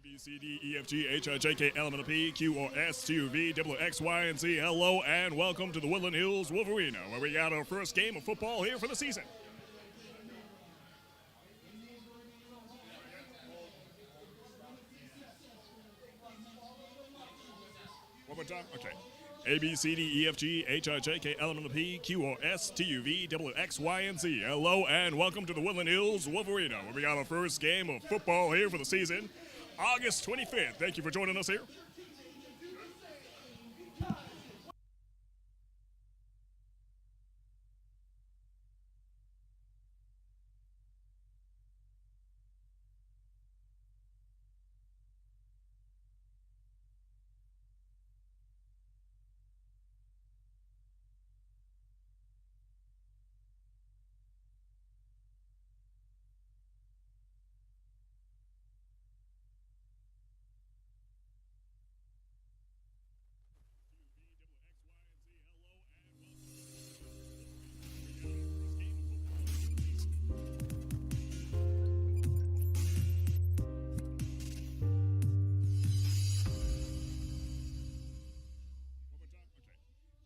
B, C, D, E, F, G, H, I, J, K, L, M, N, O, P, Q, R, S, T, U, V, W, X, Y, and Z. Hello and welcome to the Woodland Hills, Wolvarena, where we got our first game of football here for the season. One more time? Okay. A, B, C, D, E, F, G, H, I, J, K, L, M, N, O, P, Q, R, S, T, U, V, W, X, Y, and Z. Hello and welcome to the Woodland Hills, Wolvarena, where we got our first game of football here for the season. August 25th. Thank you for joining us here.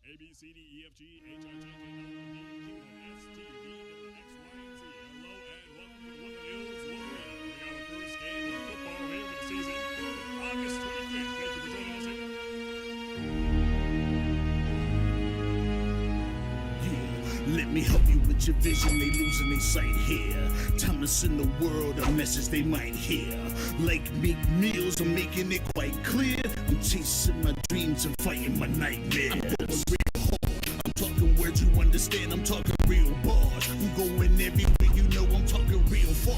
A, B, C, D, E, F, G, H, I, J, K, L, M, N, O, P, Q, R, S, T, U, V, W, X, Y, and Z. Hello and welcome to the Woodland Hills, Wolverena. We got our first game of football here for the season, August 25th. Thank you for joining us here. Yeah, let me help you with your vision. They losing their sight here. Time to send the world a message they might hear. Like meat meals, I'm making it quite clear. I'm chasing my dreams and fighting my nightmares. I'm talking words you understand, I'm talking real bars. I'm going everywhere, you know I'm talking real far.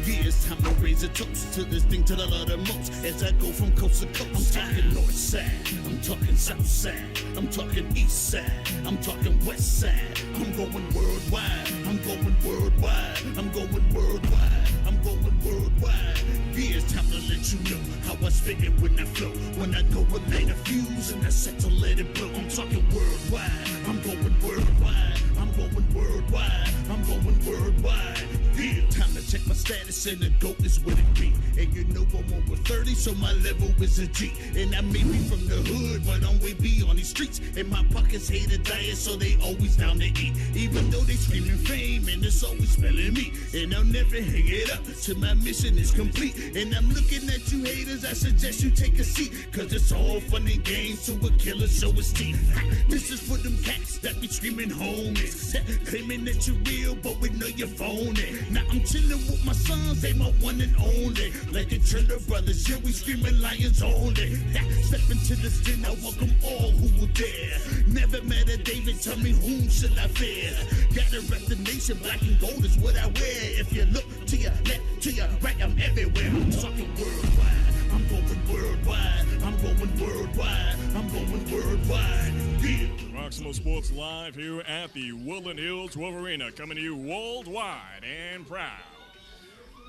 Yeah, it's time to raise a toast to this thing to the love the most. As I go from coast to coast, I'm talking north side, I'm talking south side, I'm talking east side, I'm talking west side. I'm going worldwide, I'm going worldwide, I'm going worldwide, I'm going worldwide. Yeah, it's time to let you know how I spit it when I flow. When I go and light a fuse and I set to let it blow. I'm talking worldwide, I'm going worldwide, I'm going worldwide, I'm going worldwide. Yeah, time to check my status and the GOAT is what it be. And you know I'm over 30, so my level is a G. And I may be from the hood, but I'm way beyond these streets. And my pockets hate a diet, so they always down to eat. Even though they screaming fame, and it's always spelling me. And I'll never hang it up till my mission is complete. And I'm looking at you haters, I suggest you take a seat. Cause it's all fun and games to a killer show his teeth. This is for them cats that be screaming homies. Claiming that you're real, but we know you're phony. Now I'm chilling with my sons, they my one and only. Like the Triller Brothers, yeah, we screaming lions only. Step into this den, I welcome all who will dare. Never met a David, tell me whom should I fear? Gotta rep the nation, black and gold is what I wear. If you look to your left, to your right, I'm everywhere. I'm talking worldwide, I'm going worldwide, I'm going worldwide, I'm going worldwide. Yeah. Roxamore Sports live here at the Woodland Hills, Wolverena, coming to you worldwide and proud.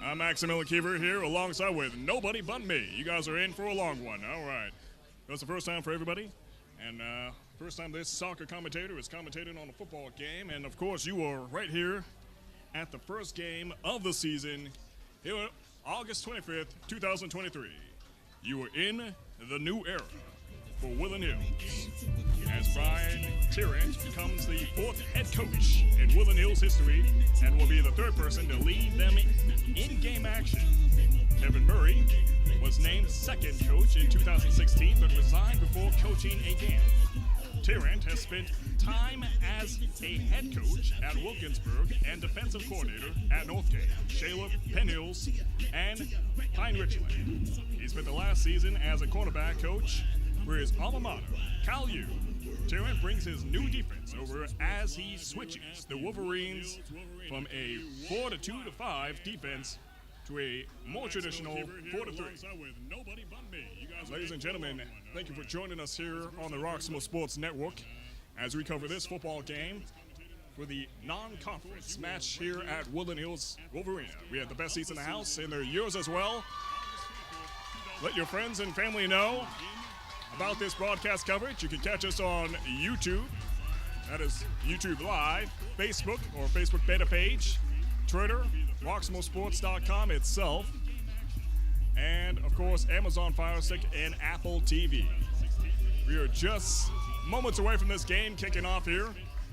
I'm Maximilian Kiever here alongside with nobody but me. You guys are in for a long one. All right. That's the first time for everybody. And first time this soccer commentator is commentating on a football game. And, of course, you are right here at the first game of the season here August 25th, 2023. You are in the new era for Woodland Hills, as Brian Tyrant becomes the fourth head coach in Woodland Hills history and will be the third person to lead them in game action. Kevin Murray was named second coach in 2016 but resigned before coaching again. Tyrant has spent time as a head coach at Wilkinsburg and defensive coordinator at Northgate, Shayla, Penn Hills, and Pine Richland. He spent the last season as a cornerback coach for his alma mater, Cal U. Tyrant brings his new defense over as he switches the Wolverines from a 4-2-5 defense to a more traditional 4-3. Ladies and gentlemen, thank you for joining us here on the Roxamore Sports Network as we cover this football game for the non-conference match here at Woodland Hills, Wolverena. We have the best seats in the house, and they're yours as well. Let your friends and family know about this broadcast coverage. You can catch us on YouTube. That is YouTube Live, Facebook or Facebook beta page, Twitter, RoxamoreSports.com itself. and, of course, Amazon Fire Stick and Apple TV. We are just moments away from this game kicking off here.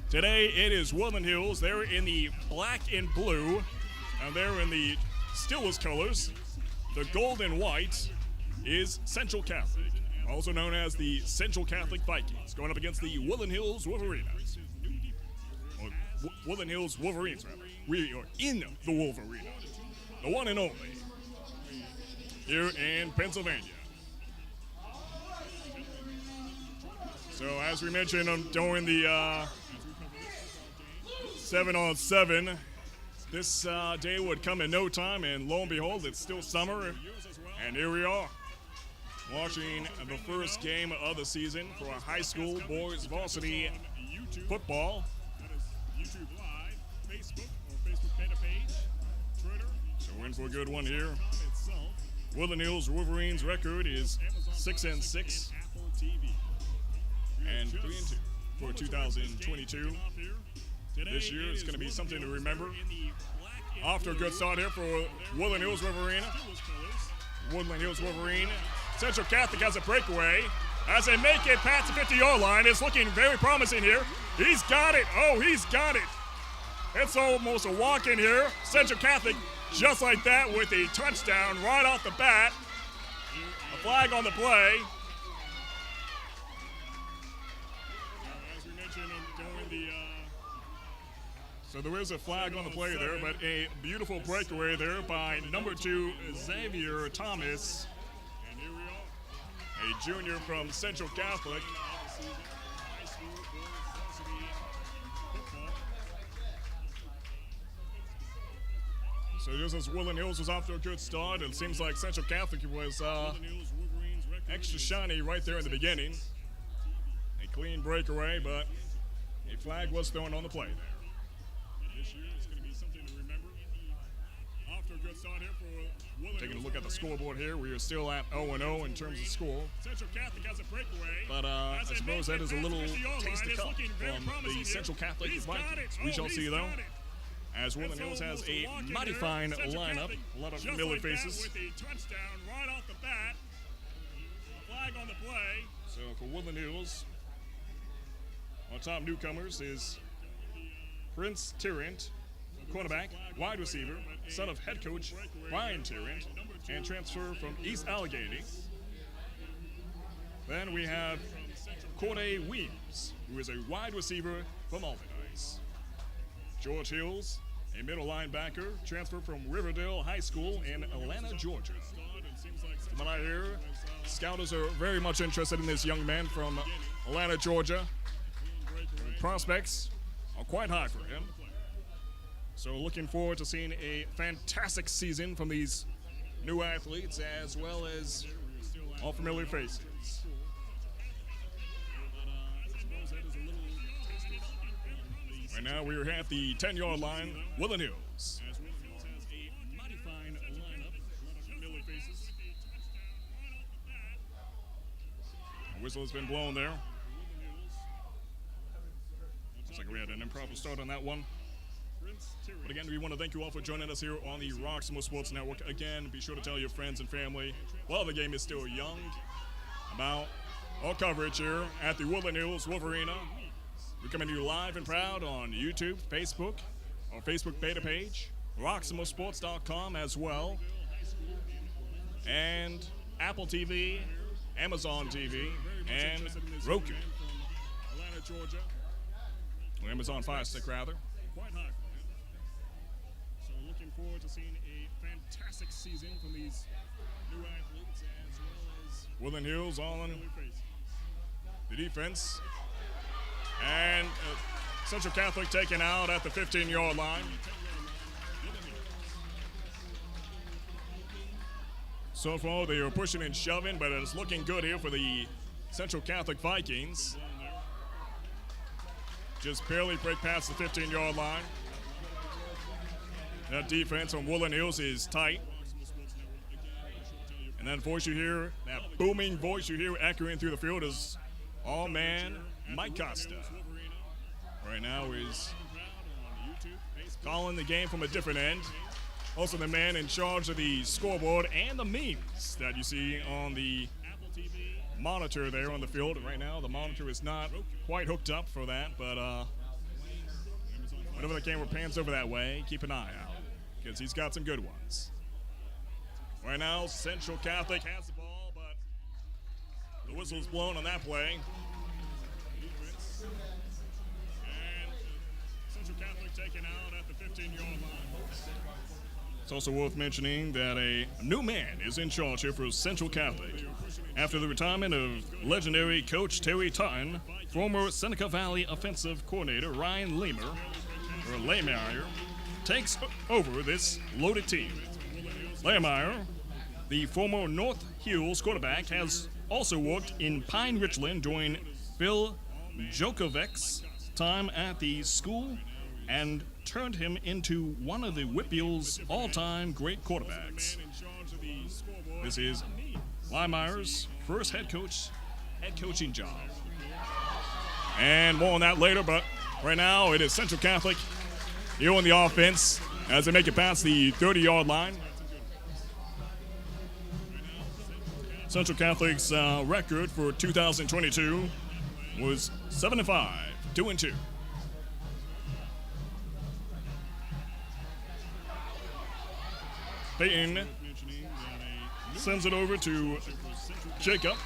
Today, it is Woodland Hills. They're in the black and blue, and they're in the Steelers colors. The gold and white is Central Catholic, also known as the Central Catholic Vikings, going up against the Woodland Hills Wolverenas. Woodland Hills Wolverines, rather. We are in the Wolverena, the one and only, here in Pennsylvania. So, as we mentioned, I'm doing the 7-on-7. This day would come in no time, and lo and behold, it's still summer, and here we are, watching the first game of the season for a high school boys varsity football. YouTube Live, Facebook or Facebook Meta page, Twitter. So we're in for a good one here. Woodland Hills Wolverines record is 6-6 and 3-2 for 2022. This year it's going to be something to remember. Off to a good start here for Woodland Hills Wolverena. Woodland Hills Wolverine. Central Catholic has a breakaway as they make it past the 50-yard line. It's looking very promising here. He's got it. Oh, he's got it. It's almost a walk in here. Central Catholic, just like that, with a touchdown right off the bat. A flag on the play. As we mentioned, so there is a flag on the play there, but a beautiful breakaway there by number 2, Xavier Thomas. A junior from Central Catholic. So just as Woodland Hills was off to a good start, it seems like Central Catholic was extra shiny right there in the beginning. A clean breakaway, but a flag was thrown on the play there. This year it's going to be something to remember. Off to a good start here for taking a look at the scoreboard here. We are still at 0-0 in terms of score. Central Catholic has a breakaway. But I suppose that is a little taste to come from the Central Catholic Vikings. We shall see, though, as Woodland Hills has a mighty fine lineup. A lot of familiar faces. With a touchdown right off the bat. Flag on the play. So for Woodland Hills, our top newcomers is Prince Tyrant, cornerback, wide receiver, son of head coach Brian Tyrant, and transfer from East Allegheny. Then we have Corday Weems, who is a wide receiver from Alderdice. George Hills, a middle linebacker, transfer from Riverdale High School in Atlanta, Georgia. From what I hear, scouters are very much interested in this young man from Atlanta, Georgia. Prospects are quite high for him. So looking forward to seeing a fantastic season from these new athletes as well as all familiar faces. Right now we are at the 10-yard line, Woodland Hills. A whistle has been blown there. Looks like we had an improper start on that one. But again, we want to thank you all for joining us here on the Roxamore Sports Network. Again, be sure to tell your friends and family, while the game is still young, about all coverage here at the Woodland Hills Wolverena. We're coming to you live and proud on YouTube, Facebook, our Facebook beta page, roxamoresports.com as well, and Apple TV, Amazon TV, and Roku. Or Amazon Fire Stick, rather. Quite high. So looking forward to seeing a fantastic season from these new athletes as well as Woodland Hills all on the defense. And Central Catholic taken out at the 15-yard line. So far, they are pushing and shoving, but it's looking good here for the Central Catholic Vikings. Just barely break past the 15-yard line. That defense on Woodland Hills is tight. And that voice you hear, that booming voice you hear echoing through the field is all man Mike Costa. Right now is calling the game from a different end. Also the man in charge of the scoreboard and the memes that you see on the monitor there on the field. Right now, the monitor is not quite hooked up for that, but whenever the camera pans over that way, keep an eye out, because he's got some good ones. Right now, Central Catholic has the ball, but the whistle's blown on that play. And Central Catholic taken out at the 15-yard line. It's also worth mentioning that a new man is in charge here for Central Catholic. After the retirement of legendary coach Terry Tutton, former Seneca Valley offensive coordinator Ryan Lehmeyer takes over this loaded team. Lehmeyer, the former North Hills quarterback, has also worked in Pine Richland during Phil Jokovic's time at the school and turned him into one of the Whitfield's all-time great quarterbacks. This is Lehmeyer's first head coaching job. And more on that later, but right now it is Central Catholic here on the offense as they make it past the 30-yard line. Central Catholic's record for 2022 was 7-5, 2-2. Peyton sends it over to Jacob,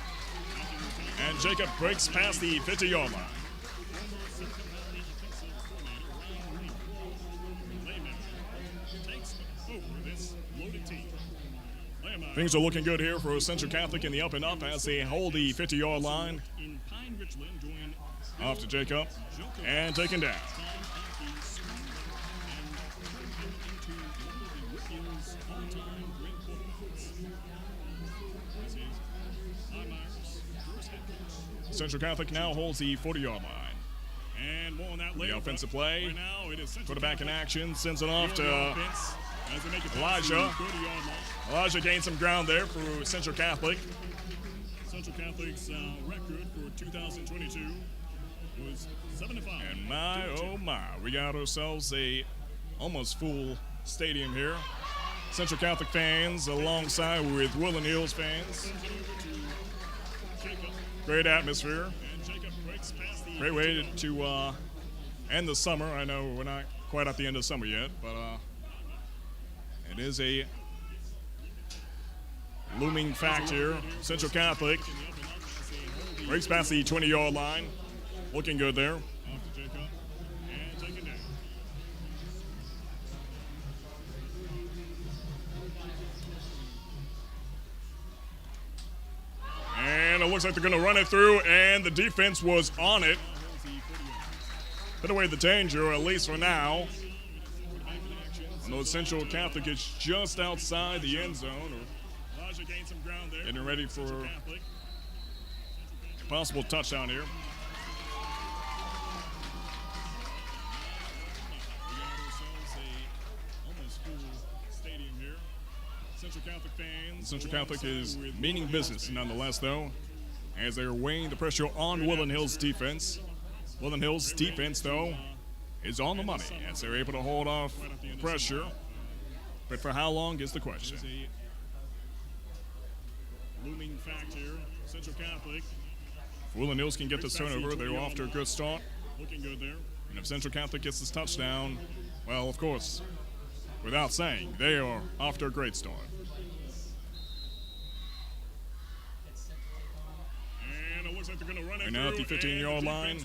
and Jacob breaks past the 50-yard line. Things are looking good here for Central Catholic in the up and up as they hold the 50-yard line. Off to Jacob, and taken down. Central Catholic now holds the 40-yard line. And more on that later. The offensive play. Right now, it is quarterback in action, sends it off to Elijah. Elijah gained some ground there for Central Catholic. Central Catholic's record for 2022 was 7-5. And my, oh my, we got ourselves a almost full stadium here. Central Catholic fans alongside with Woodland Hills fans. Great atmosphere. Great way to end the summer. I know we're not quite at the end of summer yet, but it is a looming fact here. Central Catholic breaks past the 20-yard line. Looking good there. And it looks like they're going to run it through, and the defense was on it. Put away the danger, at least for now. Although Central Catholic is just outside the end zone, getting ready for a possible touchdown here. Central Catholic is meaning business nonetheless, though, as they're weighing the pressure on Woodland Hills defense. Woodland Hills defense, though, is on the money as they're able to hold off pressure. But for how long is the question? Looming fact here, Central Catholic. If Woodland Hills can get this turnover, they're off to a good start. Looking good there. And if Central Catholic gets this touchdown, well, of course, without saying, they are off to a great start. And it looks like they're going to run it through. Now at the 15-yard line.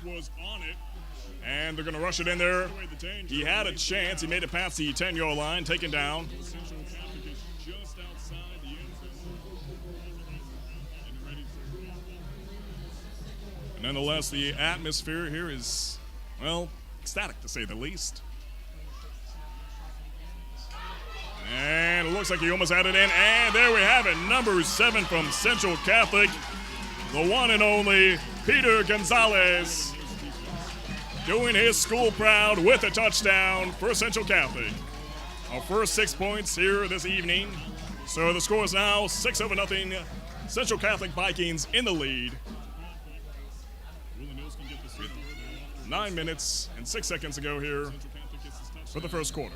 And they're going to rush it in there. He had a chance. He made it past the 10-yard line, taken down. Nonetheless, the atmosphere here is, well, ecstatic to say the least. And it looks like he almost had it in. And there we have it, number 7 from Central Catholic, the one and only Peter Gonzalez, doing his school proud with a touchdown for Central Catholic. Our first 6 points here this evening. So the score is now 6-0. Central Catholic Vikings in the lead. 9 minutes and 6 seconds to go here for the first quarter.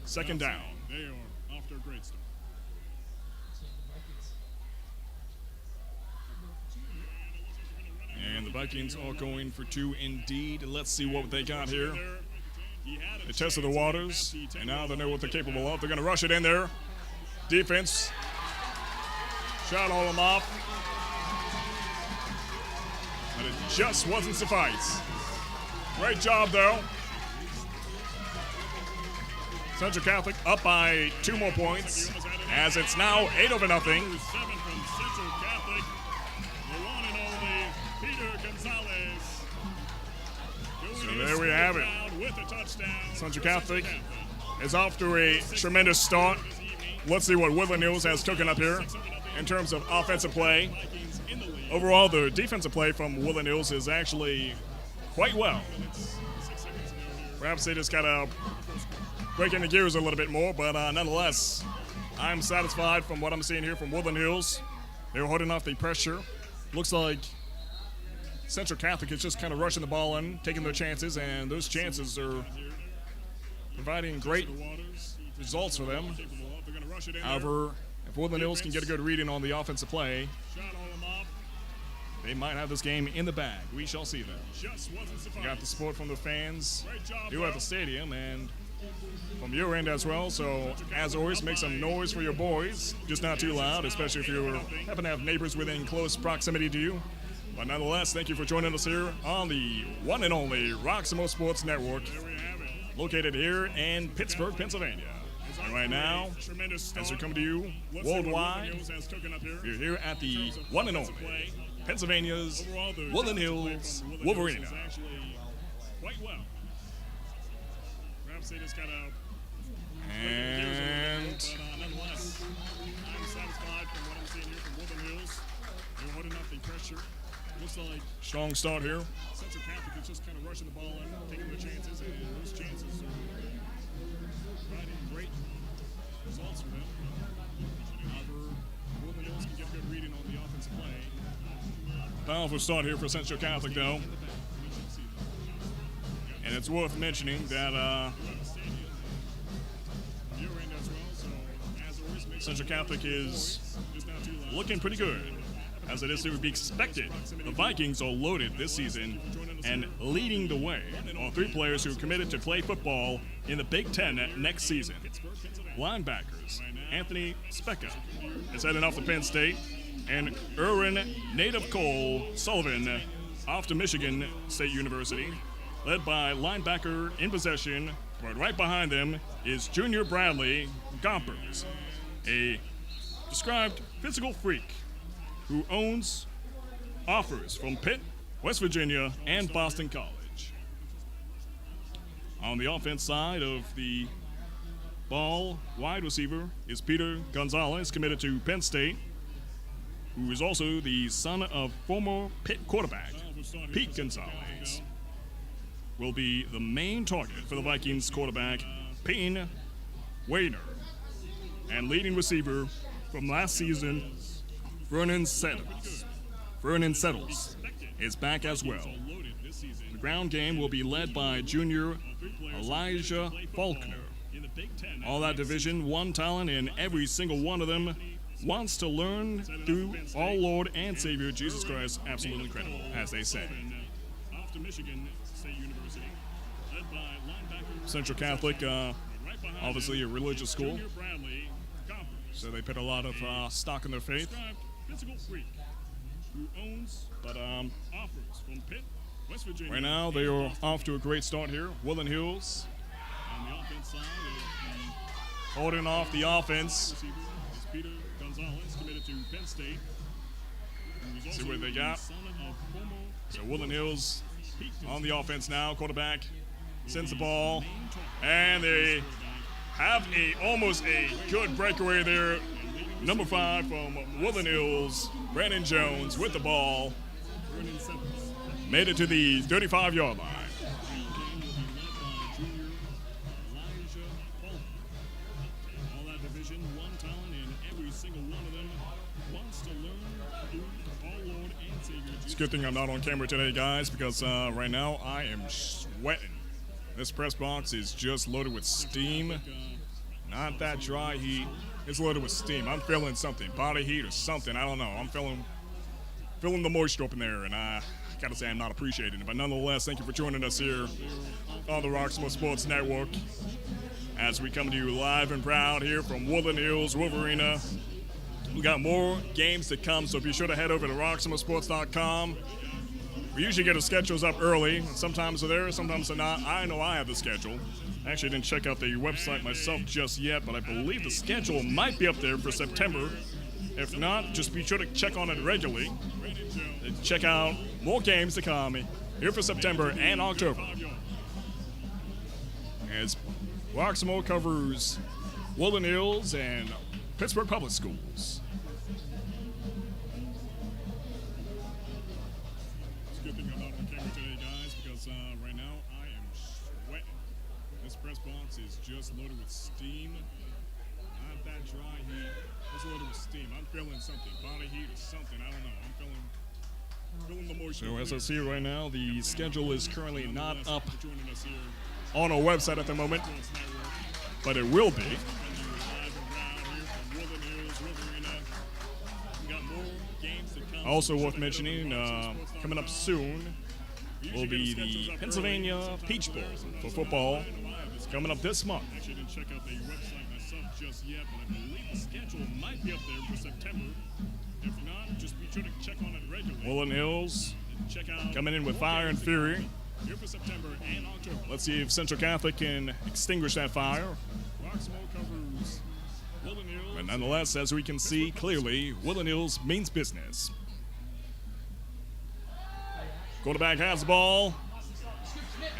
second down. They are off to a great start. And the Vikings are going for 2 indeed. Let's see what they got here. They tested the waters, and now they know what they're capable of. They're going to rush it in there. Defense shot all them off, but it just wasn't suffice. Great job, though. Central Catholic up by 2 more points, as it's now 8-0. 7 from Central Catholic. The one and only Peter Gonzalez. So there we have it. With a touchdown. Central Catholic is off to a tremendous start. Let's see what Woodland Hills has cooking up here in terms of offensive play. Overall, the defensive play from Woodland Hills is actually quite well. Perhaps they just got to break in the gears a little bit more, but nonetheless, I'm satisfied from what I'm seeing here from Woodland Hills. They're holding off the pressure. Looks like Central Catholic is just kind of rushing the ball in, taking their chances, and those chances are providing great results for them. However, if Woodland Hills can get a good reading on the offensive play, they might have this game in the bag. We shall see them. You got the support from the fans here at the stadium and from your end as well. So, as always, make some noise for your boys. Just not too loud, especially if you happen to have neighbors within close proximity to you. But nonetheless, thank you for joining us here on the one and only Roxamore Sports Network, located here in Pittsburgh, Pennsylvania. And right now, as we come to you worldwide, we're here at the one and only Pennsylvania's Woodland Hills Wolvarena. Quite well. Perhaps they just got to. And nonetheless, I'm satisfied from what I'm seeing here from Woodland Hills. They're holding up the pressure. Looks like strong start here. Central Catholic is just kind of rushing the ball in, taking their chances, and those chances are providing great results for them. However, Woodland Hills can get a good reading on the offensive play. Powerful start here for Central Catholic, though. And it's worth mentioning that Central Catholic is looking pretty good, as it is to be expected. The Vikings are loaded this season and leading the way on 3 players who are committed to play football in the Big Ten next season. Linebackers Anthony Specca is heading off to Penn State, and Erwin Native Cole Sullivan off to Michigan State University, led by linebacker in possession, but right behind them is Junior Bradley Gompers, a described physical freak who owns offers from Pitt, West Virginia, and Boston College. On the offense side of the ball, wide receiver is Peter Gonzalez, committed to Penn State, who is also the son of former Pitt quarterback Pete Gonzalez. Will be the main target for the Vikings quarterback Payne Wayner, and leading receiver from last season, Vernon Settles is back as well. The ground game will be led by junior Elijah Faulkner. All that Division I talent, and every single one of them wants to learn through our Lord and Savior Jesus Christ. Absolutely incredible, as they say. Central Catholic, obviously a religious school, so they put a lot of stock in their faith. But right now they are off to a great start here. Woodland Hills holding off the offense. See what they got. So Woodland Hills on the offense now. Quarterback sends the ball, and they have almost a good breakaway there. Number 5 from Woodland Hills, Brandon Jones with the ball. Made it to the 35-yard line. It's a good thing I'm not on camera today, guys, because right now I am sweating. This press box is just loaded with steam. Not that dry heat. It's loaded with steam. I'm feeling something. Body heat or something. I don't know. I'm feeling the moisture up in there, and I gotta say I'm not appreciating it. But nonetheless, thank you for joining us here on the Roxamore Sports Network as we come to you live and proud here from Woodland Hills, Wolvarena. We got more games to come, so be sure to head over to roxamoresports.com. We usually get our schedules up early. Sometimes they're there, sometimes they're not. I know I have the schedule. I actually didn't check out the website myself just yet, but I believe the schedule might be up there for September. If not, just be sure to check on it regularly. Check out more games to come here for September and October. As Roxamore covers Woodland Hills and Pittsburgh Public Schools. It's a good thing I'm not on camera today, guys, because right now I am sweating. This press box is just loaded with steam. Not that dry heat. It's loaded with steam. I'm feeling something. Body heat or something. I don't know. I'm feeling the moisture. So as I see right now, the schedule is currently not up on our website at the moment, but it will be. Also worth mentioning, coming up soon will be the Pennsylvania Peach Bowl for football. Coming up this month. Actually didn't check out the website myself just yet, but I believe the schedule might be up there for September. If not, just be sure to check on it regularly. Woodland Hills Check out coming in with fire and fury. here for September and October. Let's see if Central Catholic can extinguish that fire. Roxamore covers Woodland Hills. But nonetheless, as we can see clearly, Woodland Hills means business. Quarterback has the ball.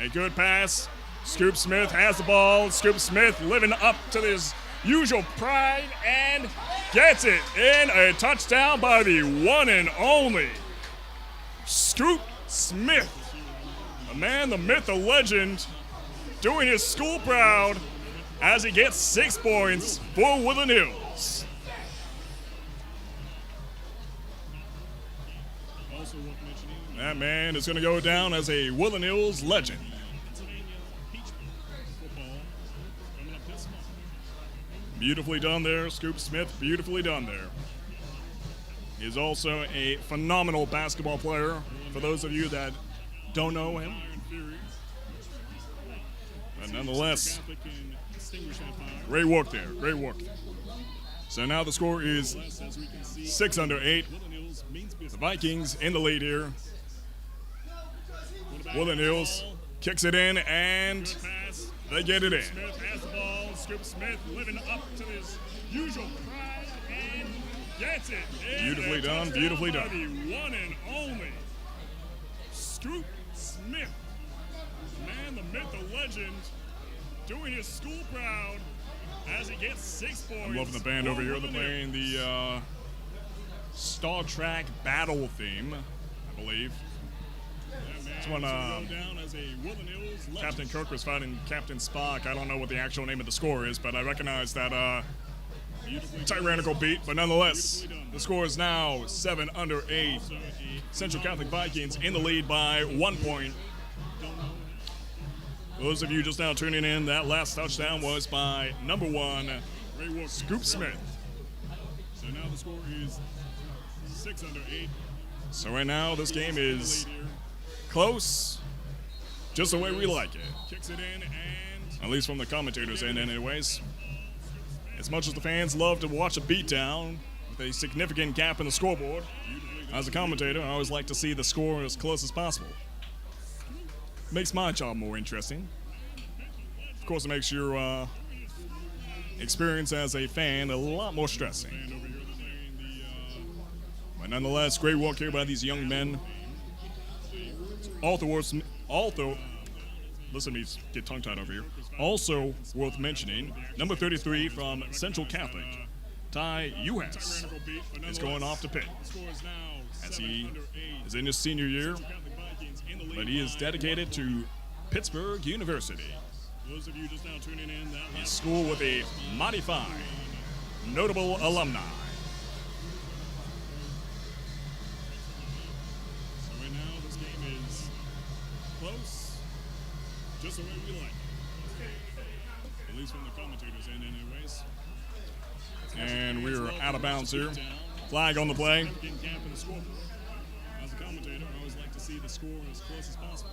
A good pass. Scoop Smith has the ball. Scoop Smith living up to his usual pride and gets it in. A touchdown by the one and only Scoop Smith. The man, the myth, the legend, doing his school proud as he gets 6 points for Woodland Hills. Also worth mentioning, That man is going to go down as a Woodland Hills legend. Pennsylvania Peach Bowl football coming up this month. Beautifully done there, Scoop Smith, beautifully done there. He's also a phenomenal basketball player, for those of you that don't know him. Fire and fury. But nonetheless, Catholic can extinguish that fire. great work there, great work. So now the score is As we can see, 6 under 8. Woodland Hills means The business. Vikings in the lead here. Woodland Hills kicks it in, and Pass. they get it in. Smith has the ball. Scoop Smith living up to his usual pride and gets it. in. Beautifully A done, touchdown beautifully by done. The one and only Scoop Smith. The man, the myth, the legend, doing his school proud as he gets 6 points. I'm loving the band over for here. They're Woodland playing the Star Trek battle theme, I believe. Hills. when, Go down as a Woodland Hills legend. Captain Kirk was fighting Captain Spock. I don't know what the actual name of the score is, but I recognize that tyrannical beat. But nonetheless, the score is now 7 under 8. Central Catholic Vikings in the lead by 1 point. Those of you just now tuning in, that last touchdown was by number 1, Scoop Smith. So now the score is 6 under 8. So right now, this game is close, just the way we like it. Kicks it in and At least from the commentators' end, anyways. As much as the fans love to watch a beatdown with a significant gap in the scoreboard, as a commentator, I always like to see the score as close as possible. Makes my job more interesting. Of course, it makes your experience as a fan a lot more stressing. over here they're playing the But nonetheless, great work here by these young men. Also, listen to me get tongue-tied over here. Also worth mentioning, number 33 from Central Catholic, Ty Uhas, tyrannical beat, but is going off to Penn the score is now as 7 he under 8. is in his senior year, Catholic Vikings in the lead but he is by dedicated to Pittsburgh University, those of you just now tuning in, that a last school with a mighty fine, notable alumni. So right now this game is close, just the way we like it. At least from the commentators' end, anyways. And we're out of bounds here. Flag on the play. Significant gap in the scoreboard. As a commentator, I always like to see the score as close as possible.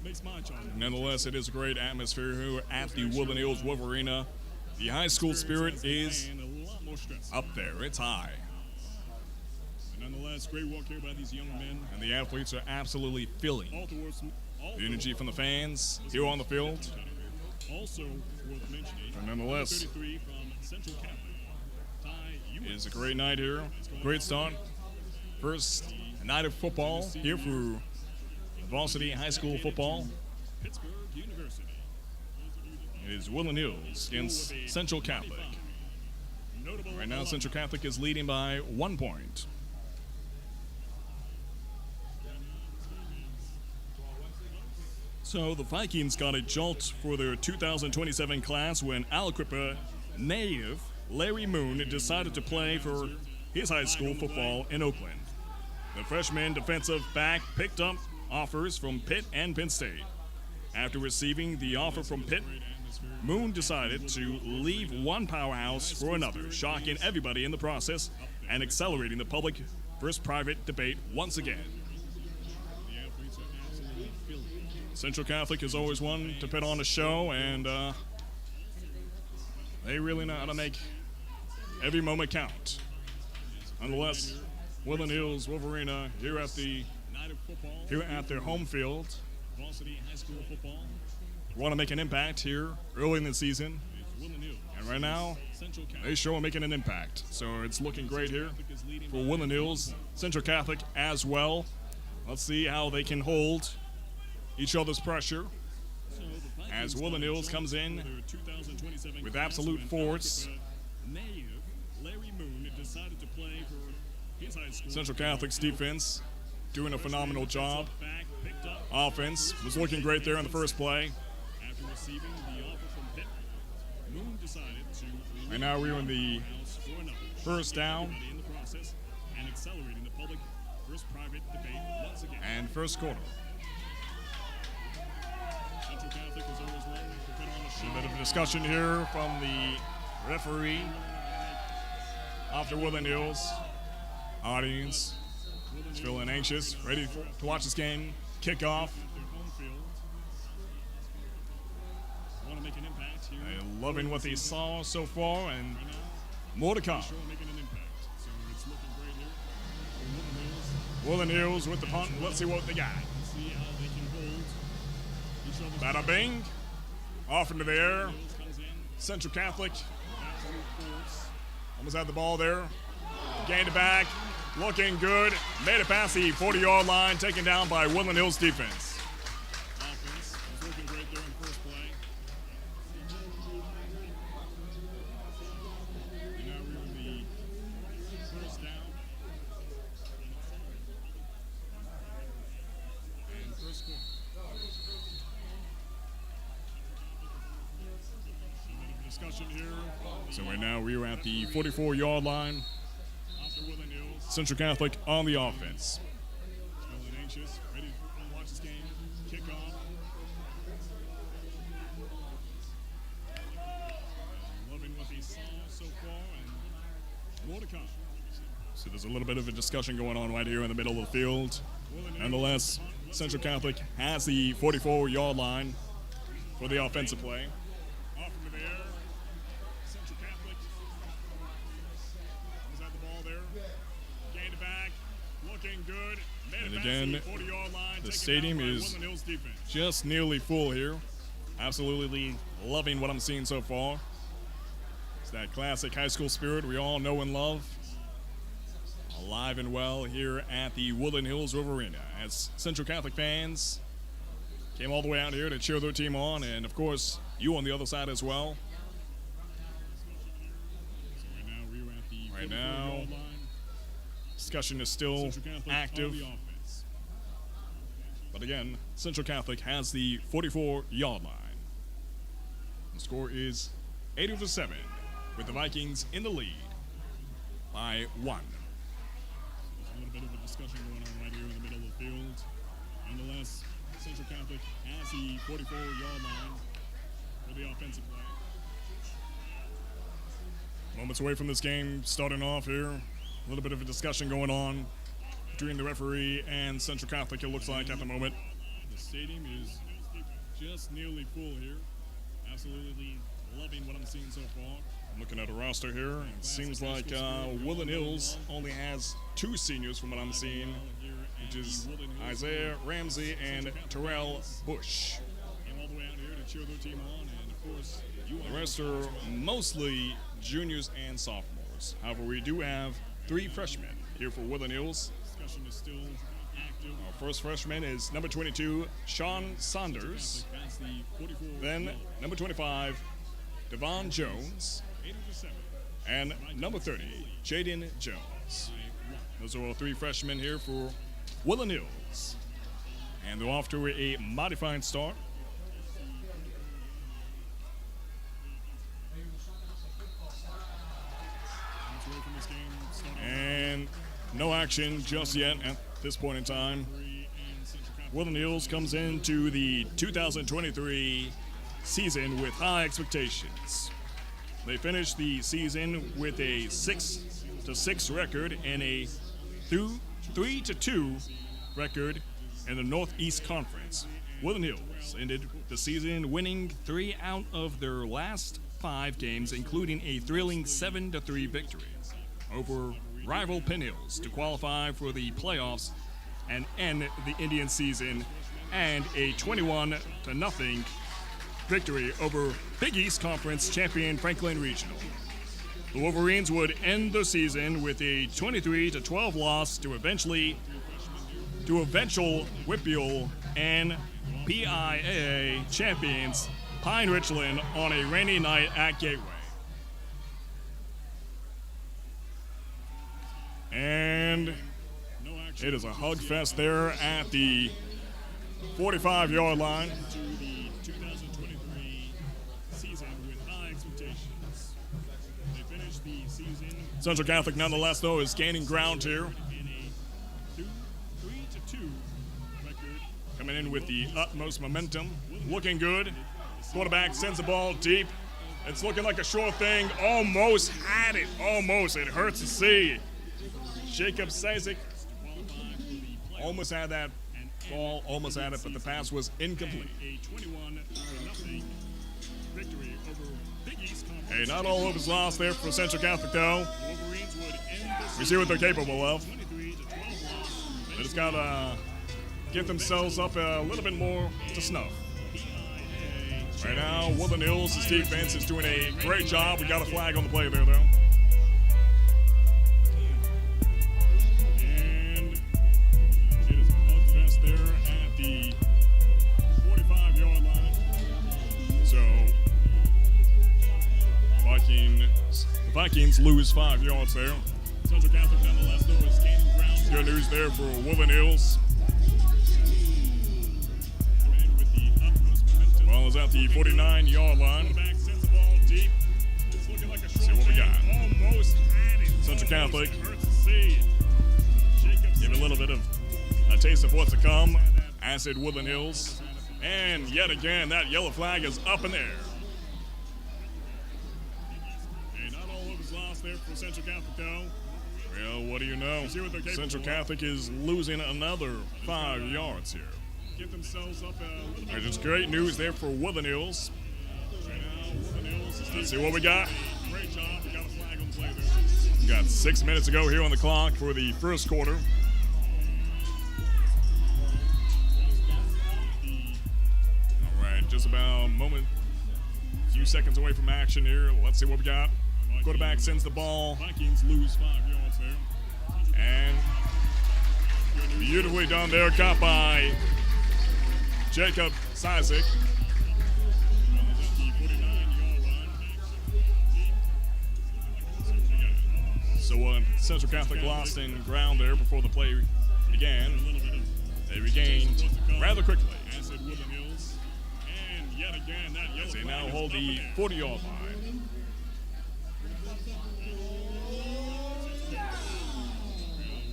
Makes my job. Nonetheless, it is a great atmosphere here at the Woodland Hills Wolvarena. The high school spirit is And a lot more stress. up there. It's high. And nonetheless, great work here by these young men. And the athletes are absolutely feeling the energy from the fans here on the field. Also worth mentioning, And nonetheless, 33 from Central Catholic. it is a great night here. Great start. First night of football here for varsity high school football. Pittsburgh University. It is Woodland Hills against Central Catholic. Right now, Central Catholic is leading by 1 point. So the Vikings got a jolt for their 2027 class when Aliquippa native Larry Moon decided to play for his high school football in Oakland. The freshman defensive back picked up offers from Pitt and Penn State. After receiving the offer from Pitt, Moon decided to leave one powerhouse for another, shocking everybody in the process and accelerating the public versus private debate once again. The athletes are absolutely feeling it. Central Catholic has always won to put on a show, and they really know how to make every moment count. Nonetheless, Woodland Hills Wolvarena here at their home field Varsity high school football. want to make an impact here early in the season, Woodland Hills. and right now Central Catholic. they show are making an impact. So it's looking great here for Woodland Hills, Central Catholic as well. Let's see how they can hold each other's pressure So the Vikings as Woodland Hills comes in their 2027 with class absolute when force. Aliquippa native Larry Moon decided to play for his high school. Central Catholic's defense doing a phenomenal job. Back picked up Offense was looking great there in the first play. after receiving the offer from Pitt. Moon decided to And now we're in the house for another. first down In the process and accelerating the public versus private debate once again. and first quarter. Central Catholic is always one to put on a A show. bit of a discussion here from the referee after Woodland Hills. Audience is feeling anxious, ready to watch this game kick off. Their home field. Want to make an impact here. They're loving what they saw so far, and more to come. Sure, making an impact. So it's looking great here. For Woodland Woodland Hills. Hills with the punt. Let's see what they got. Let's see how they can hold each other's Bada bing. Off into the air. Hills comes in. Central Catholic Absolute force. almost had the ball there. Gained it back. Looking good. Made it past the 40-yard line. Taken down by Woodland Hills defense. Offense was looking great there in first play. And now we're in the first down. And first quarter. A bit of discussion here. So right now we are at the 44-yard line. After Woodland Hills. Central Catholic on the offense. Feeling anxious, ready to watch this game. Kickoff. Loving what they saw so far, and more to come. So there's a little bit of a discussion going on right here in the middle of the field. Nonetheless, Central Catholic has the 44-yard line for the offensive play. Off into the air. Central Catholic. Was at the ball there. Gained it back. Looking good. Made And it again, past the 40-yard line. the Taken stadium down by is Woodland Hills defense. Just nearly full here. Absolutely loving what I'm seeing so far. It's that classic high school spirit we all know and love. Alive and well here at the Woodland Hills Wolvarena as Central Catholic fans came all the way out here to cheer their team on, and of course, you on the other side as well. Right now, we're at the Right 44-yard now, line. discussion is still Central Catholic active, on the offense. but again, Central Catholic has the 44-yard line. The score is 8-7, with the Vikings in the lead by 1. There's a little bit of a discussion going on right here in the middle of the field. Nonetheless, Central Catholic has the 44-yard line for the offensive play. Moments away from this game starting off here. A little bit of a discussion going on between the referee and Central Catholic, it looks like, at the moment. The stadium is just nearly full here. Absolutely loving what I'm seeing so far. I'm looking at a roster here. It seems like Woodland Hills only has 2 seniors from what I'm seeing, which is Isaiah Ramsey and Terrell Bush. And all the way out here to cheer their team on, and of course, The rest are mostly juniors and sophomores. However, we do have 3 freshmen here for Woodland Hills. discussion is still active. Our first freshman is number 22, Sean Saunders. That's the 44. Then number 25, Devon Jones. 8 of the 7. And number 30, Jaden Jones. Those are all 3 freshmen here for Woodland Hills. And they're off to a mighty fine start. And no action just yet at this point in time. Woodland Hills comes into the 2023 season with high expectations. They finished the season with a 6-6 record and a 3-2 record in the Northeast Conference. Woodland Hills ended the season winning 3 out of their last 5 games, including a thrilling 7-3 victory over rival Penn Hills to qualify for the playoffs and end the Indian season, and a 21-0 victory over Big East Conference champion Franklin Regional. The Wolverines would end the season with a 23-12 loss to eventual Whitfield and PIAA champions Pine Richland on a rainy night at Gateway. And it is a hug fest there at the 45-yard line. To the 2023 season with high expectations. They finished the season Central Catholic, nonetheless, though, is gaining ground here. in a 3-2 record. Coming in with the utmost momentum. Looking good. Quarterback sends the ball deep. It's looking like a sure thing. Almost had it. Almost. It hurts to see. Jacob Sazik almost had that ball, almost had it, but the pass was incomplete. A 21-0 victory over Big East Conference. Hey, not all hope is lost there for Central Catholic, though. Wolverines would end the We see what they're capable of. 23-12 loss. They just got to get themselves up a little bit more to snuff. Right now, Woodland Hills' defense is doing a great job. We got a flag on the play there, though. And it is a hug fest there at the 45-yard line. So, the Vikings lose 5 yards there. Central Catholic, nonetheless, though, is gaining ground. Good news there for Woodland Hills. Coming in with the utmost momentum. Ball is at the 49-yard line. Back sends the ball deep. It's looking like a short See what we thing. got. Almost had it. Central Catholic. It hurts to see. Give a little bit of a taste of what's to come. As did Woodland Hills. And yet again, that yellow flag is up in the air. Hey, not all hope is lost there for Central Catholic, though. Well, what do you know? See what they're capable Central of. Catholic is losing another 5 yards here. Get themselves up a little bit. Which is great news there for Woodland Hills. Right now, Woodland Hills is Let's see what we got. great job. We got a flag on the play there. We got 6 minutes to go here on the clock for the first quarter. All right, just about a few seconds away from action here. Let's see what we got. Quarterback sends the ball. Vikings lose 5 yards there. And beautifully done there, caught by Jacob Sazik. At the 49-yard line. So Central Catholic lost in ground there before the play began. A little bit of They regained rather quickly. acid Woodland Hills. And yet again, that yellow They flag now is hold up in the there. 40-yard line. Well,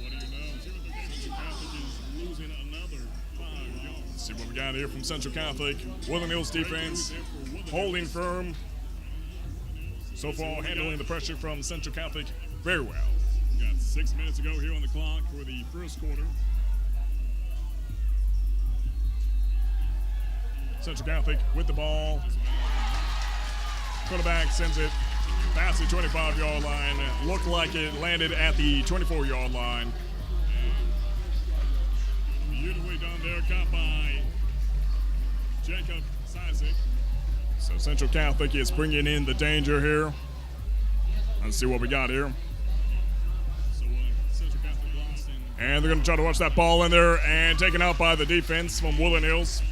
what do you know? Central Catholic is losing another 5 yards. Let's see what we we got here from Central Catholic. Woodland Hills defense holding firm. So far, handling the pressure from Central Catholic very well. We got 6 minutes to go here on the clock for the first quarter. Central Catholic with the ball. Quarterback sends it past the 25-yard line. Looked like it landed at the 24-yard line. Beautifully done there, caught by Jacob Sizik. So Central Catholic is bringing in the danger here. Let's see what we got here. So Central Catholic lost in. And they're going to try to watch that ball in there and taken out by the defense from Woodland Hills.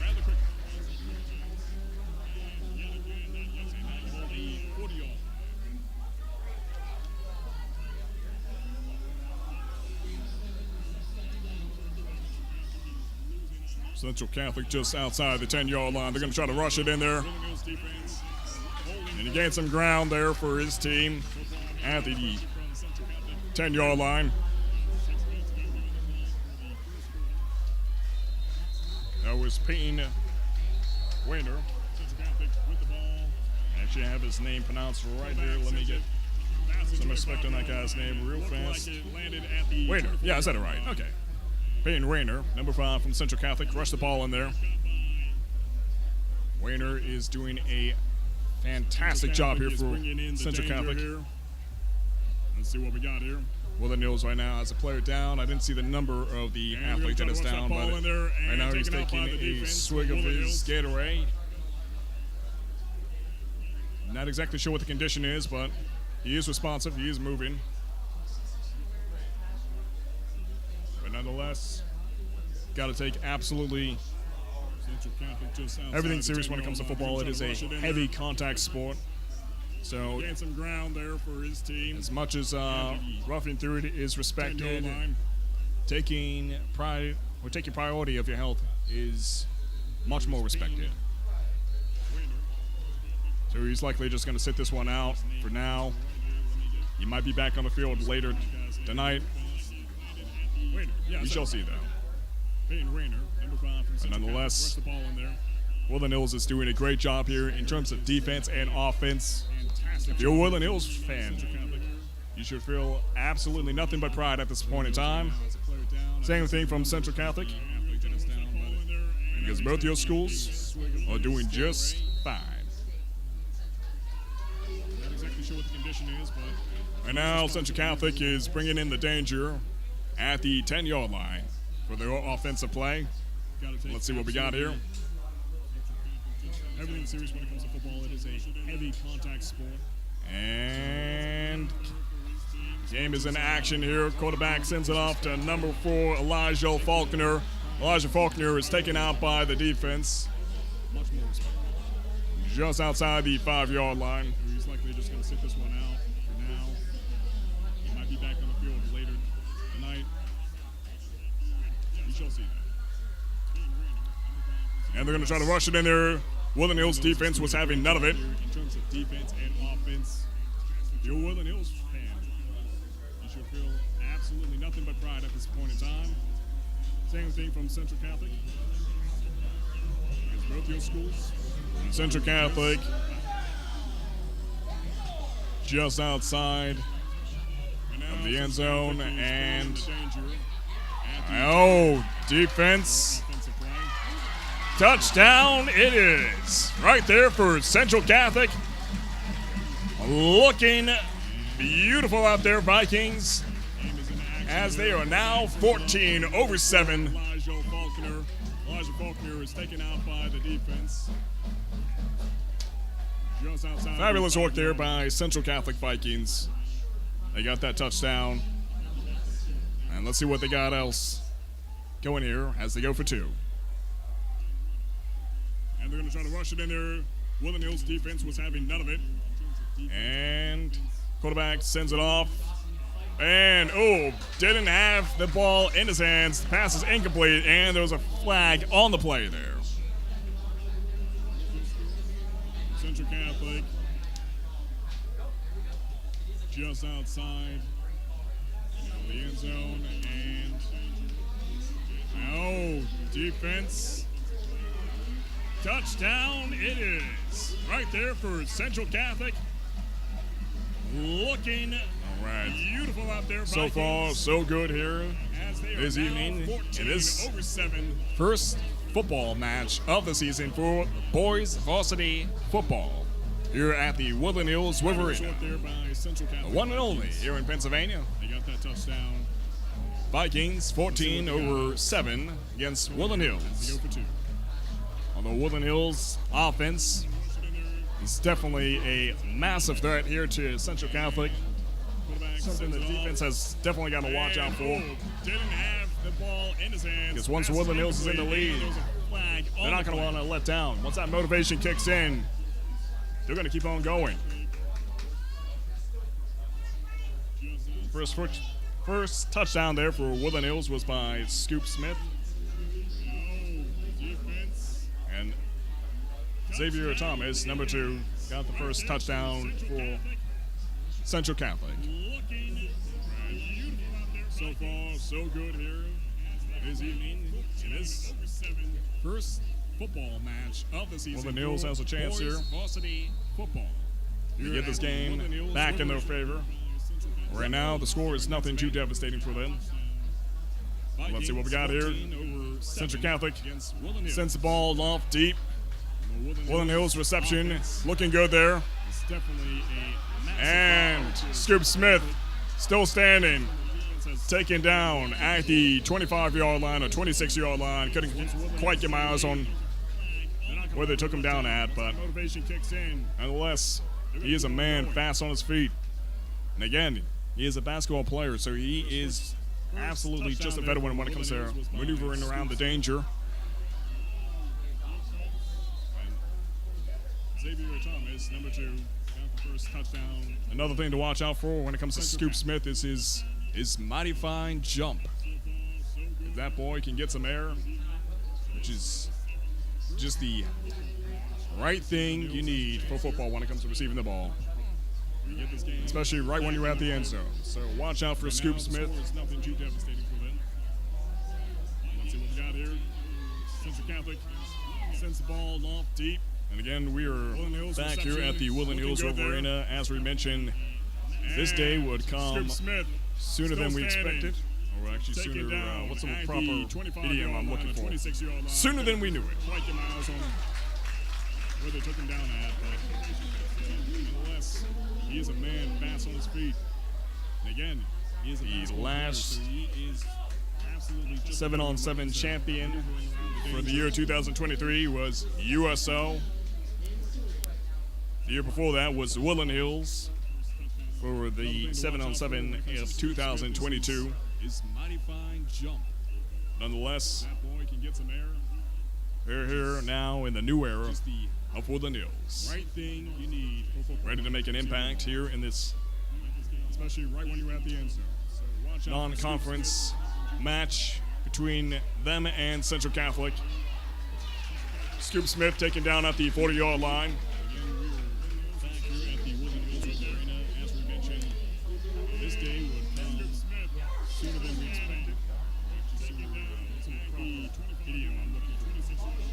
Central Catholic just outside the 10-yard line. They're going to try to rush it in there. And he gained some ground there for his team at the 10-yard line. That was Peyton Wainer. I actually have his name pronounced right here. Let me get some respect on that guy's name real fast. Wainer. Yeah, I said it right. Okay. Peyton Wainer, number 5 from Central Catholic, rushed the ball in there. Wainer is doing a fantastic job here for Central Catholic. Let's see what we got here. Woodland Hills right now has a player down. I didn't see the number of the athlete that is down, but right now he's taking a swig of his Gatorade. Not exactly sure what the condition is, but he is responsive. He is moving. Nonetheless, got to take absolutely everything serious when it comes to football. It is a heavy contact sport. So, gained some ground there for his team. As much as roughing through it is respected, taking priority of your health is much more respected. So he's likely just going to sit this one out for now. He might be back on the field later tonight. We shall see, though. But nonetheless, Woodland Hills is doing a great job here in terms of defense and offense. If you're a Woodland Hills fan, you should feel absolutely nothing but pride at this point in time. Same thing from Central Catholic, because both your schools are doing just fine. Not exactly sure what the condition is, but right now Central Catholic is bringing in the danger at the 10-yard line for their offensive play. Let's see what we got here. Everything serious when it comes to football. It is a heavy contact sport. And game is in action here. Quarterback sends it off to number 4, Elijah Faulkner. Elijah Faulkner is taken out by the defense. Much more respect. Just outside the 5-yard line. He's likely just going to sit this one out for now. He might be back on the field later tonight. We shall see that. And they're going to try to rush it in there. Woodland Hills defense was having none of it. In terms of defense and offense, if you're a Woodland Hills fan, you should feel absolutely nothing but pride at this point in time. Same thing from Central Catholic. It's both your schools. Central Catholic just outside of the end zone, and defense. Touchdown it is. Right there for Central Catholic. Looking beautiful out there, Vikings, as they are now 14-7. Elijah Faulkner is taken out by the defense. Fabulous work there by Central Catholic Vikings. They got that touchdown. And let's see what they got else going here as they go for 2. And they're going to try to rush it in there. Woodland Hills defense was having none of it. And quarterback sends it off. And, didn't have the ball in his hands. The pass is incomplete, and there was a flag on the play there. Central Catholic just outside the end zone. And defense touchdown it is. Right there for Central Catholic. Looking beautiful out there. So far, so good here this evening. 14 It is over 7. first football match of the season for boys varsity football here at the Woodland Hills, Wolvarena. Short there by Central The Catholic. one and only here in Pennsylvania. They got that touchdown. Vikings 14 over 7 against Woodland They Hills. go for 2. On the Woodland Hills offense, it's definitely a massive threat here to Central Catholic. Something the defense has definitely got to watch out for. Didn't have the ball in his hands. Because once Woodland Hills is in the lead, There was a flag on they're not the going to play. want to let down. Once that motivation kicks in, they're going to keep on going. First touchdown there for Woodland Hills was by Scoop Smith. Defense. And Xavier Thomas, number 2, got the first touchdown for Central Catholic. Looking beautiful out there. So far, so good here this evening. It is first football match of the season. Woodland Hills for has a chance boys here. Varsity football. You get this game back in their favor. Right now, the score is nothing too devastating for them. Let's see what we got here. Central Catholic sends the ball off deep. Woodland Hills reception looking good there. It's definitely a massive And foul to Scoop Smith still standing, taken down at the 25-yard line or 26-yard line. Couldn't quite get my eyes on where they took him down at, but motivation kicks in. nonetheless, he is a man fast on his feet. And again, he is a basketball player, so he is absolutely just a veteran when it comes to maneuvering around the danger. Xavier Thomas, number 2, got the first touchdown. Another thing to watch out for when it comes to Scoop Smith is his mighty fine jump. If that boy can get some air, which is just the right thing you need for football when it comes to receiving the ball, especially right when you're at the end zone. So watch out for Scoop Smith. It's nothing too devastating for them. Let's see what we got here. Central Catholic sends the ball off deep. And again, we are back here at the Woodland Hills Wolvarena. As we mentioned, this day would come Scoop Smith sooner than we still standing. expected. Or actually taken sooner, down what's the at proper the 25-yard idiom I'm looking line, for? 26-yard line. Sooner than we knew it. Quite the miles on where they took him down at, but nonetheless, he is a man fast on his feet. And again, he is a The basketball player, last so he is absolutely just 7-on-7 champion for the year 2023 was USO. The year before that was Woodland Hills for the 7-on-7 of 2022. His mighty fine jump. Nonetheless, That boy can get some air. they're here now in the new era Just the of Woodland Hills. right thing you need for football. Ready to make an impact here in this Especially right when you're at the end zone. So watch out. non-conference match between them and Central Catholic. Scoop Smith taken down at the 40-yard line. Again, we are back here at the Woodland Hills Arena. As we mentioned, this day would come sooner than we expected.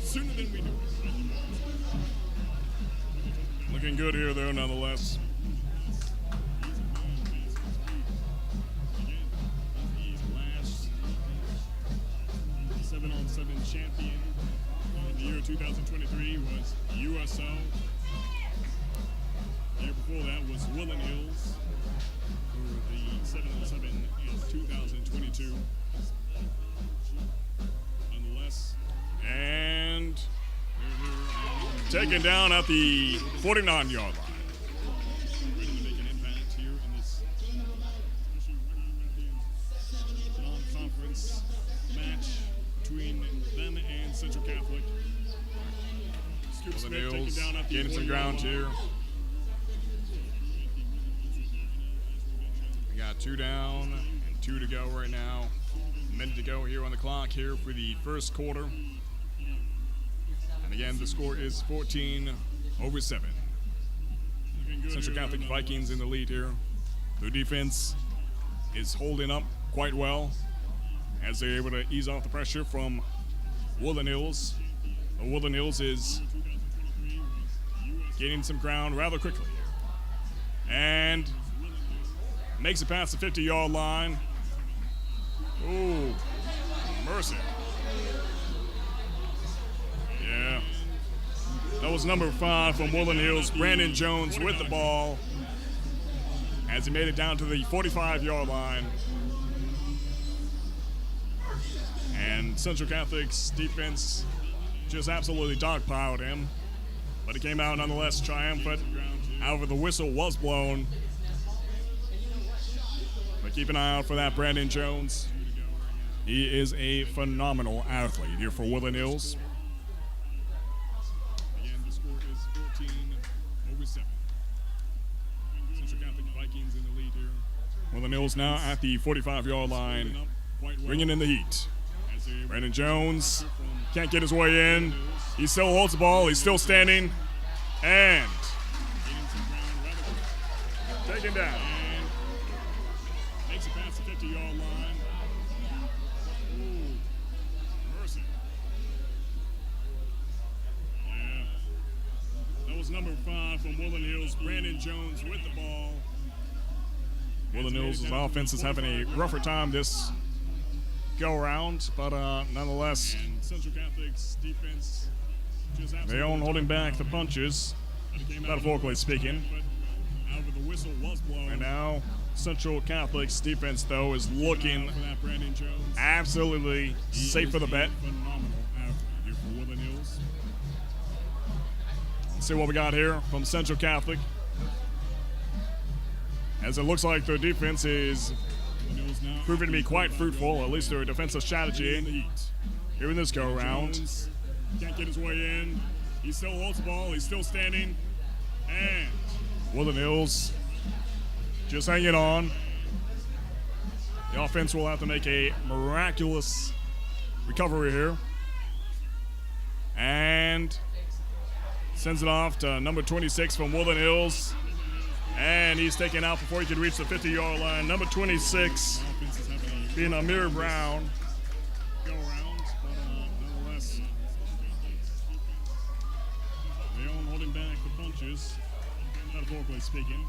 Sooner than we knew. Looking good here, though, nonetheless. The last 7-on-7 champion in the year 2023 was USO. The year before that was Woodland Hills for the 7-on-7 in 2022. Nonetheless, And taken down at the 49-yard line. ready to make an impact here in this non-conference match between them and Central Catholic. Scoop Woodland Smith taken Hills down at the gaining some 40-yard ground line. here. We got 2 down and 2 to go right now. A minute to go here on the clock here for the first quarter. And again, the score is 14 over 7. Looking good Central here, Catholic though, Vikings in the lead here. Their defense is holding up quite well as they're able to ease off the pressure from Woodland Hills. Woodland Hills is gaining some ground rather quickly. And makes it past the 50-yard line. Ooh, mercy. Yeah. That was number 5 from Woodland Hills, Brandon Jones with the ball as he made it down to the 45-yard line. And Central Catholic's defense just absolutely dogpiled him. But he came out nonetheless triumphant. However, the whistle was blown. But keep an eye out for that Brandon Jones. He is a phenomenal athlete here for Woodland Hills. Again, the score is 14-7. Central Catholic Vikings in the lead here. Woodland Hills now at the 45-yard line, bringing in the heat. Brandon Jones can't get his way in. He still holds the ball. He's still standing. And taken down. And makes it past the 50-yard line. Ooh, mercy. Yeah. That was number 5 from Woodland Hills, Brandon Jones with the ball. Woodland Hills' offense is having a rougher time this go-around, but nonetheless, And Central Catholic's defense just they aren't holding back the punches, metaphorically speaking. However, the whistle was blown. And now, Central Catholic's defense, though, is looking For that Brandon Jones. absolutely safe for the bet. Phenomenal athlete here for Woodland Hills. Let's see what we got here from Central Catholic. As it looks like their defense is proving to be quite fruitful, at least their defensive strategy here in this go-round. Jones can't get his way in. He still holds the ball. He's still standing. And Woodland Hills just hanging on. The offense will have to make a miraculous recovery here. And sends it off to number 26 from Woodland Hills. And he's taken out before he can reach the 50-yard line. Number 26 being Amir Brown. go around, but nonetheless, they aren't holding back the punches, metaphorically speaking.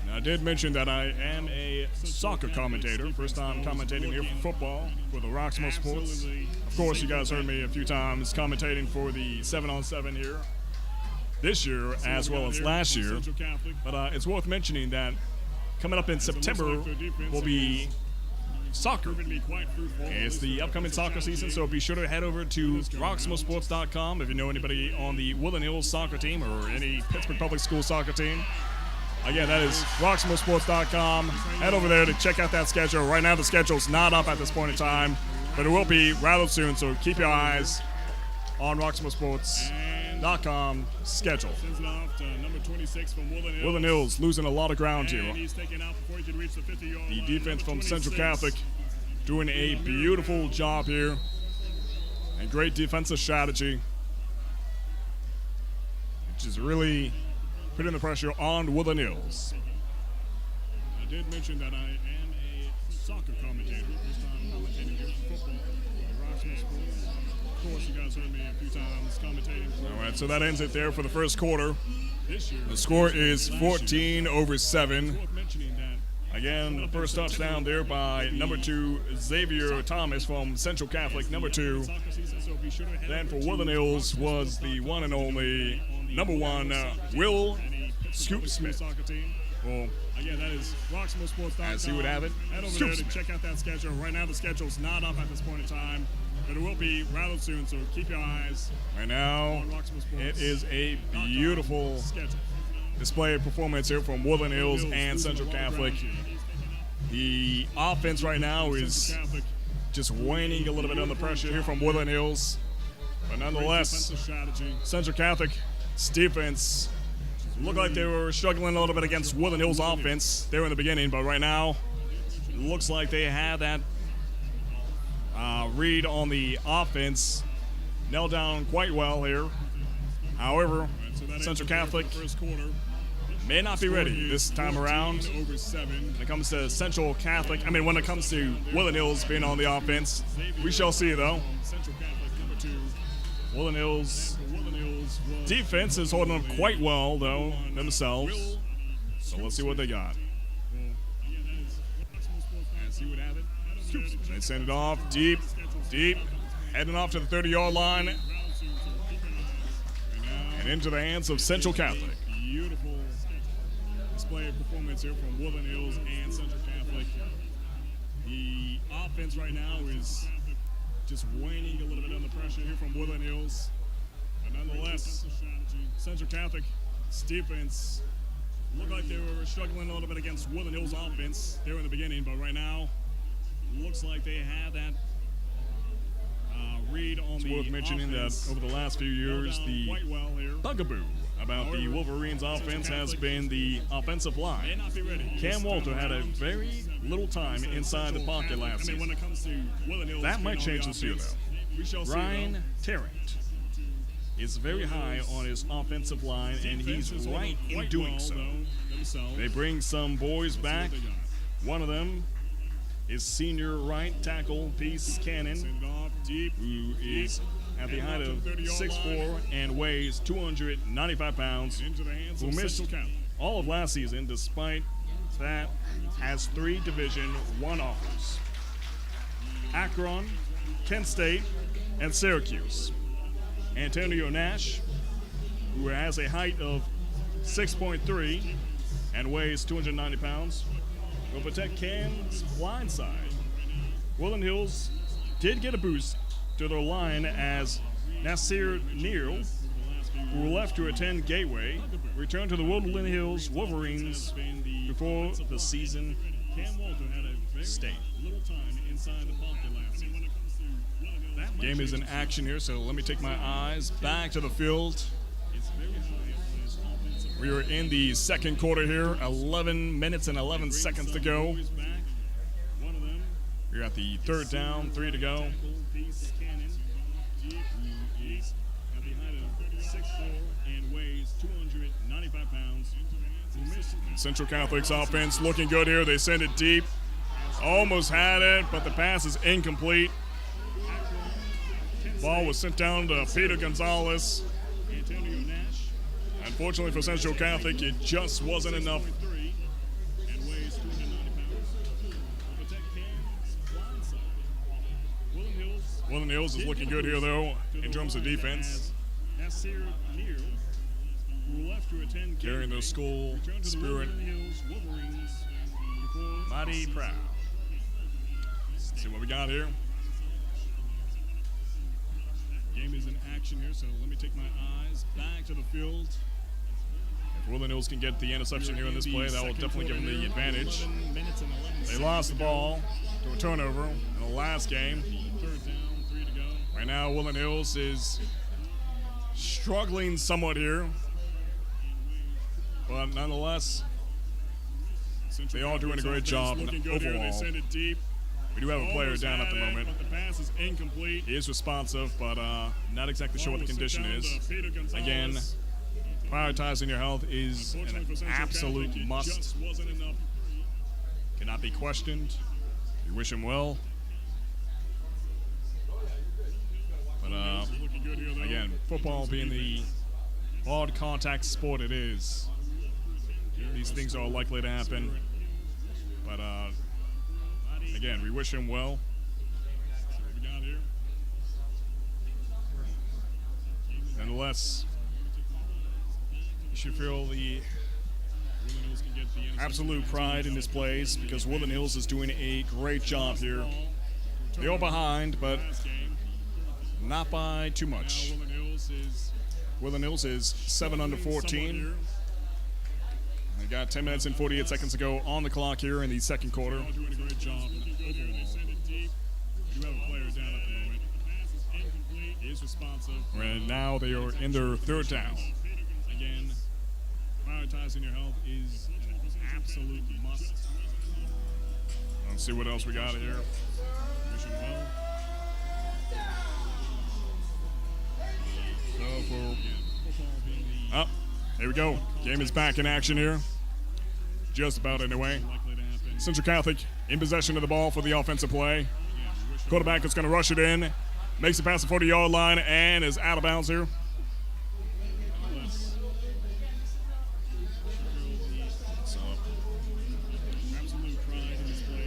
Now, I did mention that I am a soccer commentator, first time commentating here for football for the Roxamore Sports. Of course, you guys heard me a few times commentating for the 7-on-7 here this year as well as last year. But it's worth mentioning that coming up in September will be soccer. It's the upcoming soccer season, so be sure to head over to roxamoresports.com if you know anybody on the Woodland Hills soccer team or any Pittsburgh Public School soccer team. Again, that is roxamoresports.com. Head over there to check out that schedule. Right now, the schedule's not up at this point in time, but it will be rather soon, so keep your eyes on roxamoresports.com schedule. Sends it off to number 26 from Woodland Hills. Woodland Hills losing a lot of ground here. And he's taken out before he can reach the 50-yard The line. defense from Number Central 26. Catholic doing a beautiful job here. And great defensive strategy, which is really putting the pressure on Woodland Hills. I did mention that I am a soccer commentator. First time commentating here for football. Roxamore Sports. Of course, you guys heard me a few times commentating for All right, so that ends it there for the first quarter. this year. The score is 14-7. Worth mentioning that Again, the first touchdown there by number 2, Xavier Thomas from Central Catholic, number 2. soccer season, so be sure to head Then over for to Woodland Hills was the one and only number 1, Will Scoop Smith. soccer team. Well, Again, that is roxamoresports.com. as he would have it, Head over Scoop there to Smith. check out that schedule. Right now, the schedule's not up at this point in time, but it will be rather soon, so keep your eyes Right now, on Roxamore Sports. it is a beautiful schedule. display of performance here from Woodland Hills and losing Central a lot of Catholic. ground here. The offense right now is Central Catholic, just waning a little bit under pressure here from Woodland Hills. But nonetheless, defensive strategy. Central Catholic's defense looked like they were struggling a little bit against Woodland Hills' offense there in the beginning, but right now, it looks like they have that read on the offense nailed down quite well here. However, So that ends Central it there for Catholic the first quarter. may not be ready this time around. 14-7. When it comes to Central Catholic, when it comes to Woodland Hills being on the offense, we shall see though. Central Catholic, number 2. Woodland Hills defense is holding up quite well, though, themselves. So let's see what they got. They send it off deep, heading off to the 30-yard line and into the hands of Central Catholic. Beautiful display of performance here from Woodland Hills and Central Catholic. The offense right now is just waning a little bit under pressure here from Woodland Hills. But nonetheless, Central Catholic's defense looked like they were struggling a little bit against Woodland Hills' offense there in the beginning, but right now, looks like they have that read on it's the worth mentioning offense. that over the last few years, the Quite well here. bugaboo about the Wolverines' offense has been the offensive May line. not be ready. Cam Walter had a very little time inside the pocket last I mean, when season. it comes to Woodland Hills, That might being on change the this year, offense, we shall see, Ryan though. Tarrant is very high on his offensive line, and he's Defense is right holding in quite doing well, so. though, themselves. They bring some boys back. Let's see what they got. One of them is senior right tackle Peace Cannon, Send it off deep. who is at the height of 6'4" and weighs 295 pounds, Into the hands who of missed Central Catholic. all of last season, despite that has 3 Division I offers: Akron, Kent State, and Syracuse. Antonio Nash, who has a height of 6.3 and weighs 290 pounds, will protect Cam's blind side. Woodland Hills did get a boost to their line as Nasir Neal, who left to attend Gateway, returned to the Woodland Hills Wolverines before the season Cam Walter had a very stayed. little time inside the pocket last season. That Game is in action here, so let me take my eyes back to the field. It's very high on his offensive. We are in the second quarter here, 11 minutes and 11 seconds to go. Boys back. One of them, We're at the third down, 3 to go. tackle, Peace Cannon, who is at the height of 6'4" and weighs 295 pounds. Who missed Central Catholic's offense looking good here. They send it deep. Almost had it, but the pass is incomplete. Ball was sent down to Peter Gonzalez. Antonio Nash. Unfortunately for Central Catholic, it just wasn't enough. 3 and weighs 290 pounds. Will protect Cam's blind side. Woodland Hills Woodland Hills is looking good here, though, in terms of defense. Nasir Neal, who left to attend Carrying Gateway, the school returned to the spirit Woodland Hills Wolverines before mighty proud. Let's see what we got here. Game is in action here, so let me take my eyes back to the field. If Woodland Hills can get the interception here in this play, that will definitely give them the advantage. 11 minutes and 11 They seconds lost the to go. ball to a turnover in the last game. Third down, 3 to go. Right now, Woodland Hills is struggling somewhat here, but nonetheless, they are doing a great job Looking good here. They overall. send it deep. We do have a player Almost down at had the it, moment. but the pass is incomplete. He is responsive, but not exactly sure what the Ball was sent condition down is. to Peter Gonzalez. Again, prioritizing your health is Unfortunately an for Central absolute Catholic, it must. just wasn't enough. Cannot be questioned. We wish him well. But Looking good here, though. again, football being the hard contact sport it is, these things are likely to happen. But again, we wish him well. What we got here? Nonetheless, you should feel the Woodland Hills can get the interception. absolute pride in this place because Woodland Hills is doing a great job here. They are behind, but Last game. not by too Now much. Woodland Hills is Woodland Hills is 7 under 14. They got 10 minutes and 48 seconds to go on the clock here in the second quarter. All doing a great job overall. They send it deep. You have a player down at the moment. The pass is incomplete. He is responsive. And now they are in their third down. Again, prioritizing your health is an absolute must. Let's see what else we got here. Wish him well. So for Football being the oh, here we go. Game is back in action here. Just about anyway. likely to happen. Central Catholic in possession of the ball for the offensive play. Quarterback is going to rush it in. Makes it past the 40-yard line and is out of bounds here.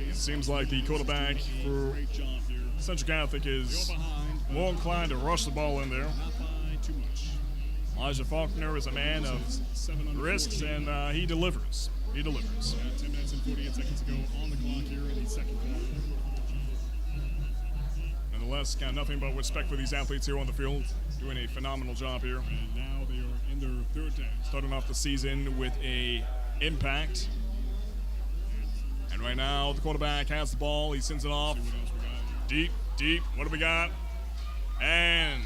It seems like the quarterback for Central Catholic is more inclined to rush the ball in there. Elijah Faulkner is a man of risks, and he delivers. He delivers. 10 minutes and 48 seconds to go on the clock here in the second quarter. Nonetheless, got nothing but respect for these athletes here on the field, doing a phenomenal job here. And now they are in their third down. Starting off the season with a impact. And right now, the quarterback has the ball. He sends it off. Deep. What do we got? And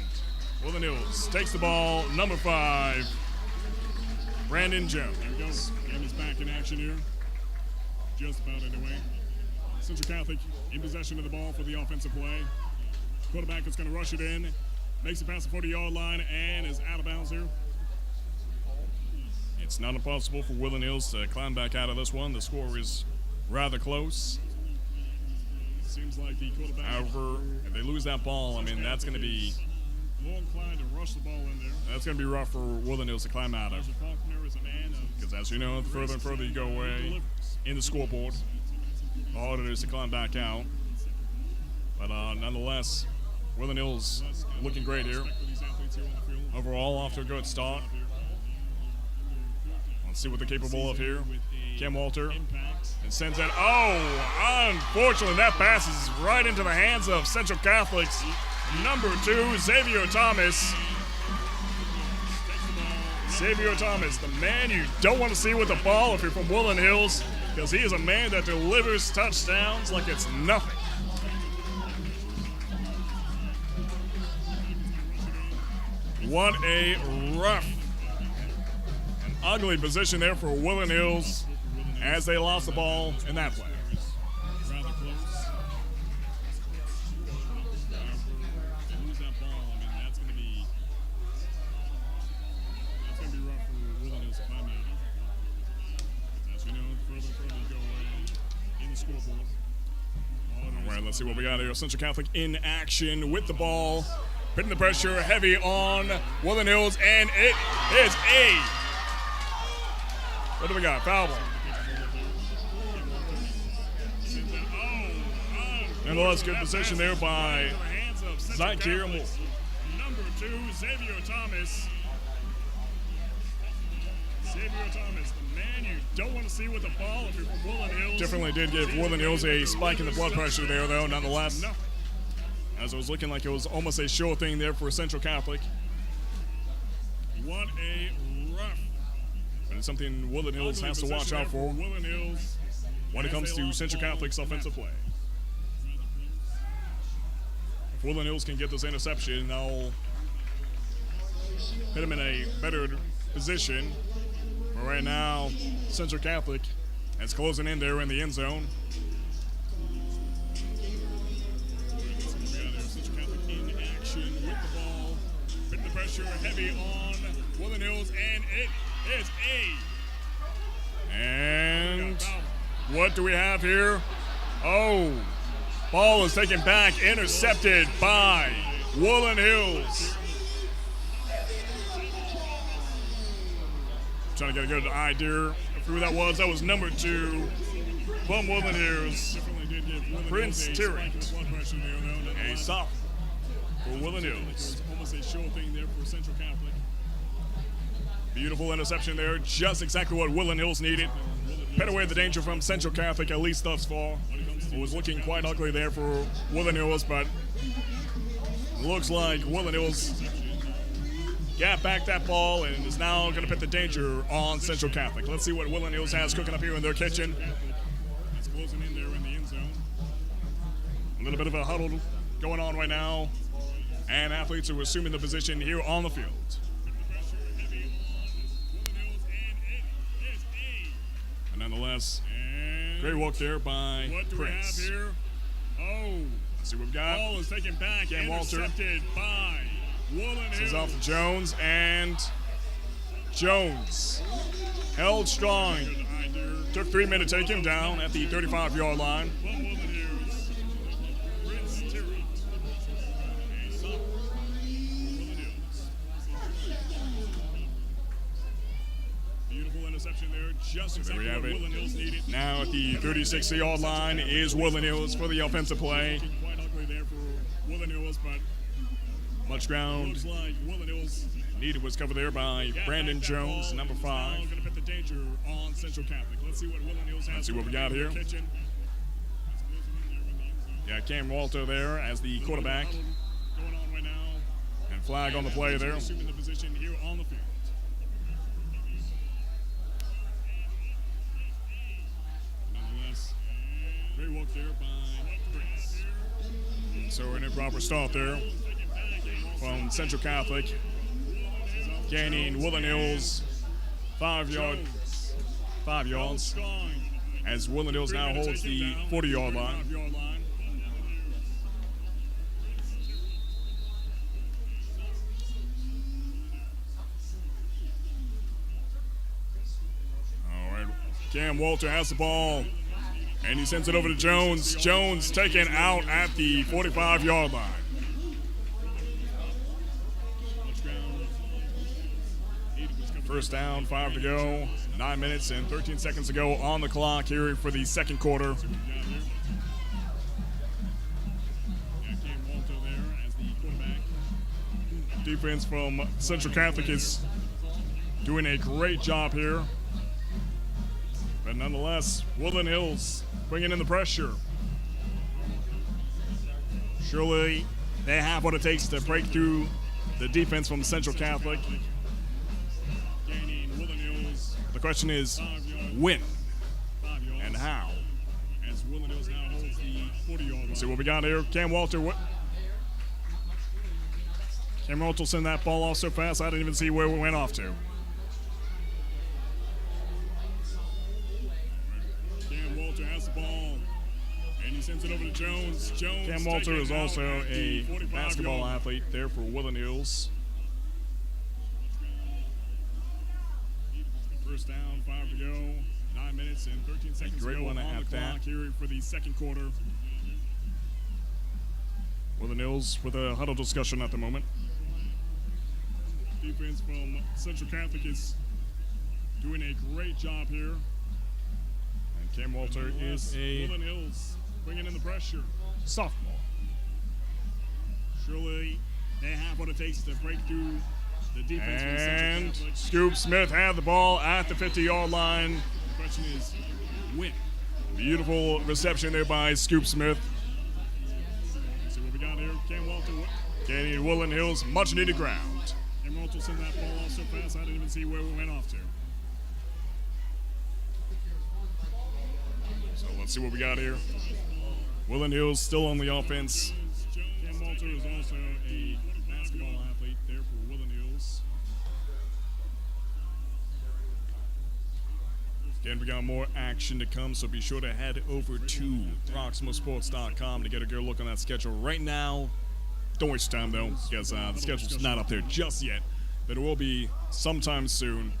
Woodland Hills takes the ball. Number 5, Brandon Jones. There we go. Game is back in action here. Just about anyway. Central Catholic in possession of the ball for the offensive play. Quarterback is going to rush it in. Makes it past the 40-yard line and is out of bounds here. It's not impossible for Woodland Hills to climb back out of this one. The score is rather close. Seems like the quarterback. However, if they lose that ball, I mean, that's going to be more inclined to rush the ball in there. That's going to be rough for Woodland Hills to climb out of. Because as you know, the further and further you go away in the scoreboard, the harder it is to climb back out. But nonetheless, Woodland Hills looking great here. Overall, off to a good start. Let's see what they're capable of here. Cam Walter and sends it. Oh, unfortunately, that passes right into the hands of Central Catholic's number 2, Xavier Thomas. Xavier Thomas, the man you don't want to see with the ball if you're from Woodland Hills, because he is a man that delivers touchdowns like it's nothing. What a rough and ugly position there for Woodland Hills as they lost the ball in that play. Rather close. They lose that ball. I mean, that's going to be rough for Woodland Hills to climb out. As you know, further and further you go in the scoreboard. All right, let's see what we got here. Central Catholic in action with the ball. Putting the pressure heavy on Woodland Hills, and it is a, what do we got? Foul ball. Nonetheless, good position there by Zykeir Moore. Number 2, Xavier Thomas. Xavier Thomas, the man you don't want to see with the ball if you're from Woodland Hills. Definitely did give Woodland Hills a spike in the blood pressure there, though, nonetheless. As it was looking like it was almost a sure thing there for Central Catholic. What a rough. And it's something Woodland Hills has to watch out for when it comes to Central Catholic's offensive play. If Woodland Hills can get this interception, they'll put them in a better position. But right now, Central Catholic is closing in there in the end zone. With the ball, putting the pressure heavy on Woodland Hills, and it is And what do we have here? Oh, ball is taken back, intercepted by Woodland Hills. Trying to get a good idea of who that was. That was number 2 from Woodland Hills, Prince Terry. A sophomore for Woodland Hills. Almost a sure thing there for Central Catholic. Beautiful interception there, just exactly what Woodland Hills needed. Put away the danger from Central Catholic, at least thus far. It was looking quite ugly there for Woodland Hills, but looks like Woodland Hills got back that ball and is now going to put the danger on Central Catholic. Let's see what Woodland Hills has cooking up here in their kitchen. It's closing in there in the end zone. A little bit of a huddle going on right now, and athletes are assuming the position here on the field. And nonetheless, great work there by what do Prince. We have here? Oh, let's see what we've got. Ball is taken back, Cam Walter. Intercepted by Woodland Hills. This is off to Jones, and Jones held strong. Took 3 minutes to take him down at the 35-yard line. just So there we exactly have what it. Woodland Hills needed. Now at the 36-yard line is Woodland Hills for the offensive play. Looking quite ugly there for Woodland Hills, but Much ground looks like Woodland Hills needed was covered there by Brandon Jones, number 5. Going to put the danger on Central Catholic. Let's see what Woodland Hills has. Let's see what we got here. Kitchen. Yeah, Cam Walter there as the quarterback. Going on right now. And flag on the play there. Assuming the position here on the field. Nonetheless, great work there by Chris. So an improper start there from Central Catholic. Gaining Woodland Hills 5 yards. As Woodland Hills now holds the 40-yard line. All right, Cam Walter has the ball, and he sends it over to Jones. Jones taken out at the 45-yard line. First down, 5 to go, 9 minutes and 13 seconds to go on the clock here for the second quarter. Defense from Central Catholic is doing a great job here. But nonetheless, Woodland Hills bringing in the pressure. Surely they have what it takes to break through the defense from Central Catholic. The question is, when and how? As Woodland Hills now holds the 40-yard line. See what we got here. Cam Walter. Cam Walter sent that ball off so fast I didn't even see where it went off to. Cam Walter has the ball, and he sends it over to Jones. Cam Walter is also a basketball athlete there for Woodland Hills. First down, 5 to go, 9 minutes and 13 seconds great to go one on at the that. clock here for the second quarter. Woodland Hills with a huddle discussion at the moment. Defense from Central Catholic is doing a great job here. And Cam Walter is a Woodland Hills bringing in the pressure. sophomore. Surely they have what it takes to break through the defense from Central And Catholic. Scoop Smith had the ball at the 50-yard line. The question is, when? Beautiful reception there by Scoop Smith. See what we got here. Cam Walter. Gaining Woodland Hills much needed ground. Cam Walter sent that ball off so fast I didn't even see where it went off to. So let's see what we got here. Woodland Hills still on the offense. Cam Walter is also a basketball athlete there for Woodland Hills. Again, we got more action to come, so be sure to head over to roxamoresports.com to get a good look on that schedule. Right now, don't waste your time, though, because the schedule's not up there just yet, but it will be sometime soon.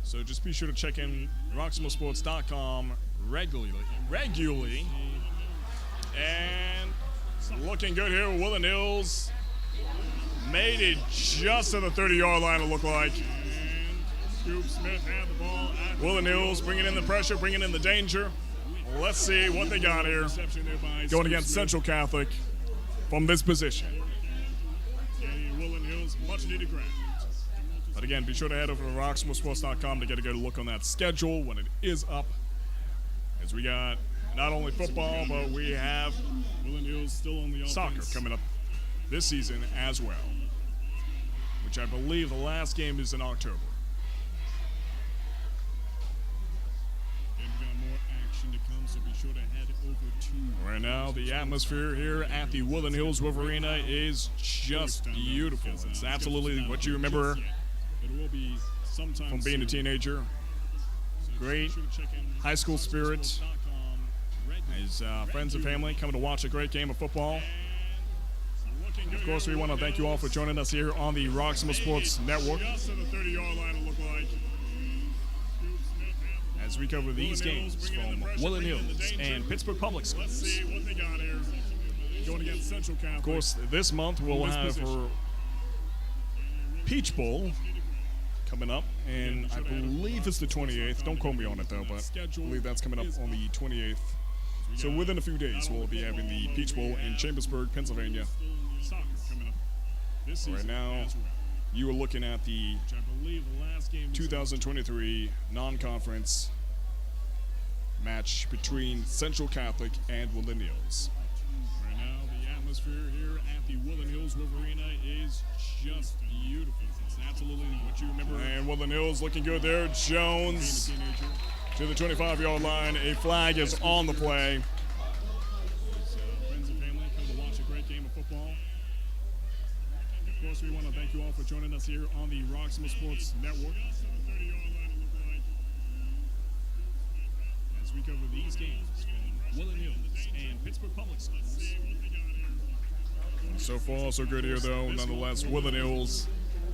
So just be sure to check in roxamoresports.com regularly. And looking good here, Woodland Hills made it just to the 30-yard line, it looked like. Scoop Smith had the ball at Woodland Hills bringing in the pressure, bringing in the danger. Let's see what they got here. Going against Central Catholic from this position. Woodland Hills, much needed ground. But again, be sure to head over to roxamoresports.com to get a good look on that schedule when it is up. As we got not only football, but we have Woodland Hills still on the offense. soccer coming up this season as well, which I believe the last game is in October. And we got more action to come, so be sure to head over to. Right now, the atmosphere here at the Woodland Hills Wolvarena is just beautiful. It's absolutely what you remember It will be sometime from being a teenager. Great high school spirit. His friends and family coming to watch a great game of football. Of course, we want to thank you all for joining us here on the Roxamore Sports Network Just to the 30-yard line, it looked like. as we cover these games from Woodland Hills and Pittsburgh Public Let's Schools. see what they got here. Going against Central Catholic. Of course, this month we'll This have position. our Peach Bowl coming up, and I believe it's the 28th. Don't quote me on it, though, but I believe that's coming up on the 28th. So within a few days, we'll be having the Peach Bowl in Chambersburg, Pennsylvania. Right now, you are looking at the 2023 non-conference match between Central Catholic and Woodland Hills. Right now, the atmosphere here at the Woodland Hills Wolvarena is just beautiful. It's absolutely what you remember. And Woodland Hills looking good there. Jones to the 25-yard line. A flag is on the play. Friends and family come to watch a great game of football. Of course, we want to thank you all for joining us here on the Roxamore Sports Network. As we cover these games from Woodland Hills and Pittsburgh Public Schools. So far, so good here, though. Nonetheless, Woodland Hills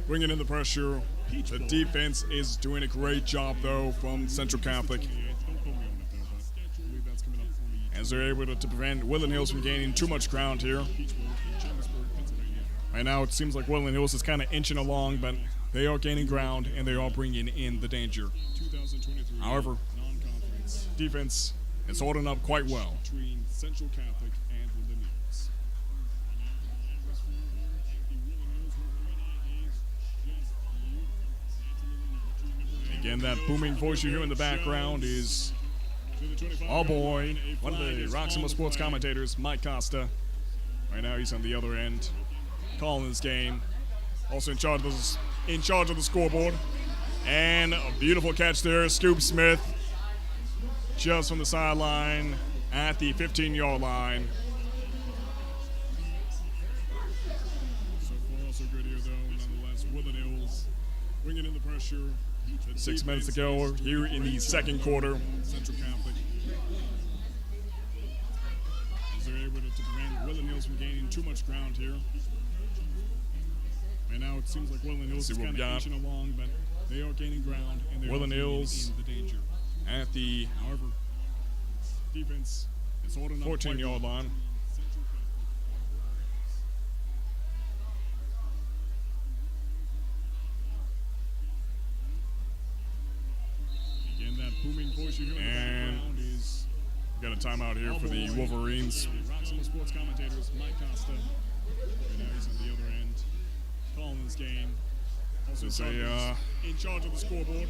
bringing in the pressure. The defense is doing a great job, though, from Central Catholic, as they're able to prevent Woodland Hills from gaining too much ground here. Right now, it seems like Woodland Hills is kind of inching along, but they are gaining ground, and they are bringing in the danger. However, defense is holding up quite well. Between Central Catholic and Woodland Hills. Again, that booming voice you hear in the background is, oh boy, one of the Roxamore Sports commentators, Mike Costa. Right now, he's on the other end, calling this game. Also in charge of the scoreboard. And a beautiful catch there, Scoop Smith, just from the sideline at the 15-yard line. So far, so good here, though. Nonetheless, Woodland Hills bringing in the pressure. 6 minutes to go here in the second quarter. Central Catholic. As they're able to prevent Woodland Hills from gaining too much ground here. And now it seems like Woodland Hills is kind of inching along, but they are gaining ground, and they're Woodland Hills in the danger. At the However, defense is holding up 14-yard line. Again, that booming voice you hear in the background is. Got a timeout here for the Wolverines. Roxamore Sports commentators, Mike Costa. Right now he's on the other end, calling this game. Also in charge of the scoreboard.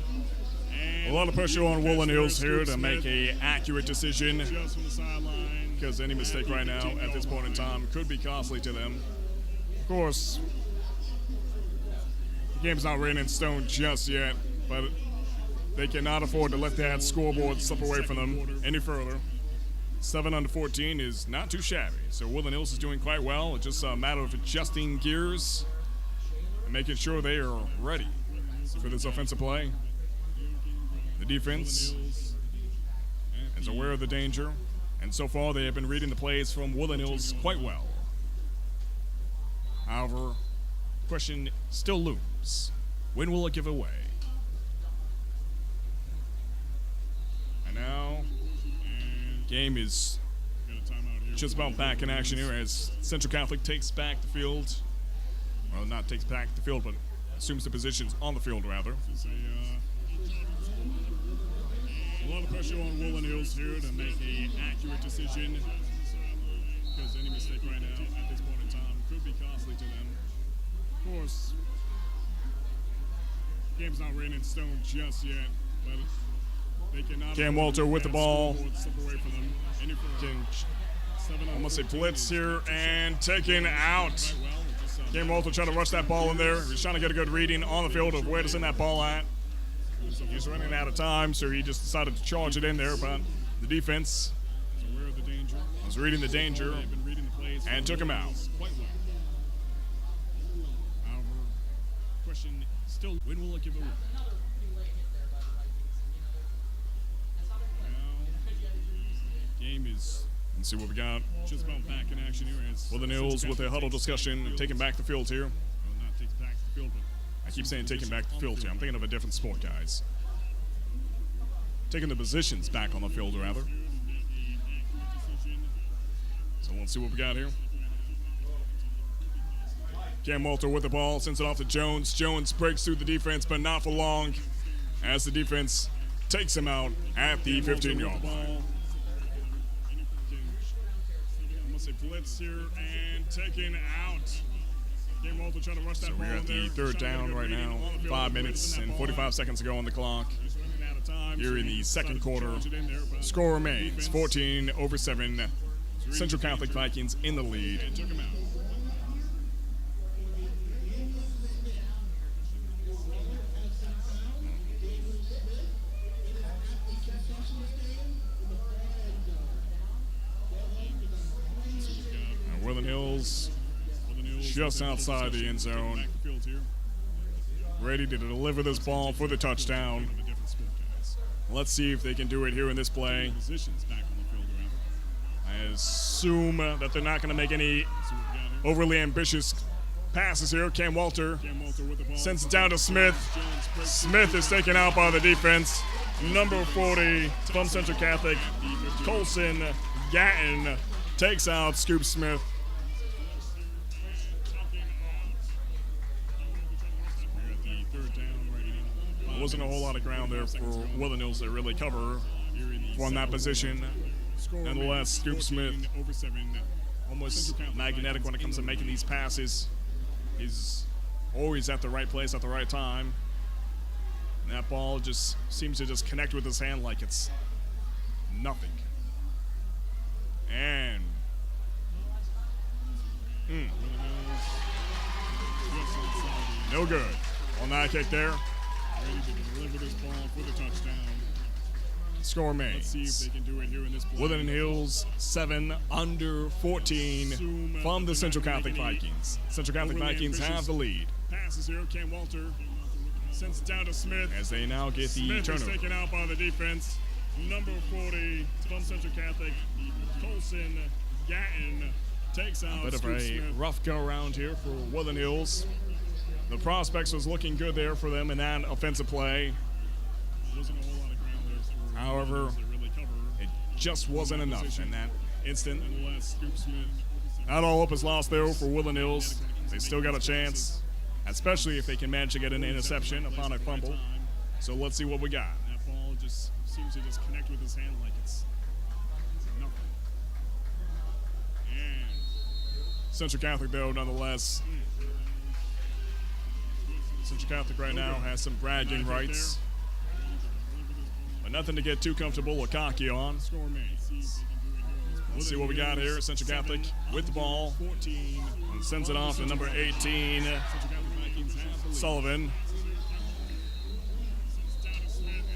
A lot of pressure on Woodland Hills here to make an accurate decision, Just from the sideline. because any mistake right now at this point in time could be costly to them. Of course, the game's not written in stone just yet, but they cannot afford to let that scoreboard slip away from them any further. 7-14 is not too shabby, so Woodland Hills is doing quite well. It's just a matter of adjusting gears and making sure they are ready for this offensive play. The defense is aware of the danger, and so far they have been reading the plays from Woodland Hills quite well. However, question still looms. When will it give away? And now, game is just about back in action here as Central Catholic takes back the field. Well, not takes back the field, but assumes the positions on the field, rather. A lot of pressure on Woodland Hills here to make an accurate decision, because any mistake right now at this point in time could be costly to them. Of course, the game's not written in stone just yet, but they cannot. Cam Walter with the ball. Slip away from them any further. Almost a blitz here and taken out. Cam Walter trying to rush that ball in there. He's trying to get a good reading on the field of where to send that ball at. He's running out of time, so he just decided to charge it in there, but the defense was reading the danger and took him out. However, question still, when will it give away? Game is. Let's see what we got. Just about back in action here. Woodland Hills with a huddle discussion, taking back the field here. Well, not takes back the field, but I keep saying taking back the field here. I'm thinking of a different sport, guys. Taking the positions back on the field, rather. So let's see what we got here. Cam Walter with the ball, sends it off to Jones. Jones breaks through the defense, but not for long, as the defense takes him out at the 15-yard line. Almost a blitz here and taken out. Cam Walter trying to rush that ball. We're at the third down right now. 5 minutes and 45 seconds to go on the clock. Here in the second quarter, score remains 14-7. Central Catholic Vikings in the lead. Woodland Hills Just outside the end zone. Ready to deliver this ball for the touchdown. Let's see if they can do it here in this play. I assume that they're not going to make any overly ambitious passes here. Cam Walter sends it down to Smith. Smith is taken out by the defense. Number 40 from Central Catholic, Colson Gatton, takes out Scoop Smith. There wasn't a whole lot of ground there for Woodland Hills to really cover from that position. Nonetheless, Scoop Smith, almost magnetic when it comes to making these passes. He's always at the right place at the right time. And that ball just seems to just connect with his hand like it's nothing. And no good on that kick there. Ready to deliver this ball for the touchdown. Score remains. Let's see if they can do it here in this play. Woodland Hills 7 under 14 from the Central Catholic Vikings. Central Catholic Vikings have the lead. Passes here. Cam Walter sends it down to Smith. As they now get the Smith turnover. is taken out by the defense. Number 40 from Central Catholic, Colson Gatton, takes out A bit of Scoop a Smith. rough go around here for Woodland Hills. The prospects was looking good there for them in that offensive play. Wasn't a whole lot of ground there for However, Woodland Hills to really cover. it just wasn't enough in that instant. Nonetheless, Scoop Smith. Not all hope is lost there for Woodland Hills. They still got a chance, especially if they can manage to get an interception upon a fumble. So let's see what we got. That ball just seems to just connect with his hand like it's nothing. And Central Catholic, though, nonetheless. Central Catholic right now has some bragging rights, but nothing to get too comfortable or cocky on. score made. Let's see what we got here. Central Catholic with the ball 14. and sends it off to number 18, Central Catholic Vikings have the lead. Sullivan.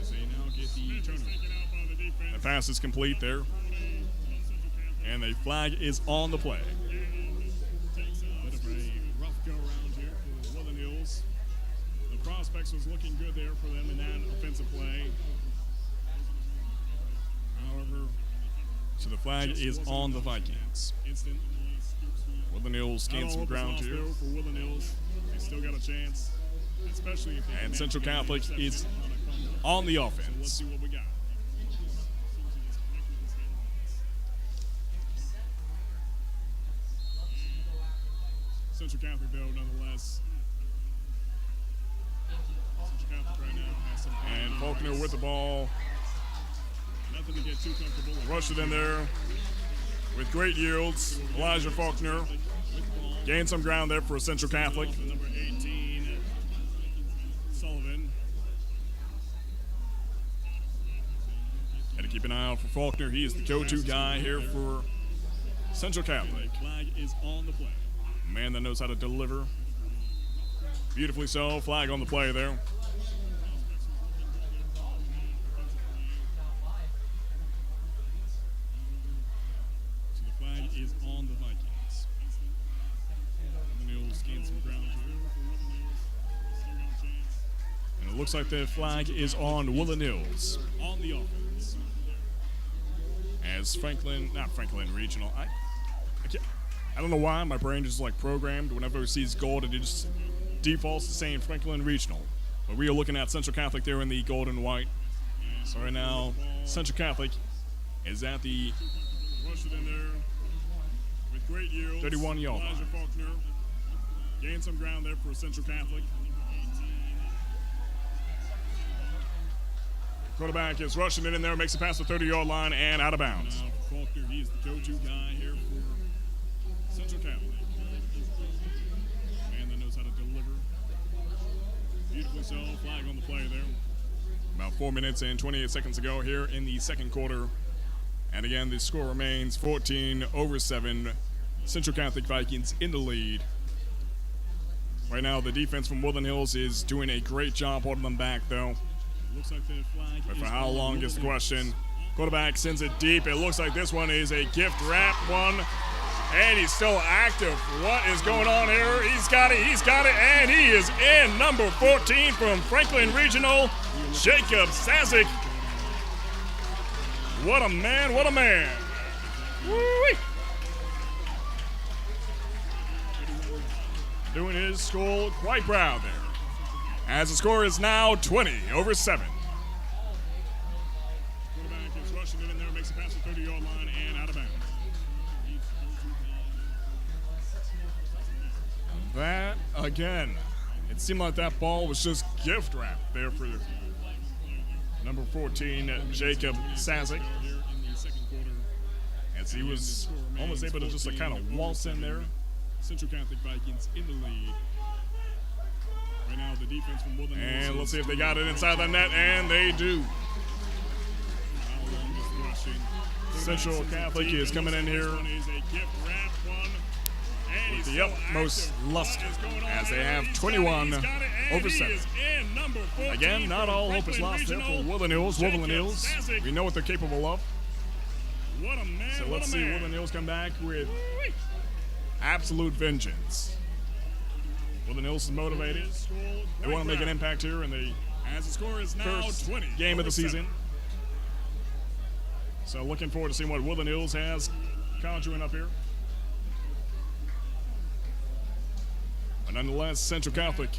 As they now get the turnover. The pass is complete there, and the flag is on the play. Bit of a rough go around here for Woodland Hills. The prospects was looking good there for them in that offensive play. However, So the flag is on the Vikings. instant. Woodland Hills gained some ground here. For Woodland Hills, they still got a chance, especially if they And can Central get an Catholic interception is on a fumble. on the Let's offense. see what we got. Central Catholic, though, nonetheless. Central Catholic right now has some. And Faulkner with the ball. Nothing to get too comfortable. Rushed it in there with great yields. Elijah Faulkner gained some ground there for Central Catholic. Number 18, Sullivan. Got to keep an eye out for Faulkner. He is the go-to guy here for Central Catholic. Flag is on the play. A man that knows how to deliver. Beautifully so. Flag on the play there. So the flag is on the Vikings. Woodland Hills gained some ground here. Still got a chance. And it looks like the flag is on Woodland Hills. On the offense. As not Franklin Regional. I don't know why my brain just like programmed whenever it sees gold, it just defaults to saying Franklin Regional. But we are looking at Central Catholic there in the gold and white. So right now, Central Catholic is at the Rushed it in there with great yields. 31-yard line. Elijah Faulkner Gained some ground there for Central Catholic. Quarterback is rushing it in there, makes a pass to the 30-yard line and out of bounds. Now for Faulkner, he's the go-to guy here for Central Catholic. Man that knows how to deliver. Beautifully so. Flag on the play there. About 4 minutes and 28 seconds to go here in the second quarter. And again, the score remains 14-7. Central Catholic Vikings in the lead. Right now, the defense from Woodland Hills is doing a great job holding them back, though. Looks like the flag. But for how long is the question? Quarterback sends it deep. It looks like this one is a gift wrap one. And he's still active. What is going on here? He's got it, and he is in. Number 14 from Franklin Regional, Jacob Sazik. What a man, what a man. Woo-wee. Doing his school quite proud there. As the score is now 20-7. Quarterback is rushing it in there, makes a pass to the 30-yard line and out of bounds. That, again, it seemed like that ball was just gift wrapped there for number 14, Jacob Sazik. As he was almost able to just kind of waltz in there. Central Catholic Vikings in the lead. Right now, the defense from Woodland Hills. And let's see if they got it inside the net, and they do. Central Catholic is coming in here with the utmost luster as they have 21-7. Again, not all hope is lost there for Woodland Hills. Woodland Hills, we know what they're capable of. So let's see Woodland Hills come back with absolute vengeance. Woodland Hills is motivated. They want to make an impact here in the first game of the season. So looking forward to seeing what Woodland Hills has conjuring up here. But nonetheless, Central Catholic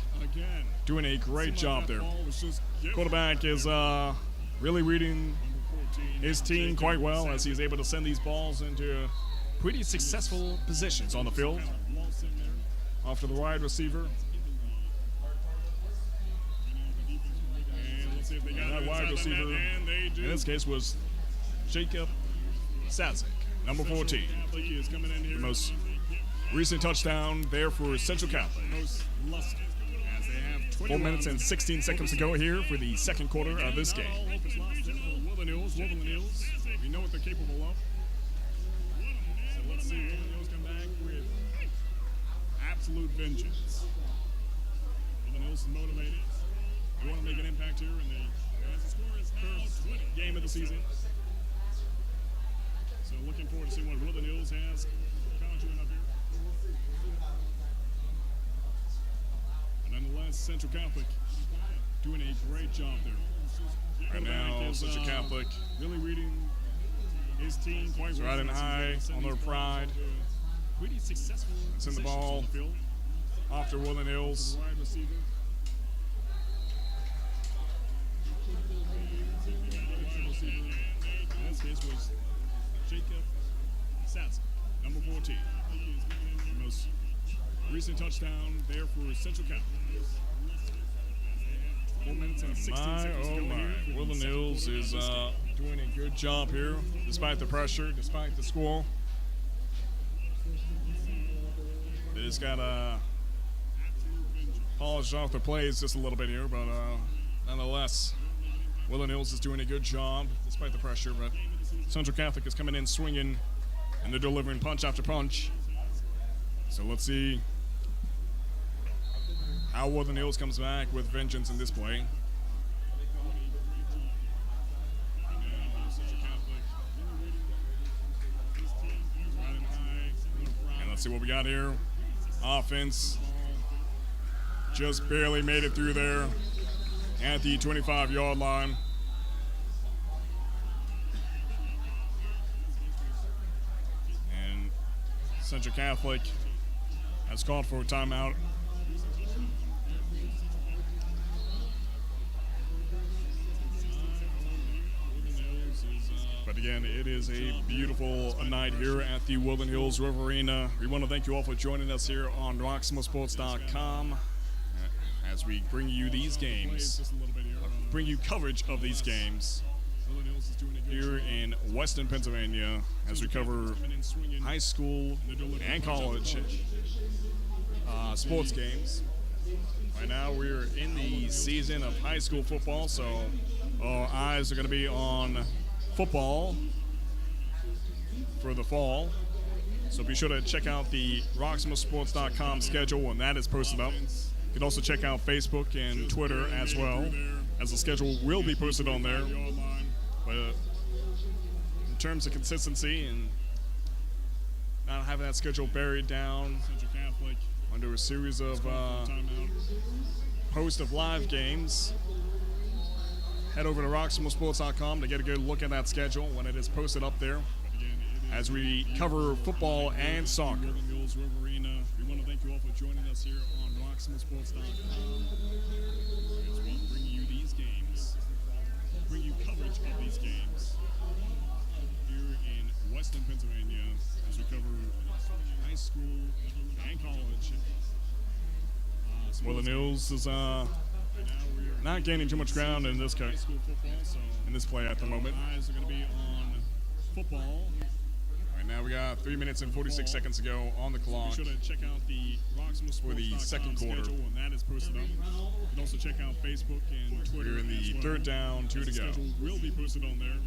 doing a great job there. Quarterback is really reading his team quite well as he's able to send these balls into pretty successful positions on the field. Off to the wide receiver. And that wide receiver, in this case, was Jacob Sazik, number 14. The most recent touchdown there for Central Catholic. 4 minutes and 16 seconds to go here for the second quarter of this game. Woodland Hills. We know what they're capable of. So let's see Woodland Hills come back with absolute vengeance. Woodland Hills is motivated. They want to make an impact here in the first game of the season. So looking forward to seeing what Woodland Hills has conjuring up here. But nonetheless, Central Catholic doing a great job there. Right now, Central Catholic really reading his team quite well. riding high on their pride. Pretty successful. Send the ball off to Woodland Hills. Wide receiver. In this case was Jacob Sazik, number 14. The most recent touchdown there for Central Catholic. 4 minutes and 16 seconds to go here. Woodland Hills is doing a good job here, despite the pressure, despite the score. They just got to polish off the plays just a little bit here, but nonetheless, Woodland Hills is doing a good job despite the pressure, but Central Catholic is coming in swinging, and they're delivering punch after punch. So let's see how Woodland Hills comes back with vengeance in this play. And let's see what we got here. Offense just barely made it through there at the 25-yard line. And Central Catholic has called for a timeout. But again, it is a beautiful night here at the Woodland Hills Wolvarena. We want to thank you all for joining us here on RoxamoreSports.com as we bring you these games, bring you coverage of these games here in Western Pennsylvania as we cover high school and college sports games. Right now we're in the season of high school football, so our eyes are going to be on football for the fall. So be sure to check out the RoxamoreSports.com schedule when that is posted up. You can also check out Facebook and Twitter as well, as the schedule will be posted on there. But in terms of consistency and not having that schedule buried down under a series of posts of live games, head over to RoxamoreSports.com to get a good look at that schedule when it is posted up there as we cover football and soccer. We want to thank you all for joining us here on RoxamoreSports.com. As we bring you these games, bring you coverage of these games here in Western Pennsylvania as we cover high school and college. Woodland Hills is not gaining too much ground in this play at the moment. Eyes are going to be on football. Right now we got 3 minutes and 46 seconds to go on the clock. Be sure to check out the for the second quarter. When that is posted up. You can also check out Facebook and Twitter. We're in the third down, 2 to go. The schedule will be posted on there.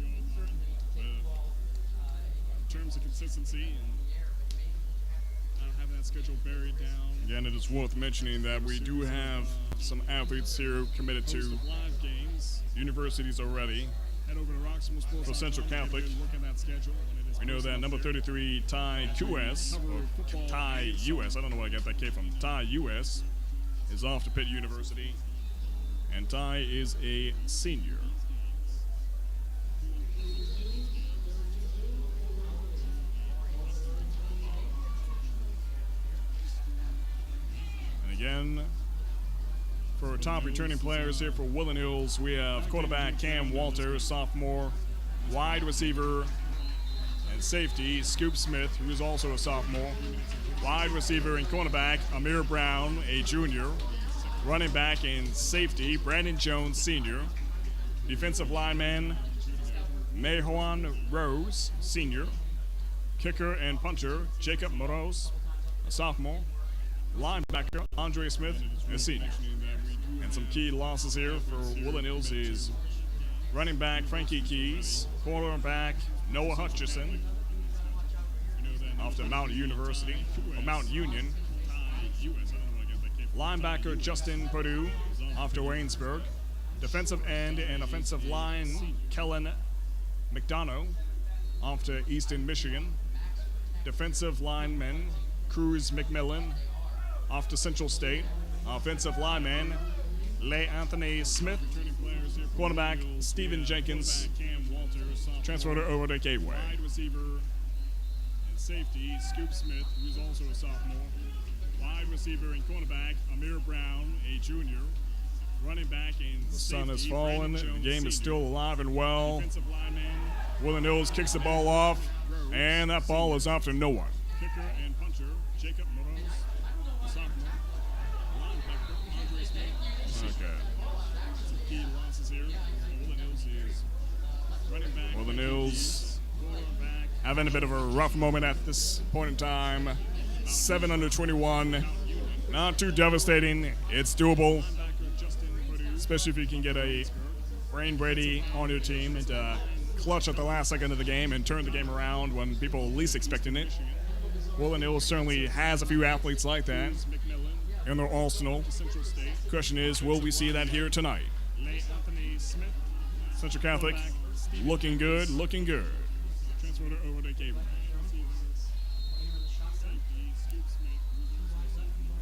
In terms of consistency and not having that schedule buried down. Again, it is worth mentioning that we do have some athletes here committed to live games. universities already. Head over to Roxamore Sports For Central Catholic, we know that number 33, Ty QS, or Ty US, I don't know where I got that K from, Ty US, is off to Pitt University, and Ty is a senior. And again, for our top returning players here for Woodland Hills, we have quarterback Cam Walter, sophomore, wide receiver and safety Scoop Smith, who is also a sophomore, wide receiver and cornerback Amir Brown, a junior, running back and safety Brandon Jones, senior, defensive lineman Mayhuan Rose, senior, kicker and punter Jacob Moros, a sophomore, linebacker Andre Smith, a senior. And some key losses here for Woodland Hills is running back Frankie Keys, quarterback Noah Hutchison, off to Mount University, or Mount Union, linebacker Justin Perdue, off to Waynesburg, defensive end and offensive line Kellen McDonough, off to Easton, Michigan, defensive lineman Cruz McMillan, off to Central State, offensive lineman Leigh Anthony Smith, quarterback Stephen Jenkins, transferred over to Gateway. Wide receiver and safety Scoop Smith, who's also a sophomore. Wide receiver and cornerback Amir Brown, a junior. Running back and the sun has safety, fallen. Brandon Jones, The game is senior. still alive and well. Defensive lineman, Woodland Hills kicks the ball off, and that ball is off to no one. kicker and puncher Jacob Moros, sophomore. Linebacker Andre Smith. Okay. Some key losses here. Woodland Hills is running back. Woodland Hills quarterback having a bit of a rough moment at this point in time. 7 under 21. Not too devastating. It's doable, linebacker Justin Perdue. especially if you can get a Brain Brady on your team and clutch at the last second of the game and turn the game around when people are least expecting it. Woodland Hills certainly has a few athletes like that McMillan, in their arsenal. Central State. Question is, will we see that here tonight? Leigh Anthony Smith, Central Catholic looking good, looking good. transferred over to Gateway. Safety Scoop Smith, who's also a sophomore.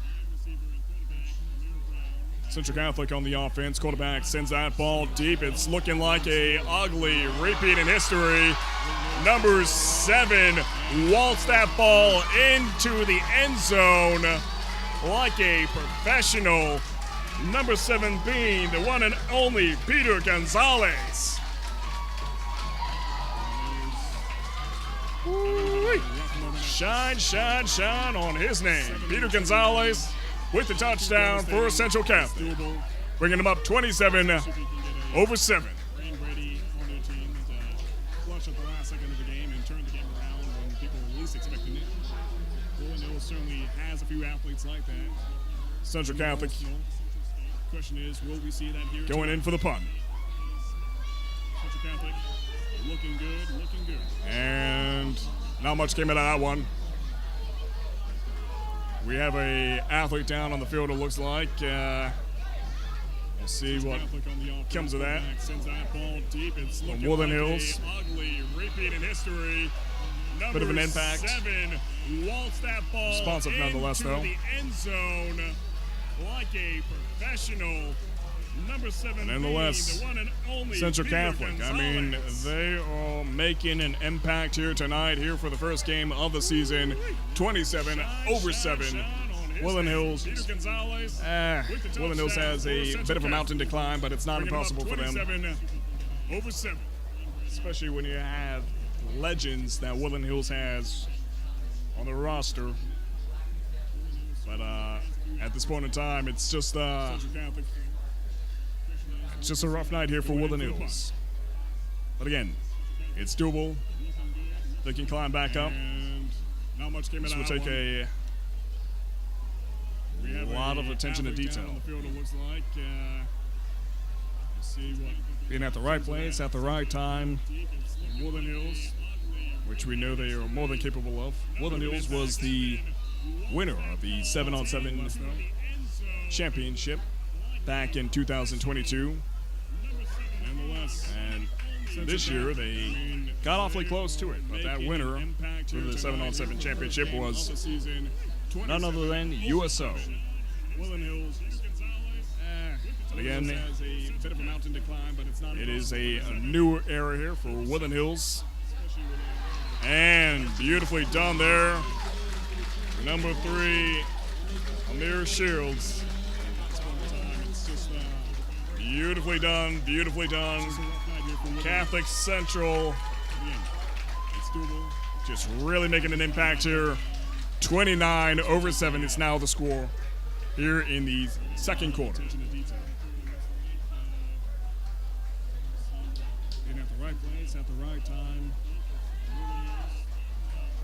Wide receiver and quarterback Amir Brown. Central Catholic on the offense. Quarterback sends that ball deep. It's looking like a ugly repeat in history. Number 7 waltzed that ball into the end zone like a professional. Number 7 being the one and only Peter Gonzalez. shine, shine, shine on his name. Peter Gonzalez with the touchdown for Central Catholic, bringing them up 27-7. Rain Brady on their team clutch at the last second of the game and turn the game around when people were least expecting it. Woodland Hills certainly has a few athletes like that. Central Catholic Question is, will we see that here going tonight? in for the punt. Central Catholic looking good, looking good. And not much came out of that one. We have a athlete down on the field, it looks like. We'll see what comes of that. Sends that ball deep. It's looking Woodland like Hills. a ugly repeat in history. Bit of an impact. 7 waltzed that ball Responsive nonetheless, into though. the end zone like a professional. Number 7 Nonetheless, the one and only Central Peter Catholic, I mean, Gonzalez. they are making an impact here tonight, here for the first game of the season. 27-7. Woodland Hills. Peter Gonzalez with the Woodland Hills touchdown has for a Central bit of a mountain Catholic. decline, but it's not Bringing them up impossible for them, 27-7. especially when you have legends that Woodland Hills has on the roster. But at this point in time, it's just a rough night here for Woodland Hills. But again, it's doable. They can climb back up. And not much came This out will of take that one. a We have lot of attention to athlete down detail. on the field, it looks like. Let's see what Being at the right place at the right time, Woodland Hills. which we know they are more than capable of. Woodland Hills was the winner of the 7-on-7 championship back in 2022. Nonetheless, And this year they got awfully close to it. But that winner for the 7-on-7 championship was none other than USO. Woodland Hills. But again, Has a bit of a mountain decline, but it's not. it is a new era here for Woodland Hills. And beautifully done there. Number 3, Amir Shields. It's just Beautifully done, beautifully done. a rough night here for Woodland. Catholic Central Again, it's doable. just really making an impact here. 29-7 is now the score here in the second quarter. Attention to detail. Being at the right place at the right time.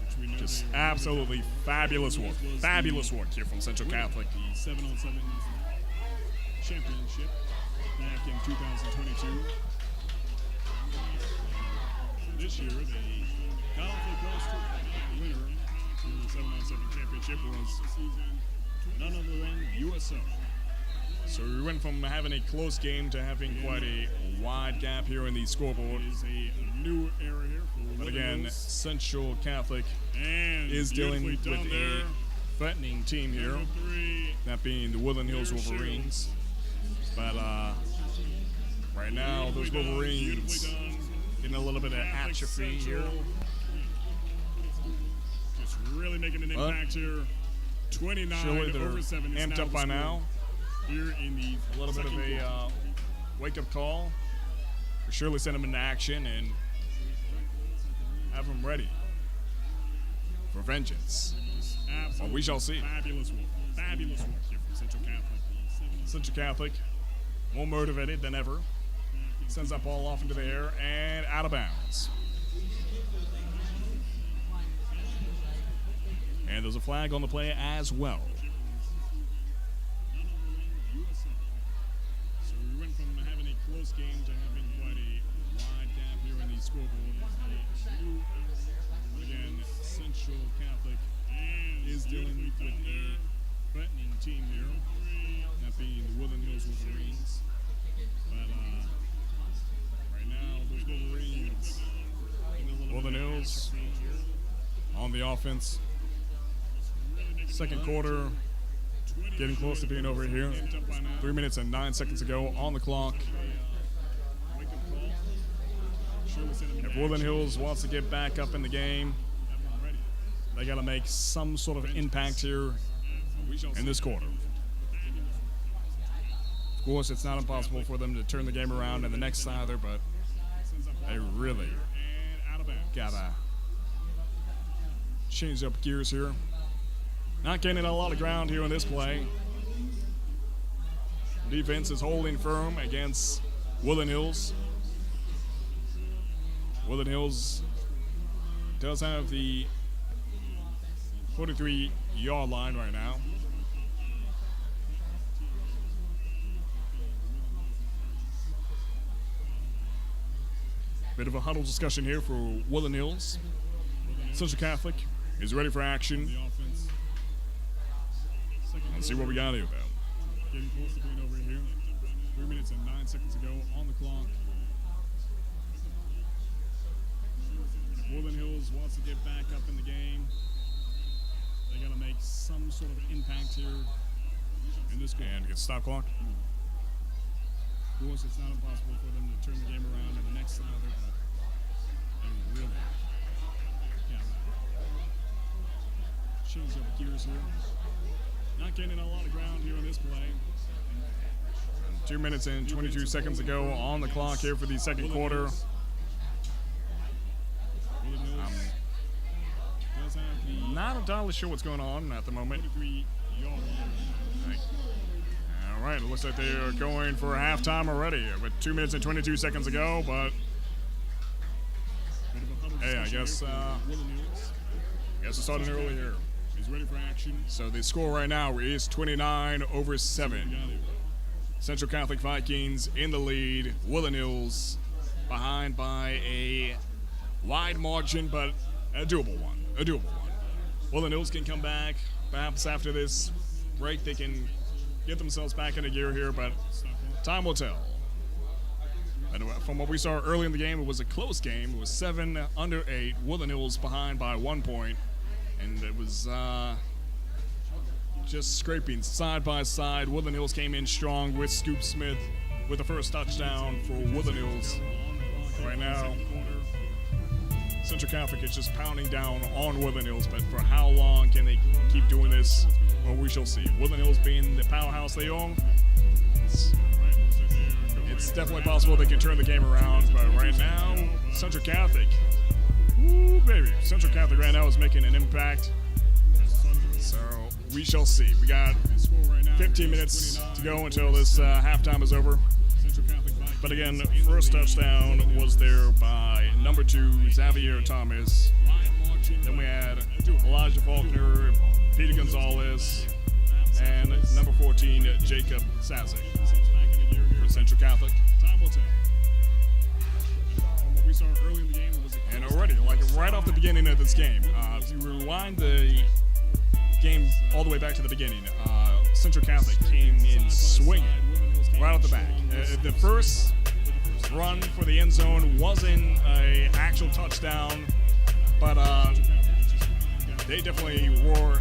Which we know Just they were absolutely fabulous work. Fabulous work here from Central Catholic. the 7-on-7 championship back in 2022. This year, they got awfully close to it. The winner of the 7-on-7 championship was none other than USO. So we went from having a close game to having quite a wide gap here in the scoreboard. It is a new era here for But Woodland again, Hills. Central Catholic And is dealing with beautifully done there. a threatening team here, Number 3, that being the Woodland Hills Wolverines. But right now, those Wolverines beautifully done. getting a little bit of atrophy here. Just really making an But impact here. Surely 29-7 they're is amped now up the by score now. here in the A little bit of second a quarter. wake-up call. We surely send them into action and have them ready for vengeance. Absolutely we shall see. Fabulous work here from Central Catholic. Central Catholic, more motivated than ever, sends that ball off into the air and out of bounds. And there's a flag on the play as well. So we went from having a close game to having quite a wide gap here in the scoreboard. Again, Central Catholic is dealing with a threatening team here, that being the Woodland Hills Wolverines. But right now, those Wolverines getting a little Woodland bit of Hills atrophy here. on the offense. Second quarter, getting close to being over here. 3 minutes and 9 seconds ago on the clock. Wake-up call. Surely send them If into Woodland action. Hills wants to get back up in the game, Have them ready. they got to make some sort of impact here We shall in this quarter. Of course, it's not impossible for them to turn the game around in the next either, but they really and out of bounds. gotta change up gears here. Not getting a lot of ground here in this play. Defense is holding firm against Woodland Hills. Woodland Hills does have the 43-yard line right now. Bit of a huddle discussion here for Woodland Hills. Central Catholic is ready for action. Let's see what we got here, though. Getting close to being over here. 3 minutes and 9 seconds to go on the clock. Woodland Hills wants to get back up in the game. They got to make some sort of impact here in this game. And get stop clock. Of course, it's not impossible for them to turn the game around in the next snapper, but they really change up gears here. Not getting a lot of ground here in this play. 2 minutes and 22 seconds to go on the clock here for the second quarter. Not entirely sure what's going on at the moment. All right, it looks like they are going for halftime already with 2 minutes and 22 seconds to go, but hey, I guess it's starting early here. He's ready for action. So the score right now is 29-7. Central Catholic Vikings in the lead. Woodland Hills behind by a wide margin, but a doable one. Woodland Hills can come back. Perhaps after this break, they can get themselves back into gear here, but time will tell. And from what we saw early in the game, it was a close game. It was 7-8. Woodland Hills behind by 1 point. And it was just scraping side by side. Woodland Hills came in strong with Scoop Smith with the first touchdown for Woodland Hills. Right now, Central Catholic is just pounding down on Woodland Hills, but for how long can they keep doing this? Well, we shall see. Woodland Hills being the powerhouse they are, it's definitely possible they can turn the game around, but right now, Central Catholic, woo, baby. Central Catholic right now is making an impact. So we shall see. We got 15 minutes to go until this halftime is over. But again, first touchdown was there by number 2, Xavier Thomas. Then we had Elijah Faulkner, Peter Gonzalez, and number 14, Jacob Sasek for Central Catholic. And already, like right off the beginning of this game, if you rewind the game all the way back to the beginning, Central Catholic came in swinging right off the back. The first run for the end zone wasn't an actual touchdown, but they definitely were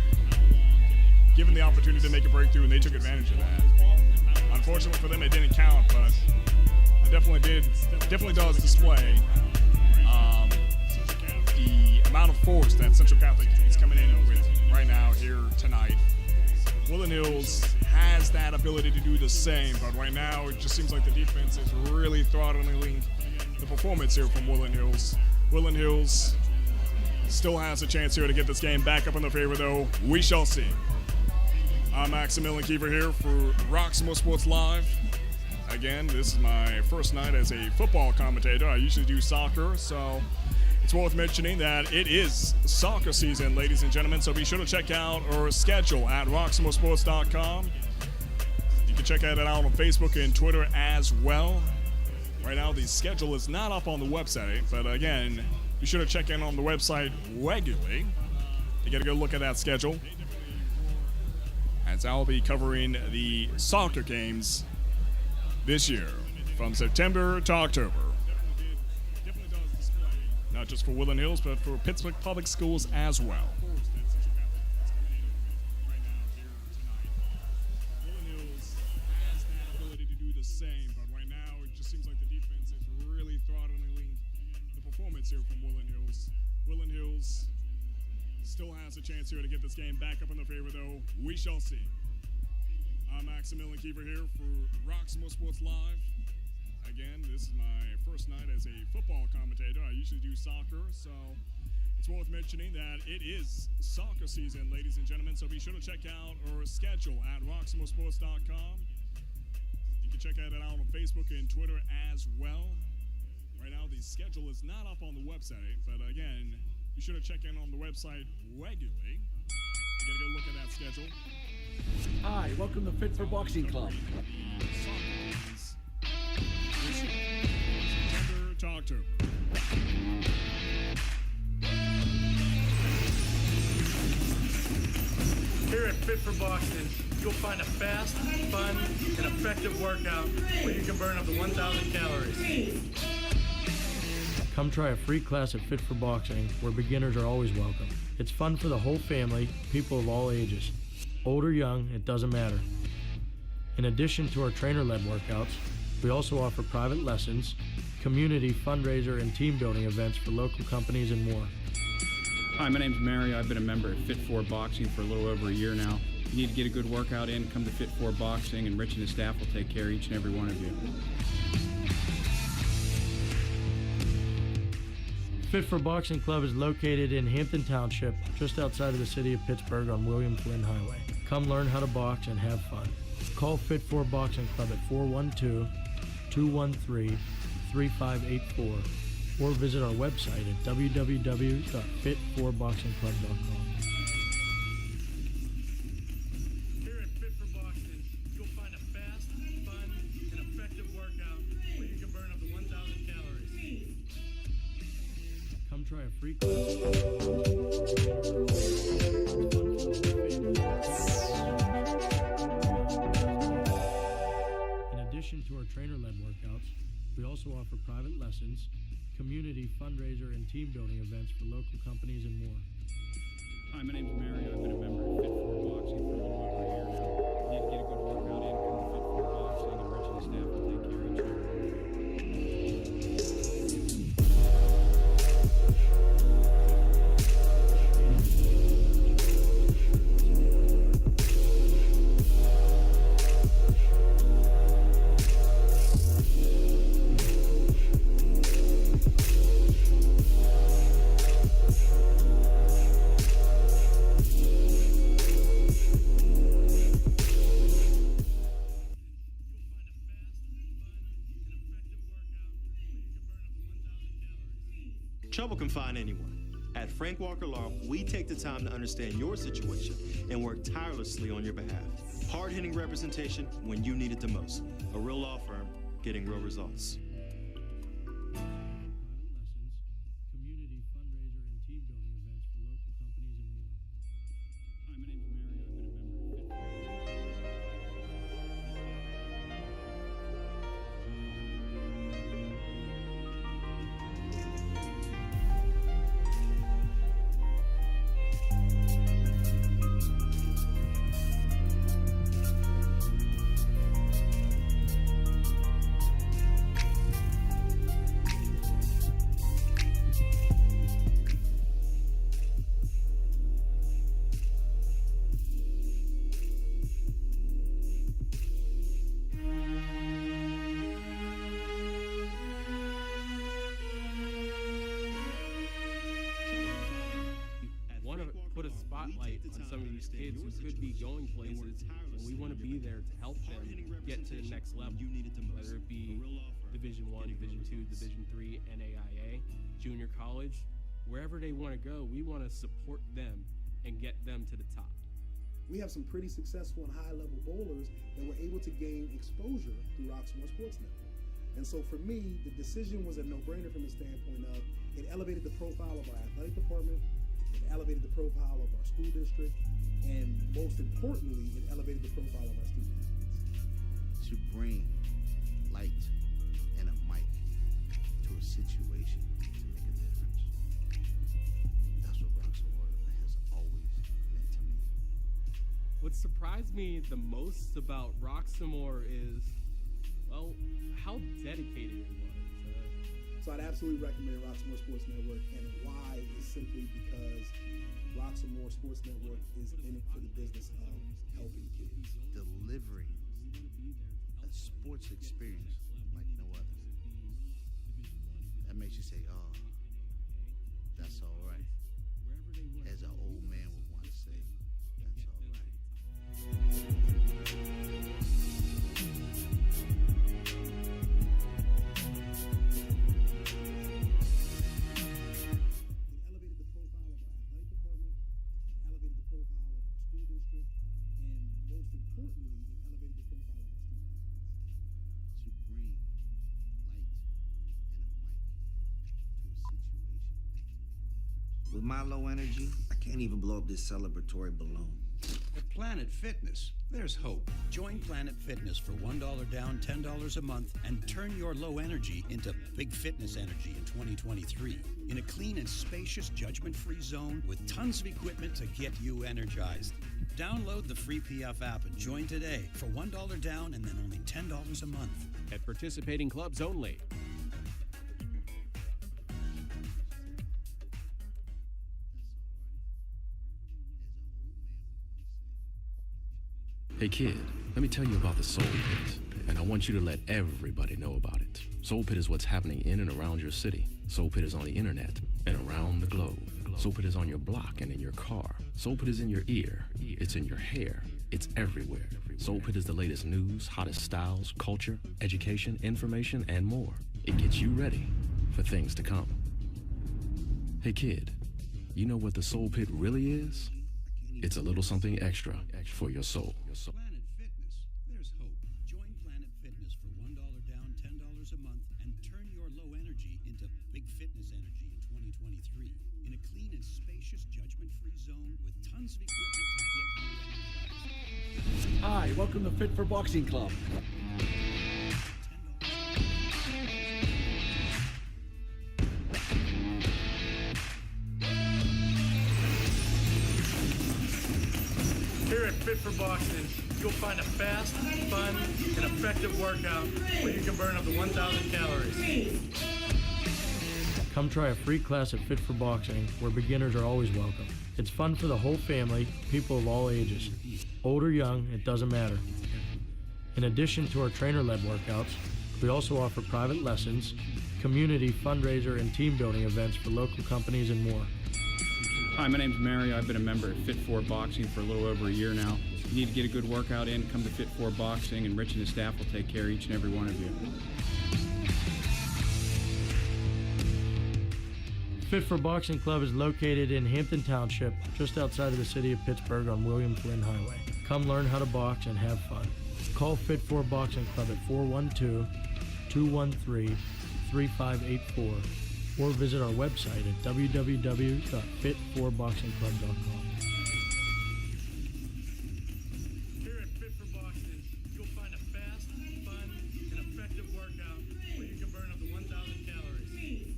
given the opportunity to make a breakthrough, and they took advantage of that. Unfortunately for them, it didn't count, but it definitely does display the amount of force that Central Catholic is coming in with right now here tonight. Woodland Hills has that ability to do the same, but right now it just seems like the defense is really throttling the performance here from Woodland Hills. Woodland Hills still has a chance here to get this game back up in their favor, though. We shall see. I'm Maximilian Kiefer here for Roxamore Sports Live. Again, this is my first night as a football commentator. I usually do soccer, so it's worth mentioning that it is soccer season, ladies and gentlemen, so be sure to check out our schedule at roxamoresports.com. You can check it out on Facebook and Twitter as well. Right now, the schedule is not up on the website, but again, be sure to check in on the website regularly to get a good look at that schedule, as I'll be covering the soccer games this year from September to October. Not just for Woodland Hills, but for Pittsburgh Public Schools as well. Woodland Hills has that ability to do the same, but right now it just seems like the defense is really throttling the performance here from Woodland Hills. Woodland Hills still has a chance here to get this game back up in their favor, though. We shall see. I'm Maximilian Kiefer here for Roxamore Sports Live. Again, this is my first night as a football commentator. I usually do soccer, so It's worth mentioning that it is soccer season, ladies and gentlemen, so be sure to check out our schedule at roxamoresports.com. You can check it out on Facebook and Twitter as well. Right now, the schedule is not up on the website, but again, be sure to check in on the website regularly to get a good look at that schedule. Hi, welcome to Fit for Boxing Club. September to October. Here at Fit for Boxing, you'll find a fast, fun, and effective workout where you can burn up to 1,000 calories. Come try a free class at Fit for Boxing, where beginners are always welcome. It's fun for the whole family, people of all ages. Old or young, it doesn't matter. In addition to our trainer-led workouts, we also offer private lessons, community, fundraiser, and team building events for local companies and more. Hi, my name's Mario. I've been a member at Fit for Boxing for a little over a year now. If you need to get a good workout in, come to Fit for Boxing, and Rich and his staff will take care of each and every one of you. Fit for Boxing Club is located in Hampton Township, just outside of the city of Pittsburgh on William Flynn Highway. Come learn how to box and have fun. Call Fit for Boxing Club at 412-213-3584 or visit our website at www.fit4boxingclub.com. Here at Fit for Boxing, you'll find a fast, fun, and effective workout where you can burn up to 1,000 calories. Come try a free class. In addition to our trainer-led workouts, we also offer private lessons, community, fundraiser, and team building events for local companies and more. Hi, my name's Mario. I've been a member at Fit for Boxing for a little over a year now. If you need to get a good workout in, come to Fit for Boxing, and Rich and his staff will take care of each and every one of you. Trouble can find anyone. At Frank Walker Law, we take the time to understand your situation and work tirelessly on your behalf. Hard-hitting representation when you need it the most. A real law firm getting real results. Community, fundraiser, and team building events for local companies and more. Hi, my name's Mario. I've been a member at put a spotlight on some of these kids who could be going places, and we want to be there to help them get to the next level, whether it be Division I, Division II, Division III, NAIA, junior college, wherever they want to go, we want to support them and get them to the top. We have some pretty successful and high-level bowlers that were able to gain exposure through Roxamore Sports Network. And so for me, the decision was a no-brainer from the standpoint of it elevated the profile of our athletic department, it elevated the profile of our school district, and most importantly, it elevated the profile of our student athletes. To bring light and a mic to a situation to make a difference. That's what Roxamore has always meant to me. What surprised me the most about Roxamore is, well, how dedicated it was. So I'd absolutely recommend Roxamore Sports Network, and why is simply because Roxamore Sports Network is in it for the business of helping kids. Delivering a sports experience like no other. That makes you say, oh, that's all right. With my low energy, I can't even blow up this celebratory balloon. At Planet Fitness, there's hope. Join Planet Fitness for $1 down, $10 a month, and turn your low energy into big fitness energy in 2023. In a clean and spacious, judgment-free zone with tons of equipment to get you energized. Download the free PF app and join today for $1 down and then only $10 a month. At participating clubs only. Hey kid, let me tell you about the Soul Pit, and I want you to let everybody know about it. Soul Pit is what's happening in and around your city. Soul Pit is on the internet and around the globe. Soul Pit is on your block and in your car. Soul Pit is in your ear. It's in your hair. It's everywhere. Soul Pit is the latest news, hottest styles, culture, education, information, and more. It gets you ready for things to come. Hey kid, you know what the Soul Pit really is? It's a little something extra for your soul. Planet Fitness, there's hope. Join Planet Fitness for $1 down, $10 a month, and turn your low energy into big fitness energy in 2023. In a clean and spacious, judgment-free zone with tons of equipment to get you energized. Hi, welcome to Fit for Boxing Club. Here at Fit for Boxing, you'll find a fast, fun, and effective workout where you can burn up to 1,000 calories. Come try a free class at Fit for Boxing, where beginners are always welcome. It's fun for the whole family, people of all ages. Old or young, it doesn't matter. In addition to our trainer-led workouts, we also offer private lessons, community, fundraiser, and team building events for local companies and more. Hi, my name's Mario. I've been a member at Fit4 Boxing for a little over a year now. If you need to get a good workout in, come to Fit4 Boxing, and Rich and his staff will take care of each and every one of you. Fit for Boxing Club is located in Hampton Township, just outside of the city of Pittsburgh on William Flynn Highway. Come learn how to box and have fun. Call Fit for Boxing Club at 412-213-3584 or visit our website at www.fit4boxingclub.com. Here at Fit for Boxing, you'll find a fast, fun, and effective workout where you can burn up to 1,000 calories.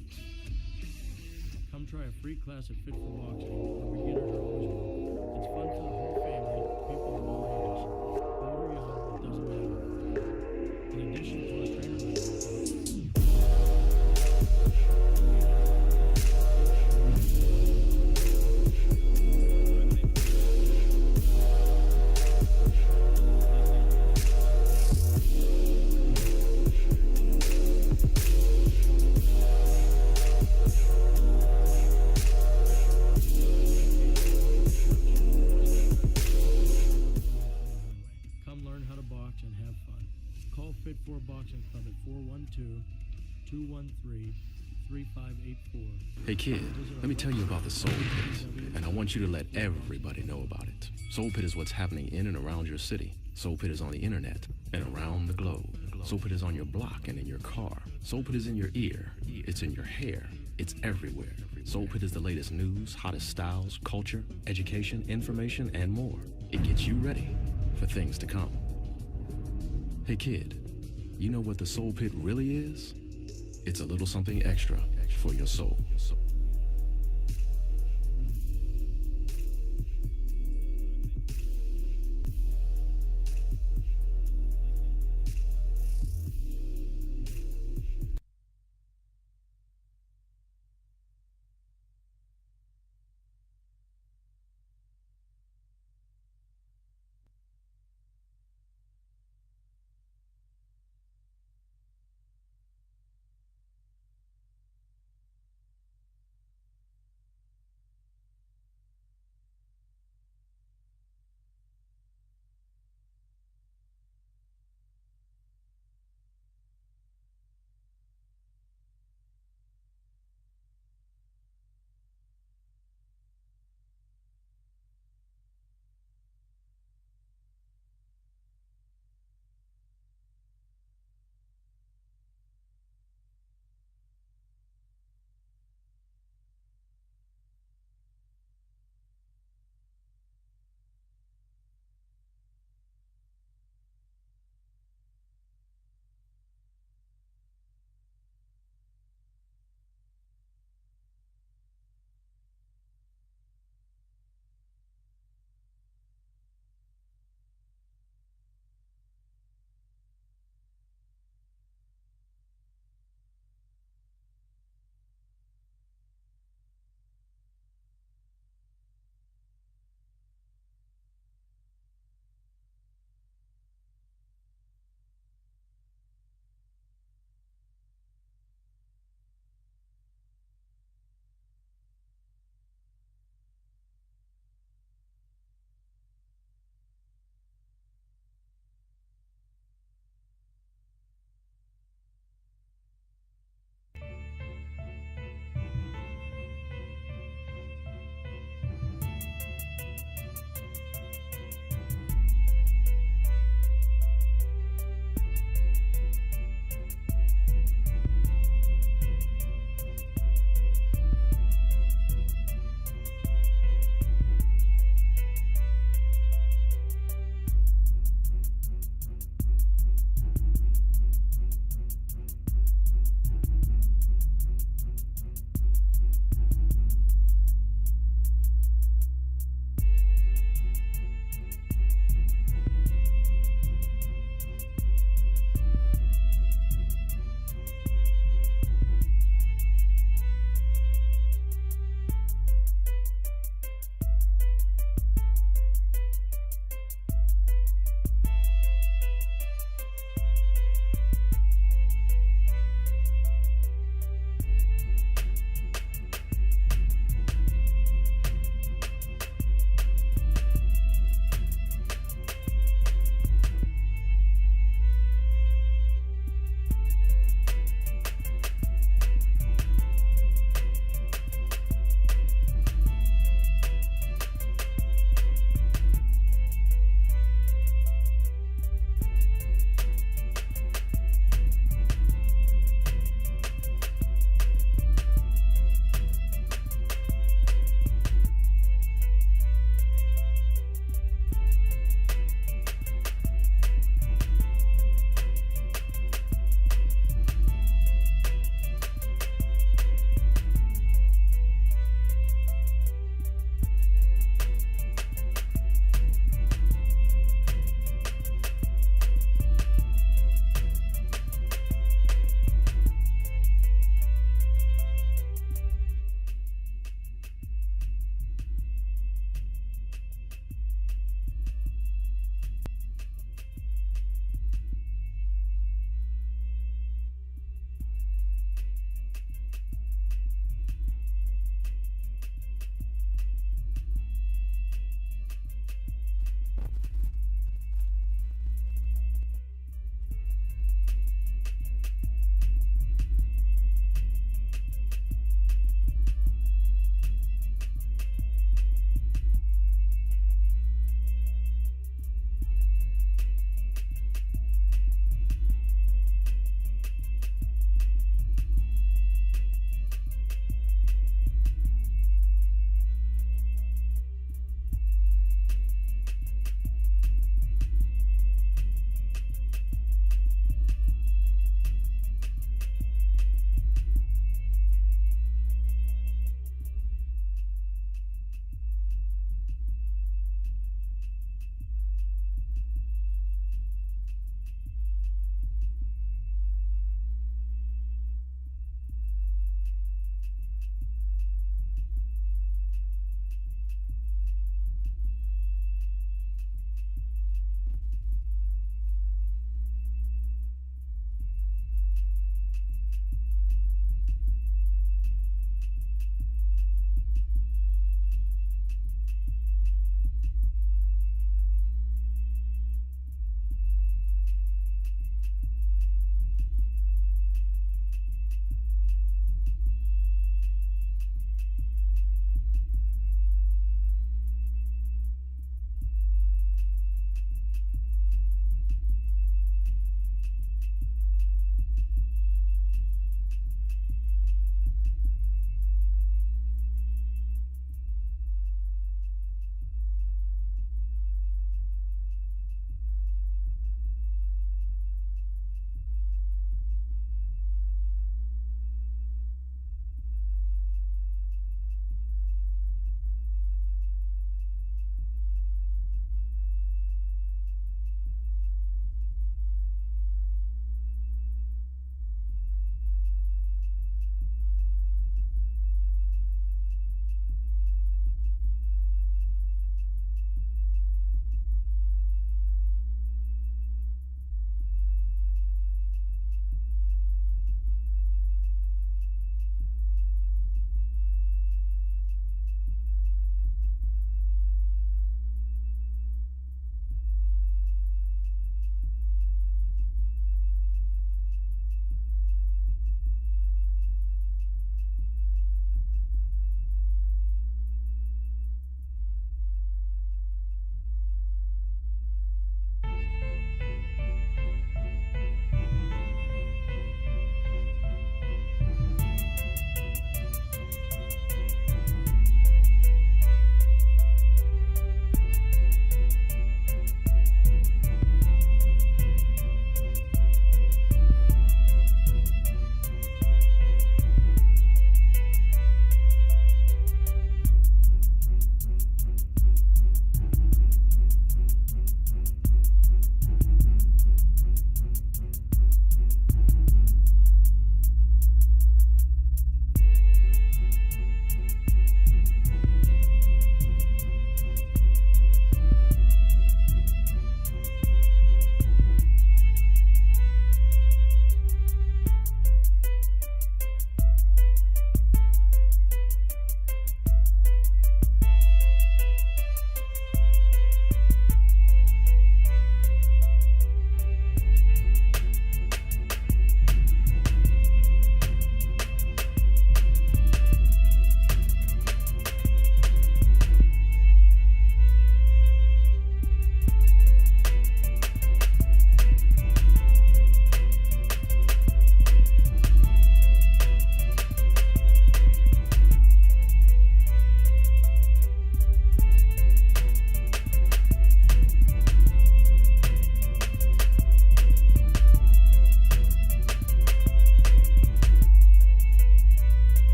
Come try a free class at Fit for Boxing, where beginners are always welcome. It's fun for the whole family, people of all ages. Old or young, it doesn't matter. In addition to our trainer-led workouts, Fit for Boxing Club at 412-213-3584. Hey kid, let me tell you about the Soul Pit, and I want you to let everybody know about it. Soul Pit is what's happening in and around your city. Soul Pit is on the internet and around the globe. Soul Pit is on your block and in your car. Soul Pit is in your ear. It's in your hair. It's everywhere. Soul Pit is the latest news, hottest styles, culture, education, information, and more. It gets you ready for things to come. Hey kid, you know what the Soul Pit really is? It's a little something extra for your soul.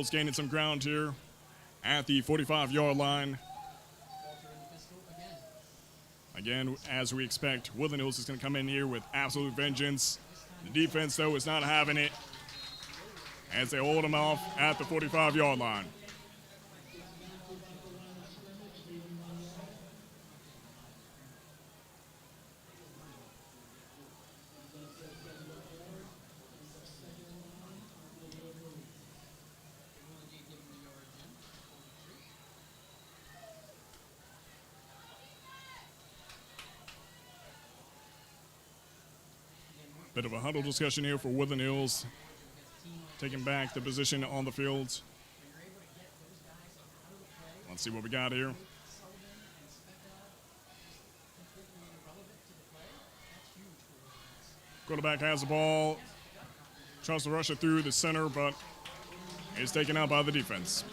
Hills gaining some ground here at the 45-yard line. Again, as we expect, Woodland Hills is going to come in here with absolute vengeance. The defense, though, is not having it as they hold them off at the 45-yard line. Bit of a huddle discussion here for Woodland Hills, taking back the position on the field. Let's see what we got here. Quarterback has the ball, tries to rush it through the center, but is taken out by the defense.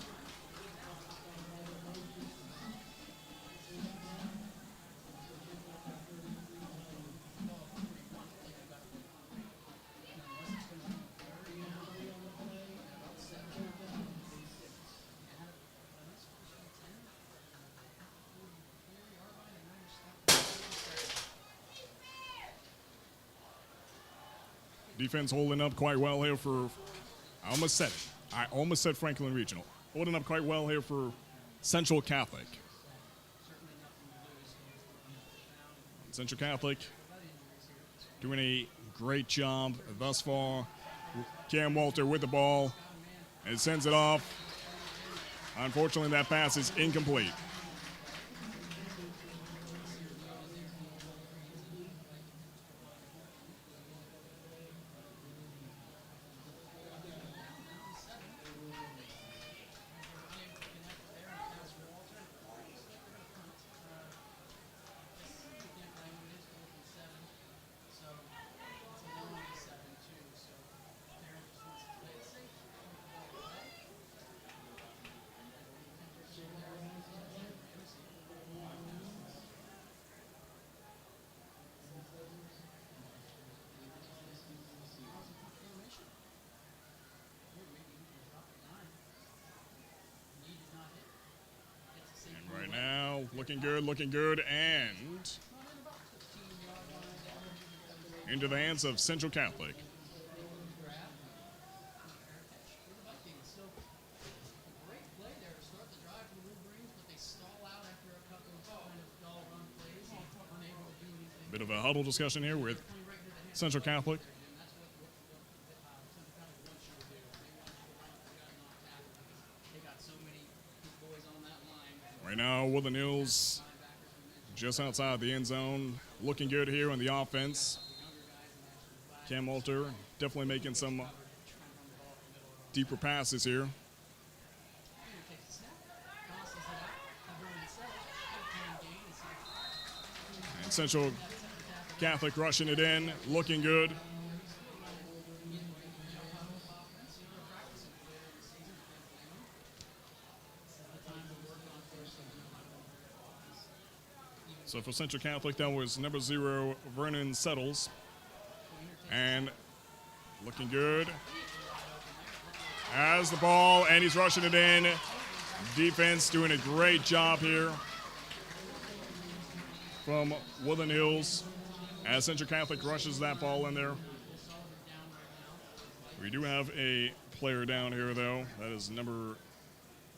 Defense holding up quite well here for, I almost said Franklin Regional. Holding up quite well here for Central Catholic. Central Catholic doing a great job thus far. Cam Walter with the ball and sends it off. Unfortunately, that pass is incomplete. Looking good, and into the hands of Central Catholic. Bit of a huddle discussion here with Central Catholic. Right now, Woodland Hills just outside the end zone. Looking good here on the offense. Cam Walter definitely making some deeper passes here. And Central Catholic rushing it in, looking good. So for Central Catholic, that was number 0, Vernon Settles. And looking good. Has the ball, and he's rushing it in. Defense doing a great job here from Woodland Hills as Central Catholic rushes that ball in there. We do have a player down here, though. That is number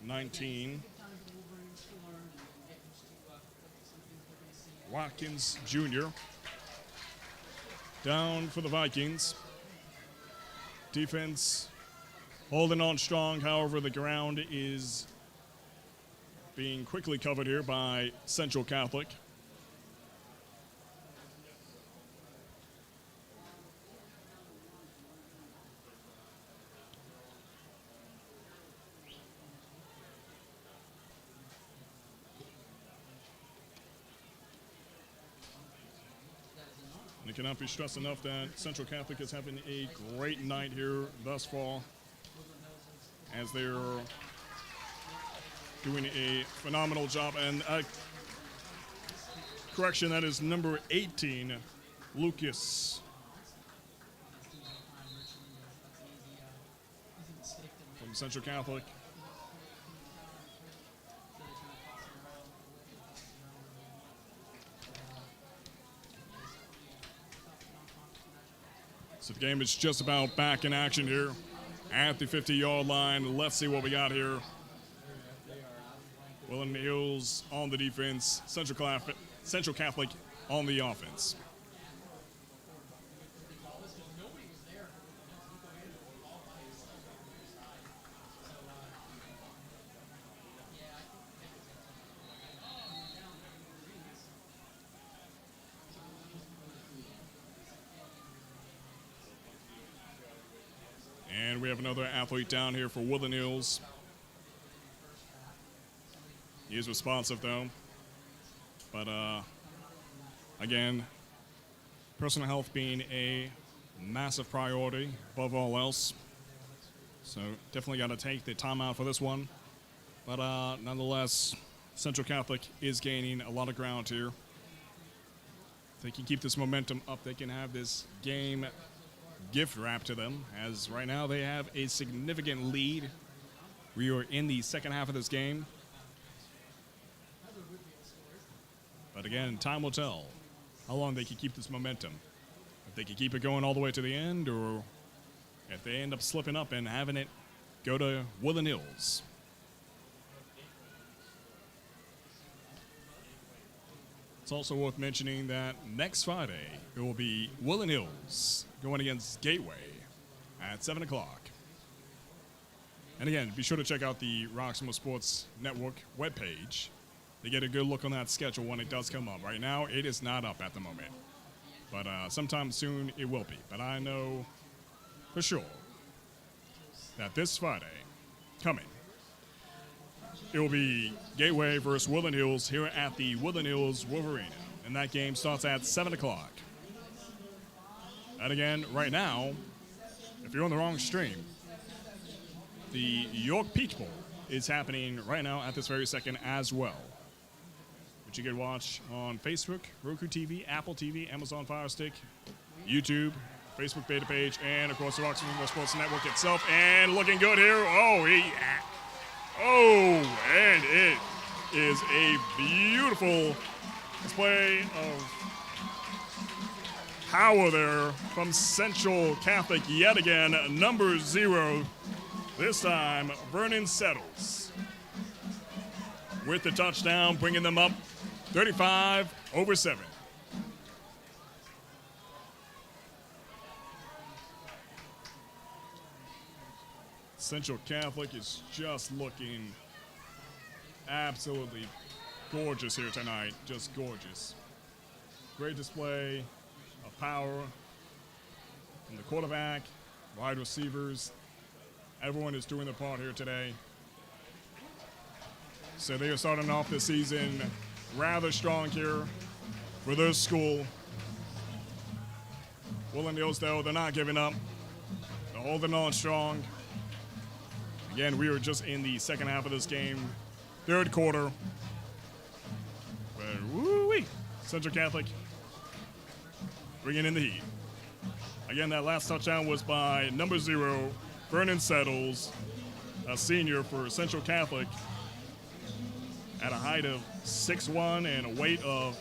19. Watkins Jr. down for the Vikings. Defense holding on strong. However, the ground is being quickly covered here by Central Catholic. And it cannot be stressed enough that Central Catholic is having a great night here thus far as they're doing a phenomenal job. And correction, that is number 18, Lucas from Central Catholic. So the game is just about back in action here at the 50-yard line. Let's see what we got here. Woodland Hills on the defense, Central Catholic on the offense. And we have another athlete down here for Woodland Hills. He is responsive, though. But, again, personal health being a massive priority above all else. So definitely got to take the time out for this one. But nonetheless, Central Catholic is gaining a lot of ground here. If they can keep this momentum up, they can have this game gift wrapped to them, as right now they have a significant lead. We are in the second half of this game. But again, time will tell how long they can keep this momentum. If they can keep it going all the way to the end, or if they end up slipping up and having it go to Woodland Hills. It's also worth mentioning that next Friday, it will be Woodland Hills going against Gateway at 7 o'clock. And again, be sure to check out the Roxamore Sports Network webpage to get a good look on that schedule when it does come up. Right now, it is not up at the moment. But sometime soon, it will be. But I know for sure that this Friday, coming, it will be Gateway versus Woodland Hills here at the Woodland Hills Wolvarena. And that game starts at 7 o'clock. And again, right now, if you're on the wrong stream, the York Peach Bowl is happening right now at this very second as well, which you can watch on Facebook, Roku TV, Apple TV, Amazon Fire Stick, YouTube, Facebook beta page, and of course the Roxamore Sports Network itself. And looking good here. And it is a beautiful display of power there from Central Catholic yet again. Number 0, this time Vernon Settles with the touchdown, bringing them up 35-7. Central Catholic is just looking absolutely gorgeous here tonight. Just gorgeous. Great display of power from the quarterback, wide receivers. Everyone is doing their part here today. So they are starting off the season rather strong here for their school. Woodland Hills, though, they're not giving up. They're holding on strong. Again, we are just in the second half of this game, third quarter. But woo-wee, Central Catholic bringing in the heat. Again, that last touchdown was by number 0, Vernon Settles, a senior for Central Catholic, at a height of 6'1" and a weight of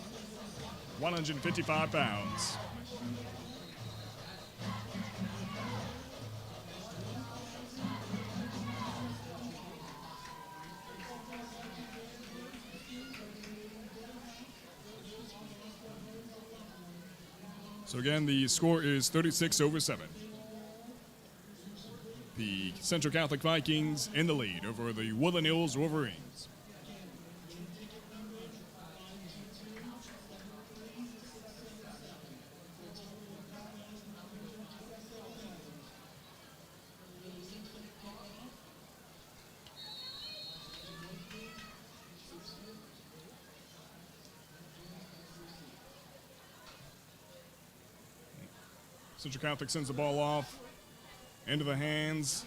155 pounds. So again, the score is 36-7. The Central Catholic Vikings in the lead over the Woodland Hills Wolverines. Central Catholic sends the ball off into the hands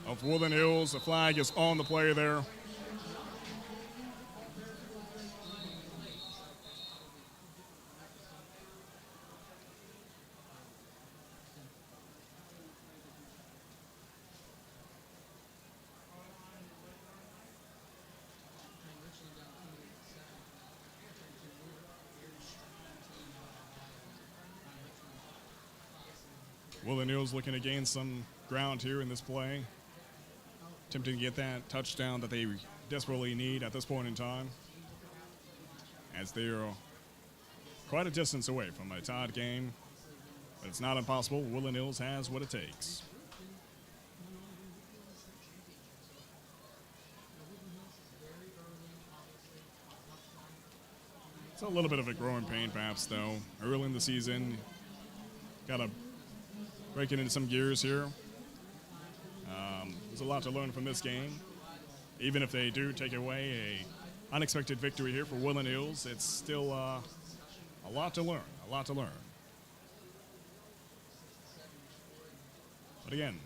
of Woodland Hills. The flag is on the play there. Woodland Hills looking to gain some ground here in this play. Attempting to get that touchdown that they desperately need at this point in time, as they are quite a distance away from a tied game. But it's not impossible. Woodland Hills has what it takes. It's a little bit of a growing pain, perhaps, though. Early in the season, got to break it into some gears here. There's a lot to learn from this game. Even if they do take away a unexpected victory here for Woodland Hills, it's still a lot to learn. A lot to learn. But again,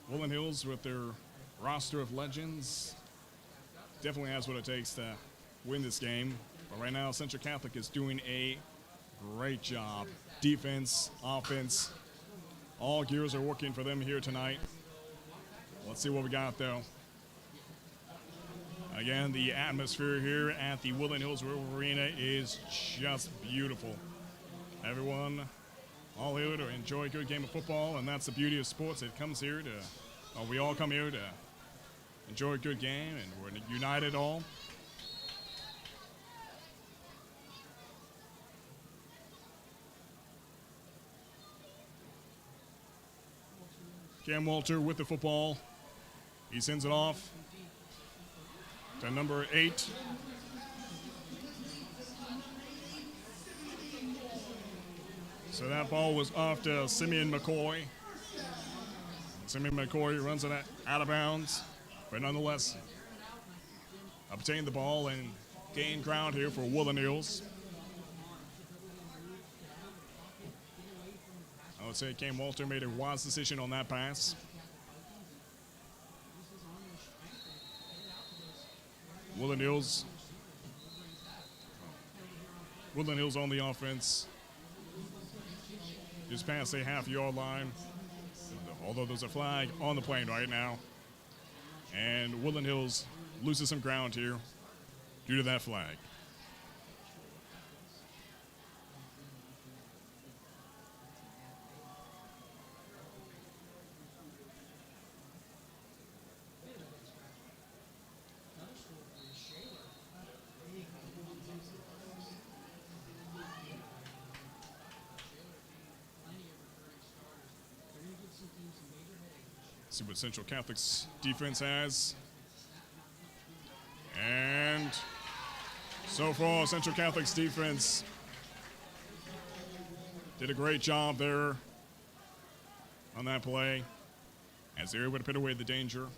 Woodland Hills with their roster of legends definitely has what it takes to win this game. But right now, Central Catholic is doing a great job. Defense, offense, all gears are working for them here tonight. Let's see what we got, though. Again, the atmosphere here at the Woodland Hills Wolvarena is just beautiful. Everyone all here to enjoy a good game of football, and that's the beauty of sports. It comes here to, we all come here to enjoy a good game, and we're united all. Cam Walter with the football. He sends it off to number 8. So that ball was off to Simeon McCoy. Simeon McCoy runs it out of bounds, but nonetheless obtained the ball and gained ground here for Woodland Hills. I would say Cam Walter made a wise decision on that pass. Woodland Hills on the offense. Just past a half-yard line. Although there's a flag on the plane right now. And Woodland Hills loses some ground here due to that flag. See what Central Catholic's defense has. And so far, Central Catholic's defense did a great job there on that play as they were able to put away the danger.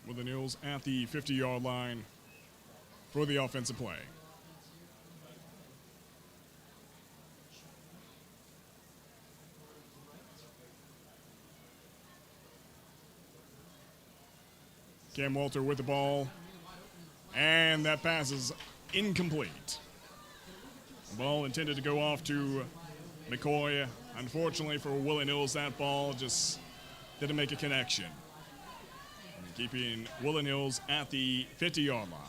Woodland Hills at the 50-yard line for the offensive play. Cam Walter with the ball, and that pass is incomplete. The ball intended to go off to McCoy. Unfortunately for Woodland Hills, that ball just didn't make a connection. Keeping Woodland Hills at the 50-yard line.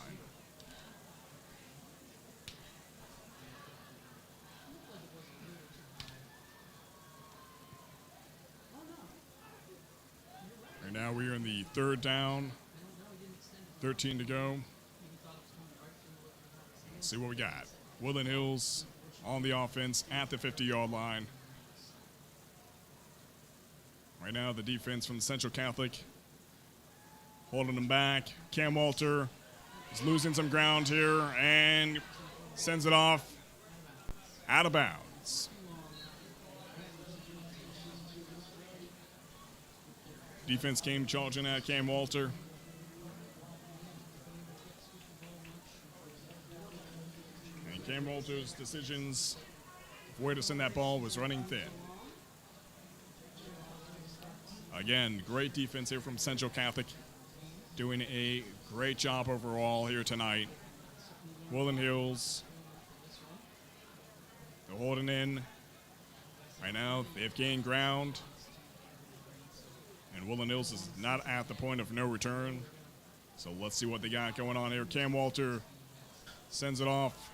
Right now we are in the 3rd down, 13 to go. Let's see what we got. Woodland Hills on the offense at the 50-yard line. Right now the defense from Central Catholic holding them back. Cam Walter is losing some ground here and sends it off out of bounds. Defense came charging at Cam Walter. And Cam Walter's decisions of where to send that ball was running thin. Again, great defense here from Central Catholic. Doing a great job overall here tonight. Woodland Hills. They're holding in. Right now, they've gained ground. And Woodland Hills is not at the point of no return. So let's see what they got going on here. Cam Walter sends it off.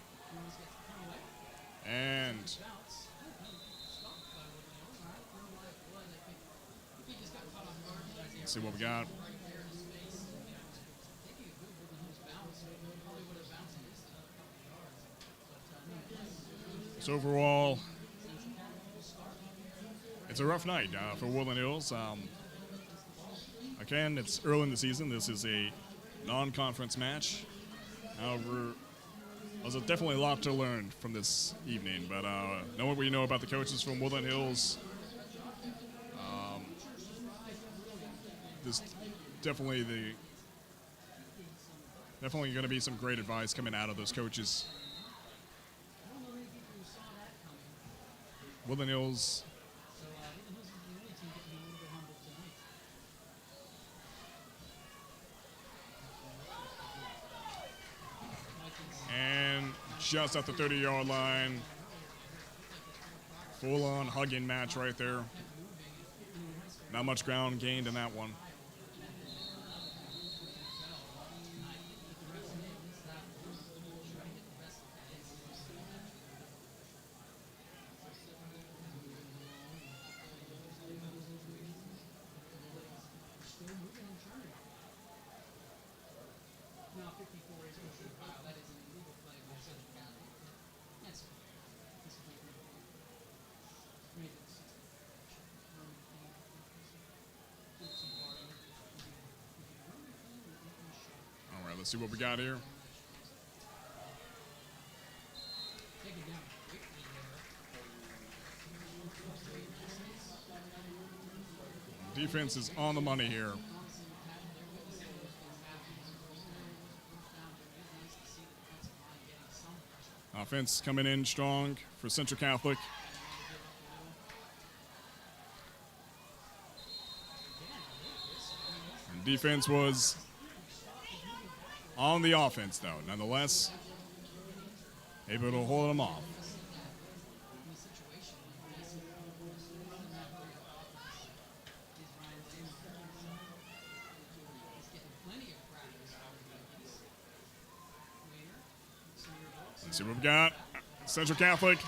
And let's see what we got. So overall, it's a rough night for Woodland Hills. Again, it's early in the season. This is a non-conference match. However, there's definitely a lot to learn from this evening. But know what we know about the coaches from Woodland Hills. This definitely going to be some great advice coming out of those coaches. Woodland Hills. And just at the 30-yard line. Full-on hugging match right there. Not much ground gained in that one. Let's see what we got here. Defense is on the money here. Offense coming in strong for Central Catholic. And defense was on the offense, though, nonetheless, able to hold them off. Let's see what we got. Central Catholic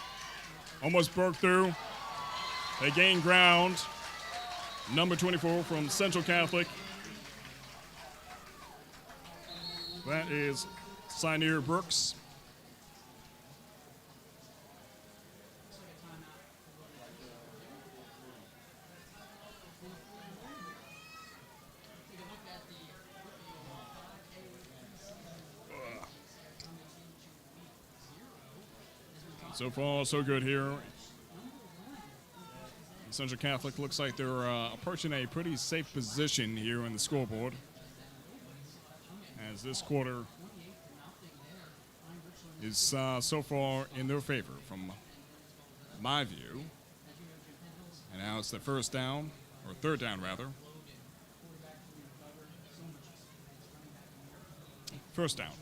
almost broke through. They gained ground. Number 24 from Central Catholic. That is Sineer Brooks. So far, so good here. Central Catholic looks like they're approaching a pretty safe position here in the scoreboard. As this quarter is so far in their favor from my view. And now it's the first down, or third down rather. First down.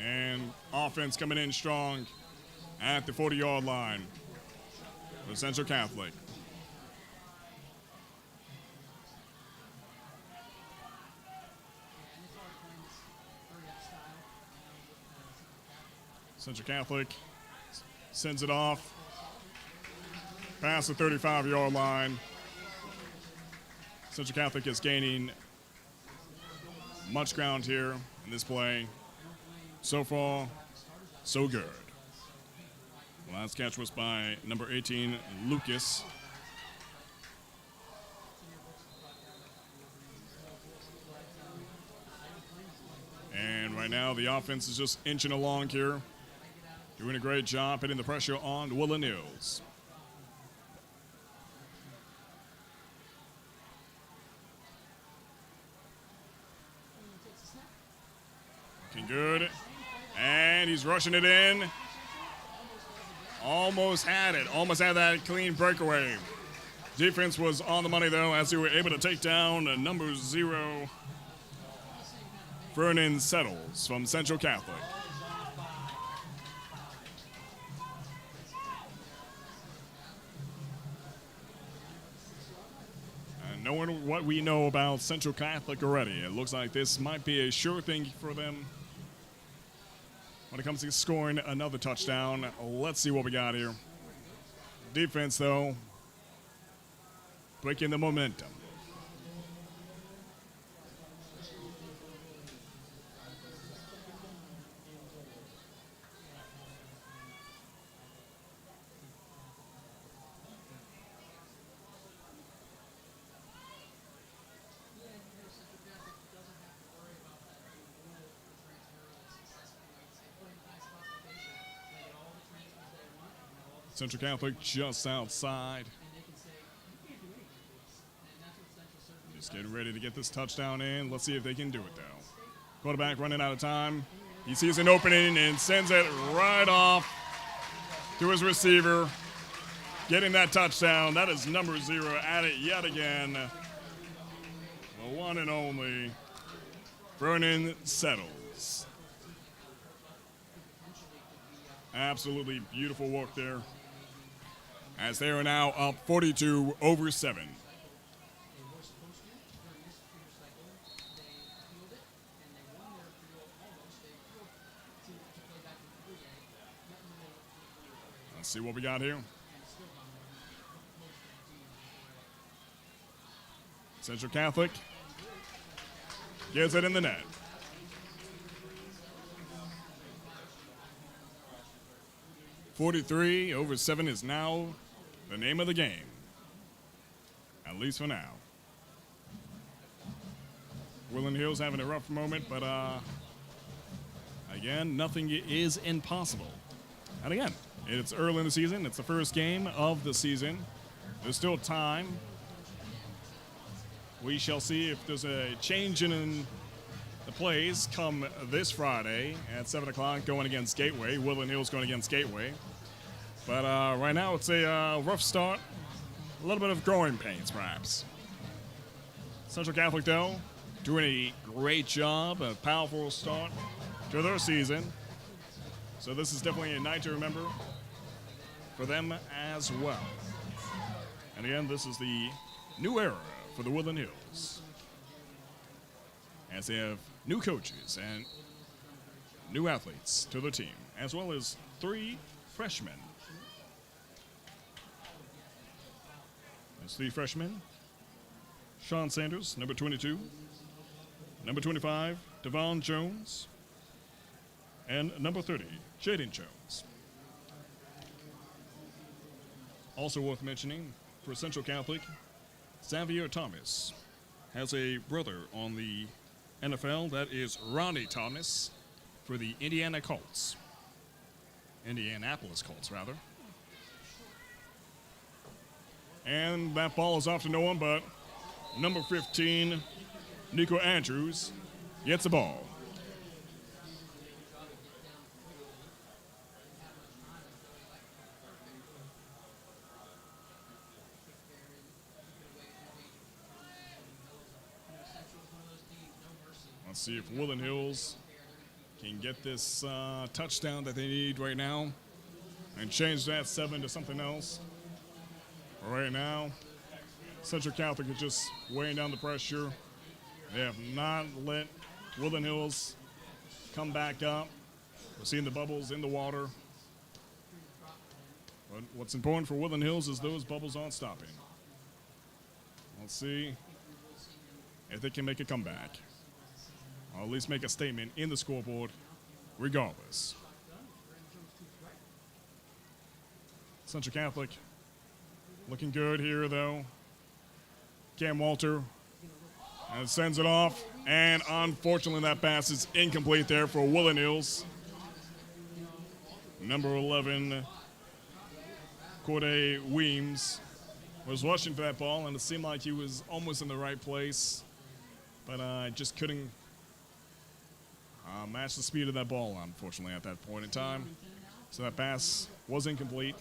And offense coming in strong at the 40-yard line for Central Catholic. Central Catholic sends it off past the 35-yard line. Central Catholic is gaining much ground here in this play. So far, so good. Last catch was by number 18, Lucas. And Right now, the offense is just inching along here. Doing a great job putting the pressure on Woodland Hills. Looking good. And he's rushing it in. Almost had it. Almost had that clean breakaway. Defense was on the money, though, as they were able to take down number 0, Vernon Settles from Central Catholic. And knowing what we know about Central Catholic already, it looks like this might be a sure thing for them when it comes to scoring another touchdown. Let's see what we got here. Defense, though, breaking the momentum. Central Catholic just outside. Just getting ready to get this touchdown in. Let's see if they can do it, though. Quarterback running out of time. He sees an opening and sends it right off to his receiver. Getting that touchdown. That is number 0 at it yet again. The one and only Vernon Settles. Absolutely beautiful work there, as they are now up 42-7. Let's see what we got here. Central Catholic gets it in the net. (43-7) is now the name of the game, at least for now. Woodland Hills having a rough moment, but again, nothing is impossible. And again, it's early in the season. It's the first game of the season. There's still time. We shall see if there's a change in the plays come this Friday at 7 o'clock going against Gateway. Woodland Hills going against Gateway. But right now it's a rough start. A little bit of growing pains, perhaps. Central Catholic, though, doing a great job, a powerful start to their season. So this is definitely a night to remember for them as well. And again, this is the new era for the Woodland Hills, as they have new coaches and new athletes to their team, as well as 3 freshmen. There's 3 freshmen. Sean Sanders, number 22. Number 25, Devon Jones. And number 30, Jaden Jones. Also worth mentioning, for Central Catholic, Xavier Thomas has a brother on the NFL. That is Ronnie Thomas for the Indianapolis Colts, rather. And that ball is off to no one but number 15, Nico Andrews, gets the ball. Let's see if Woodland Hills can get this touchdown that they need right now and change that 7 to something else. Right now, Central Catholic is just weighing down the pressure. They have not let Woodland Hills come back up. We're seeing the bubbles in the water. But what's important for Woodland Hills is those bubbles aren't stopping. Let's see if they can make a comeback, or at least make a statement in the scoreboard regardless. Central Catholic looking good here, though. Cam Walter sends it off. And unfortunately, that pass is incomplete there for Woodland Hills. Number 11, Corday Weems, was rushing for that ball, and it seemed like he was almost in the right place, but just couldn't match the speed of that ball, unfortunately, at that point in time. So that pass was incomplete.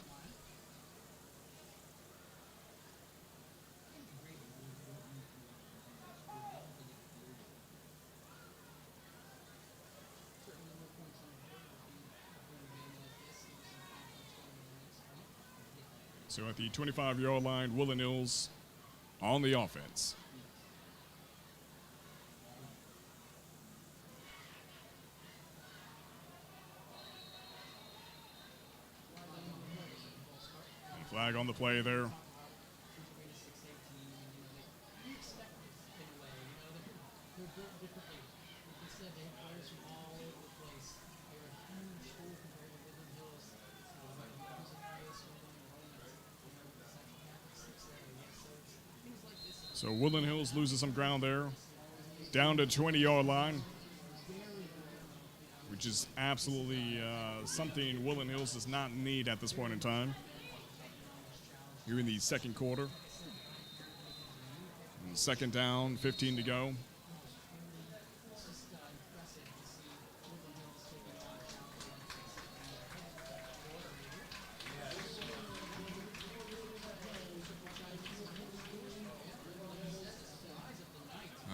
So at the 25-yard line, Woodland Hills on the offense. And flag on the play there. So Woodland Hills loses some ground there, down to 20-yard line, which is absolutely something Woodland Hills does not need at this point in time. Here in the second quarter. And second down, 15 to go.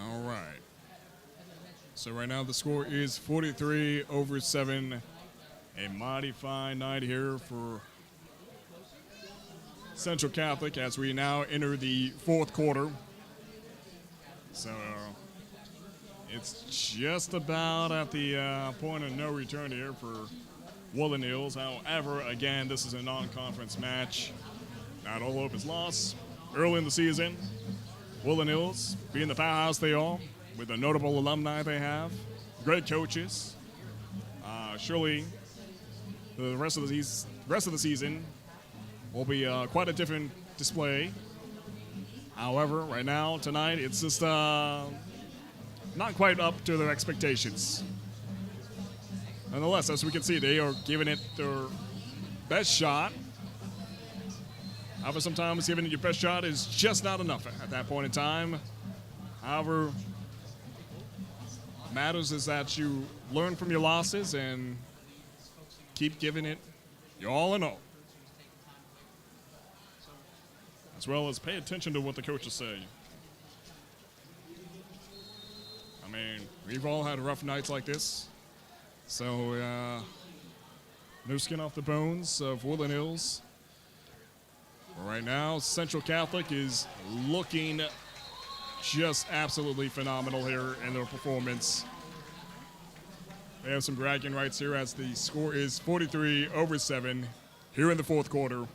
All right. So right now the score is 43-7. A mighty fine night here for Central Catholic as we now enter the fourth quarter. So it's just about at the point of no return here for Woodland Hills. However, again, this is a non-conference match. Not all hope is lost. Early in the season, Woodland Hills, being the powerhouse they are, with the notable alumni they have, great coaches. Surely the rest of the season will be quite a different display. However, right now, tonight, it's just not quite up to their expectations. Nonetheless, as we can see, they are giving it their best shot. However, sometimes giving it your best shot is just not enough at that point in time. However, what matters is that you learn from your losses and keep giving it your all in all. As well as pay attention to what the coaches say. I mean, we've all had rough nights like this. So, no skin off the bones of Woodland Hills. Right now, Central Catholic is looking just absolutely phenomenal here in their performance. They have some bragging rights here as the score is 43-7 here in the fourth quarter.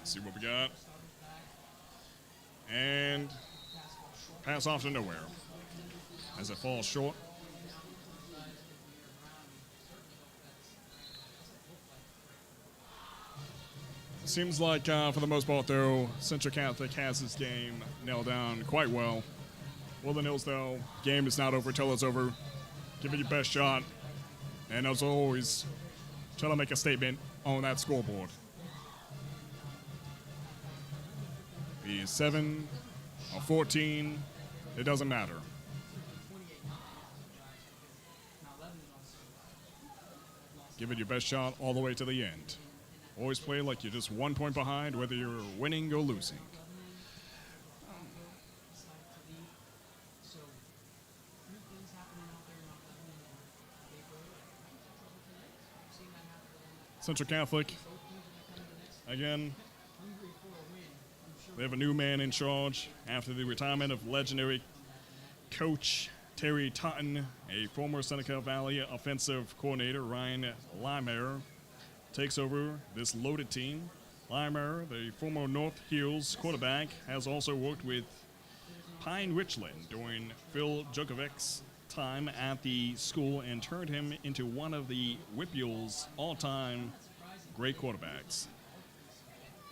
See what we got. And pass off to nowhere as it falls short. Seems like for the most part, though, Central Catholic has this game nailed down quite well. Woodland Hills, though, game is not over till it's over. Give it your best shot. And as always, try to make a statement on that scoreboard. Be 7 or 14, it doesn't matter. Give it your best shot all the way to the end. Always play like you're just 1 point behind, whether you're winning or losing. Central Catholic, again, they have a new man in charge after the retirement of legendary coach Terry Totten, a former Seneca Valley offensive coordinator, Ryan Limeyer, takes over this loaded team. Limeyer, the former North Hills quarterback, has also worked with Pine Richland during Phil Djokovic's time at the school and turned him into one of the Whippul's all-time great quarterbacks.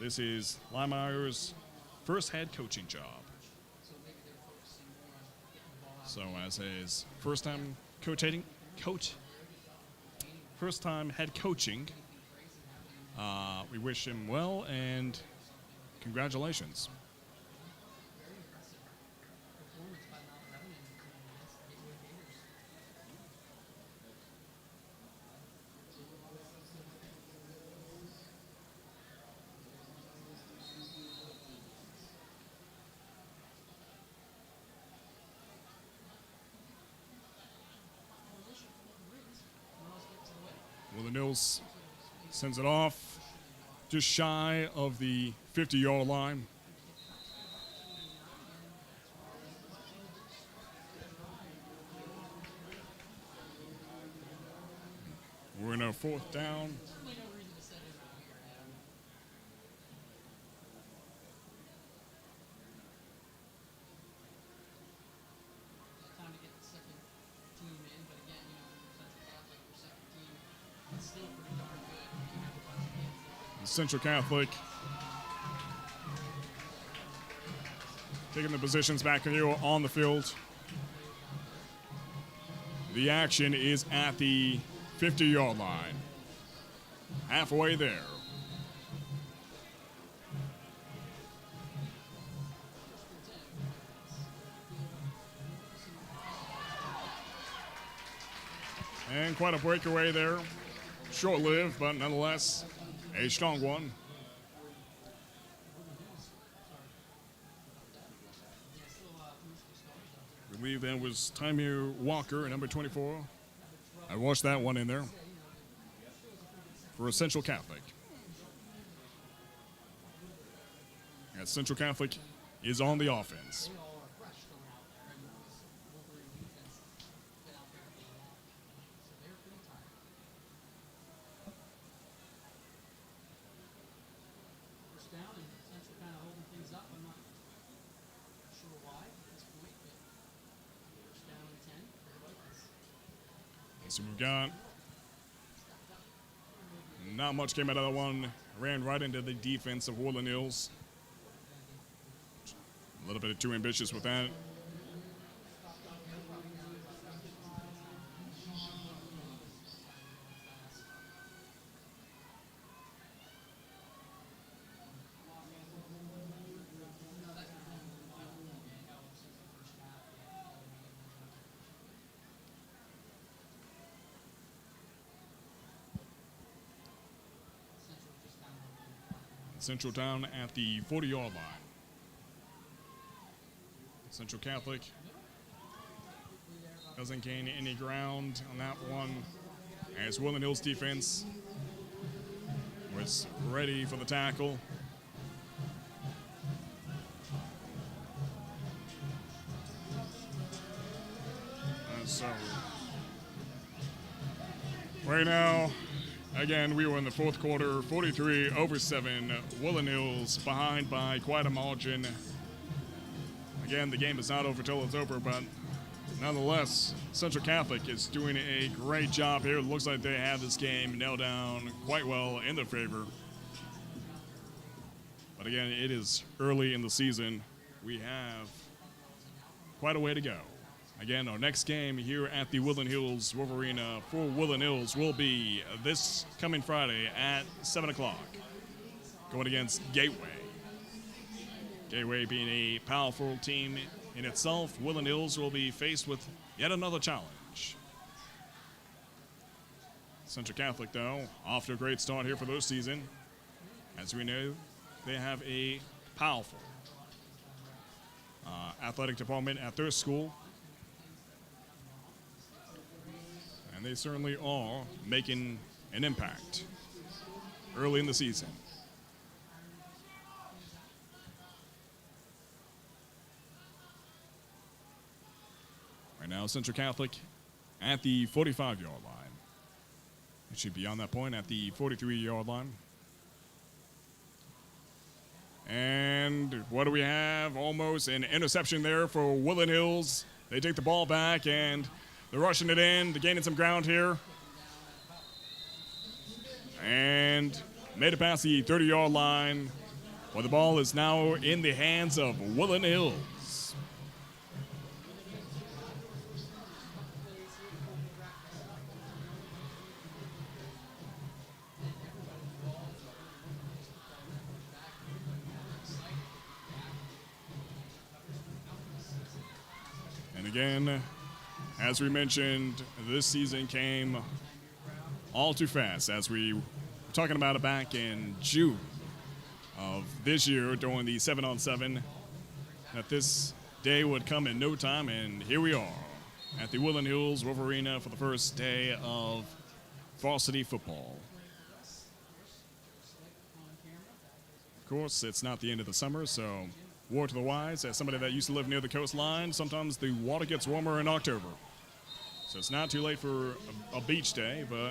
This is Limeyer's first head coaching job. So as his first time head coaching, we wish him well and congratulations. Woodland Hills sends it off just shy of the 50-yard line. We're in our fourth down. Central Catholic taking the positions back here on the field. The action is at the 50-yard line. Halfway there. And quite a breakaway there. Short-lived, but nonetheless a strong one. I believe that was Timir Walker, number 24. I watched that one in there for a Central Catholic. And Central Catholic is on the offense. So we've got not much came out of that one. Ran right into the defense of Woodland Hills. A little bit too ambitious with that. Central down at the 40-yard line. Central Catholic doesn't gain any ground on that one as Woodland Hills defense was ready for the tackle. And so right now, again, we were in the fourth quarter, 43-7. Woodland Hills behind by quite a margin. Again, the game is not over till it's over, but nonetheless, Central Catholic is doing a great job here. It looks like they have this game nailed down quite well in their favor. But again, it is early in the season. We have quite a way to go. Again, our next game here at the Woodland Hills Wolvarena for Woodland Hills will be this coming Friday at 7 o'clock. Going against Gateway. Gateway being a powerful team in itself, Woodland Hills will be faced with yet another challenge. Central Catholic, though, off to a great start here for their season. As we know, they have a powerful athletic department at their school. And they certainly are making an impact early in the season. Right Now Central Catholic at the 45-yard line. It should be on that point at the 43-yard line. And what do we have? Almost an interception there for Woodland Hills. They take the ball back, and they're rushing it in. They're gaining some ground here. And made it past the 30-yard line, where the ball is now in the hands of Woodland Hills. Again, as we mentioned, this season came all too fast, as we were talking about it back in June of this year during the 7-on-7, that this day would come in no time, and here we are at the Woodland Hills Wolvarena for the first day of varsity football. Of course, it's not the end of the summer, so word to the wise, as somebody that used to live near the coastline, sometimes the water gets warmer in October. So it's not too late for a beach day, but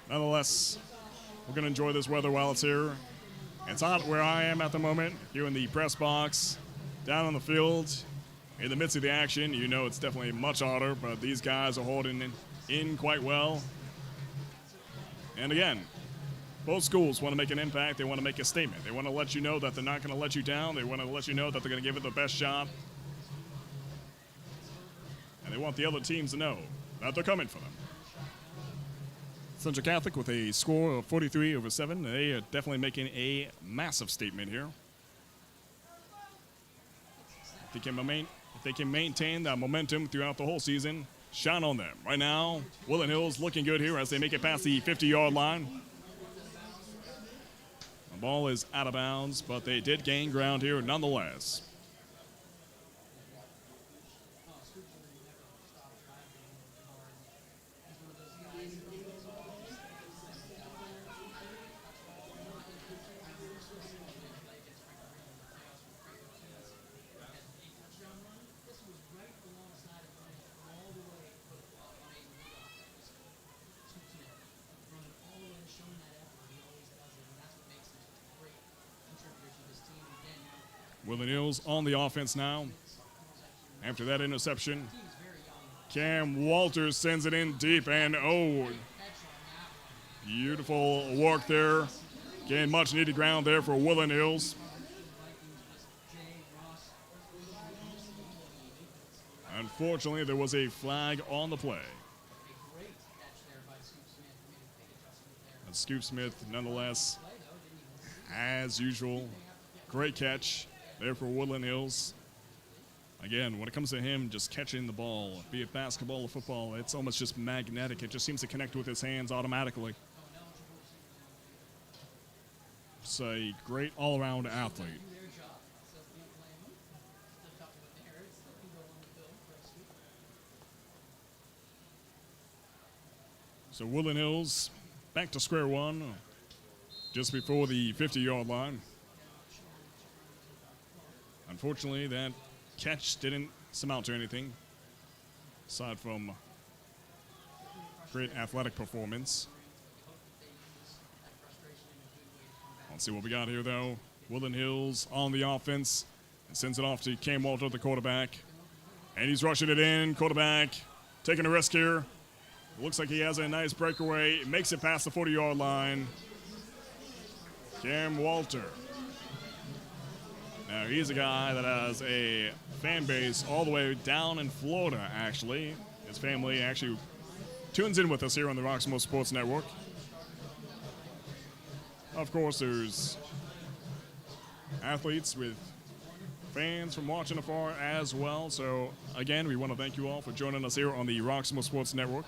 nonetheless, we're going to enjoy this weather while it's here. It's hot where I am at the moment, here in the press box, down on the field, in the midst of the action. You know it's definitely much hotter, but these guys are holding in quite well. And again, both schools want to make an impact. They want to make a statement. They want to let you know that they're not going to let you down. They want to let you know that they're going to give it the best shot. And they want the other teams to know that they're coming for them. Central Catholic with a score of 43-7. They are definitely making a massive statement here. If they can maintain that momentum throughout the whole season, shine on them. Right now, Woodland Hills looking good here as they make it past the 50-yard line. The ball is out of bounds, but they did gain ground here nonetheless. Woodland Hills on the offense now. After that interception, Cam Walters sends it in deep, and beautiful work there. Gained much needed ground there for Woodland Hills. Unfortunately, there was a flag on the play. And Scoop Smith, nonetheless, as usual, great catch there for Woodland Hills. Again, when it comes to him just catching the ball, be it basketball or football, it's almost just magnetic. It just seems to connect with his hands automatically. It's a great all-around athlete. So Woodland Hills back to square one just before the 50-yard line. Unfortunately, that catch didn't amount to anything aside from great athletic performance. Let's see what we got here, though. Woodland Hills on the offense and sends it off to Cam Walter, the quarterback. And he's rushing it in. Quarterback taking a risk here. Looks like he has a nice breakaway. Makes it past the 40-yard line. Cam Walter. Now, he's a guy that has a fan base all the way down in Florida, actually. His family actually tunes in with us here on the Roxamore Sports Network. Of course, there's athletes with fans from watching afar as well. So, again, we want to thank you all for joining us here on the Roxamore Sports Network.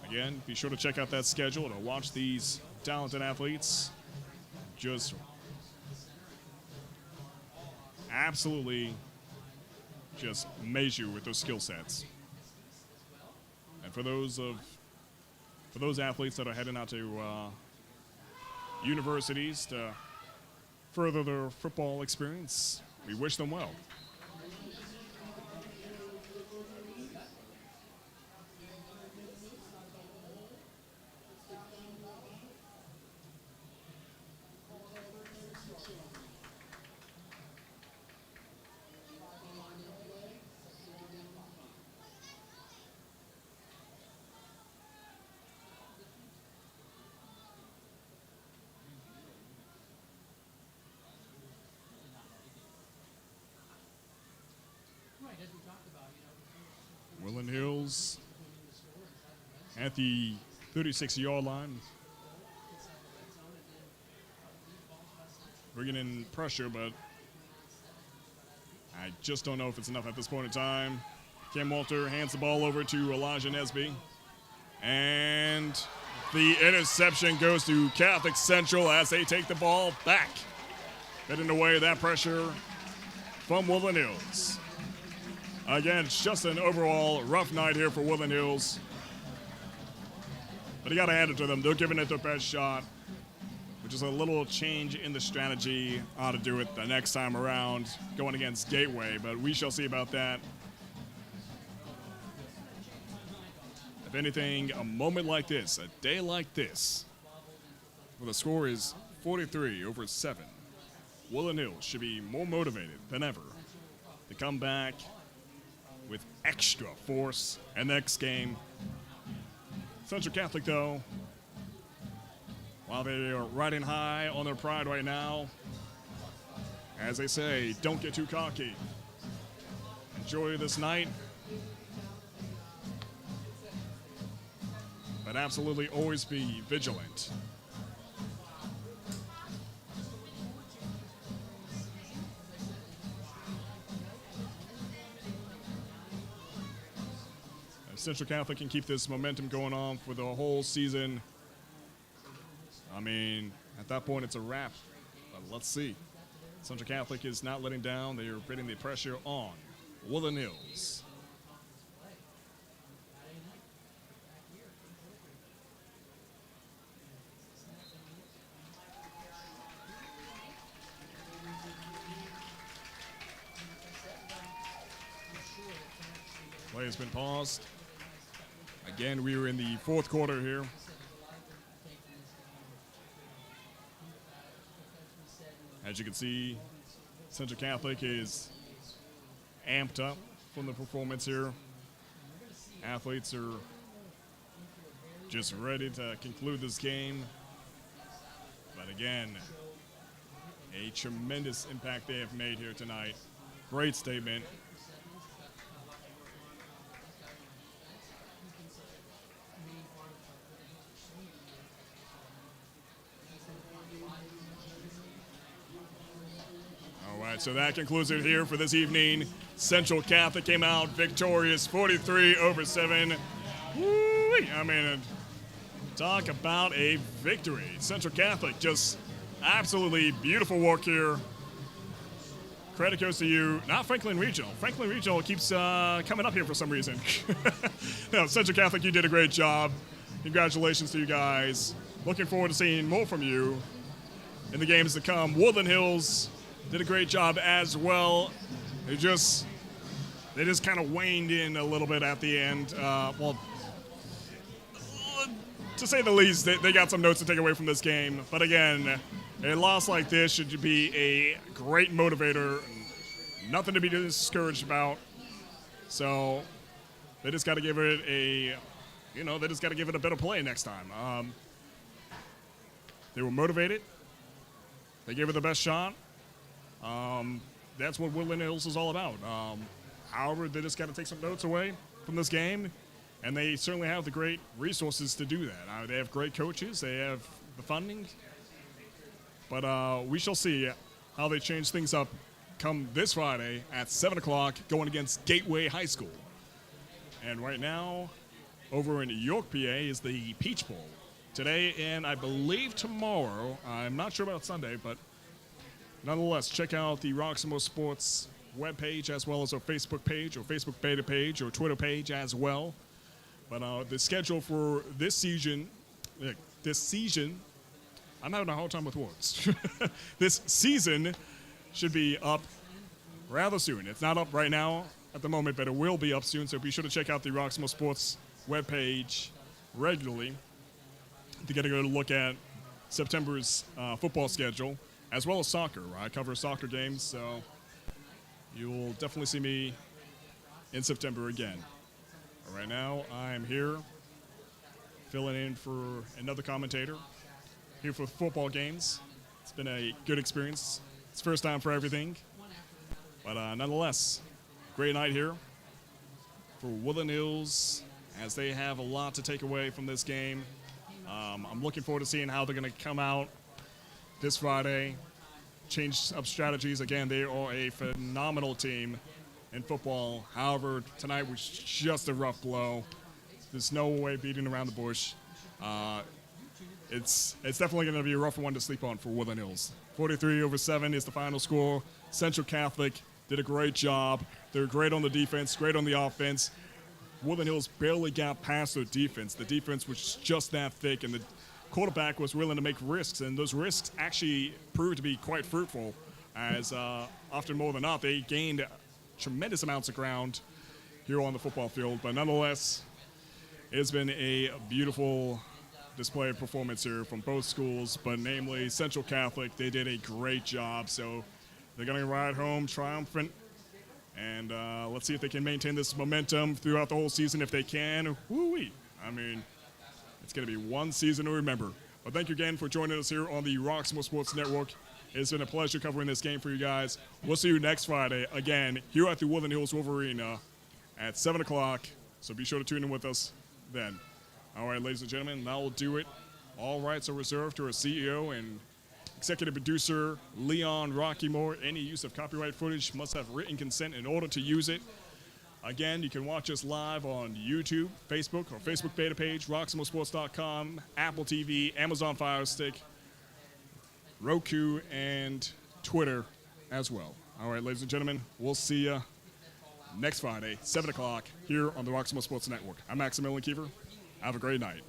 Again, be sure to check out that schedule to watch these talented athletes just absolutely just amaze you with those skill sets. And for those athletes that are heading out to universities to further their football experience, we wish them well. Woodland Hills at the 36-yard line. Bringing in pressure, but I just don't know if it's enough at this point in time. Cam Walter hands the ball over to Elijah Nesby. And the interception goes to Catholic Central as they take the ball back. Getting away that pressure from Woodland Hills. Again, it's just an overall rough night here for Woodland Hills. But you got to hand it to them. They're giving it their best shot, which is a little change in the strategy how to do it the next time around going against Gateway. But we shall see about that. If anything, a moment like this, a day like this, where the score is 43-7, Woodland Hills should be more motivated than ever to come back with extra force in the next game. Central Catholic, though, while they are riding high on their pride right now, as they say, don't get too cocky. Enjoy this night. But absolutely always be vigilant. Central Catholic can keep this momentum going on for the whole season. I mean, at that point, it's a wrap. But let's see. Central Catholic is not letting down. They are putting the pressure on Woodland Hills. Play has been paused. Again, we were in the fourth quarter here. As you can see, Central Catholic is amped up from the performance here. Athletes are just ready to conclude this game. But again, a tremendous impact they have made here tonight. Great statement. So that concludes it here for this evening. Central Catholic came out victorious, 43-7. Woo-wee. I mean, talk about a victory. Central Catholic, just absolutely beautiful work here. Credit goes to you, not Franklin Regional. Franklin Regional keeps coming up here for some reason. No, Central Catholic, you did a great job. Congratulations to you guys. Looking forward to seeing more from you in the games to come. Woodland Hills did a great job as well. They just kind of waned in a little bit at the end. Well, to say the least, they got some notes to take away from this game. But again, a loss like this should be a great motivator. Nothing to be discouraged about. So they just got to give it a better play next time. They were motivated. They gave it the best shot. That's what Woodland Hills is all about. However, they just got to take some notes away from this game, and they certainly have the great resources to do that. They have great coaches. They have the funding. But we shall see how they change things up come this Friday at 7 o'clock going against Gateway High School. And right now, over in York, PA, is the Peach Bowl. Today and I believe tomorrow. I'm not sure about Sunday, but nonetheless, check out the Roxamore Sports webpage as well as our Facebook page or Facebook beta page or Twitter page as well. But the schedule for this season, I'm having a hard time with words. This season should be up rather soon. It's not up right now at the moment, but it will be up soon. So be sure to check out the Roxamore Sports webpage regularly to get a good look at September's football schedule, as well as soccer. I cover soccer games, so you will definitely see me in September again. But right now, I'm here filling in for another commentator here for football games. It's been a good experience. It's first time for everything. But nonetheless, great night here for Woodland Hills, as they have a lot to take away from this game. I'm looking forward to seeing how they're going to come out this Friday, change up strategies. Again, they are a phenomenal team in football. However, tonight was just a rough blow. There's no way beating around the bush. It's definitely going to be a rough one to sleep on for Woodland Hills. 43-7 is the final score. Central Catholic did a great job. They were great on the defense, great on the offense. Woodland Hills barely got past their defense. The defense was just that thick, and the quarterback was willing to make risks, and those risks actually proved to be quite fruitful, as often more than not, they gained tremendous amounts of ground here on the football field. But nonetheless, it's been a beautiful display of performance here from both schools, but namely Central Catholic. They did a great job, so they're going to ride home triumphant, and let's see if they can maintain this momentum throughout the whole season. If they can, woo-wee. I mean, it's going to be one season to remember. But thank you again for joining us here on the Roxamore Sports Network. It's been a pleasure covering this game for you guys. We'll see you next Friday, again, here at the Woodland Hills Wolvarena at 7 o'clock, so be sure to tune in with us then. All right, ladies and gentlemen, that will do it. All rights are reserved to our CEO and executive producer, Leon Rockymore. Any use of copyright footage must have written consent in order to use it. Again, you can watch us live on YouTube, Facebook, or Facebook beta page, roxamoresports.com, Apple TV, Amazon Fire Stick, Roku, and Twitter as well. All right, ladies and gentlemen, we'll see you next Friday, 7 o'clock, here on the Roxamore Sports Network. I'm Maximilian Kiefer. Have a great night.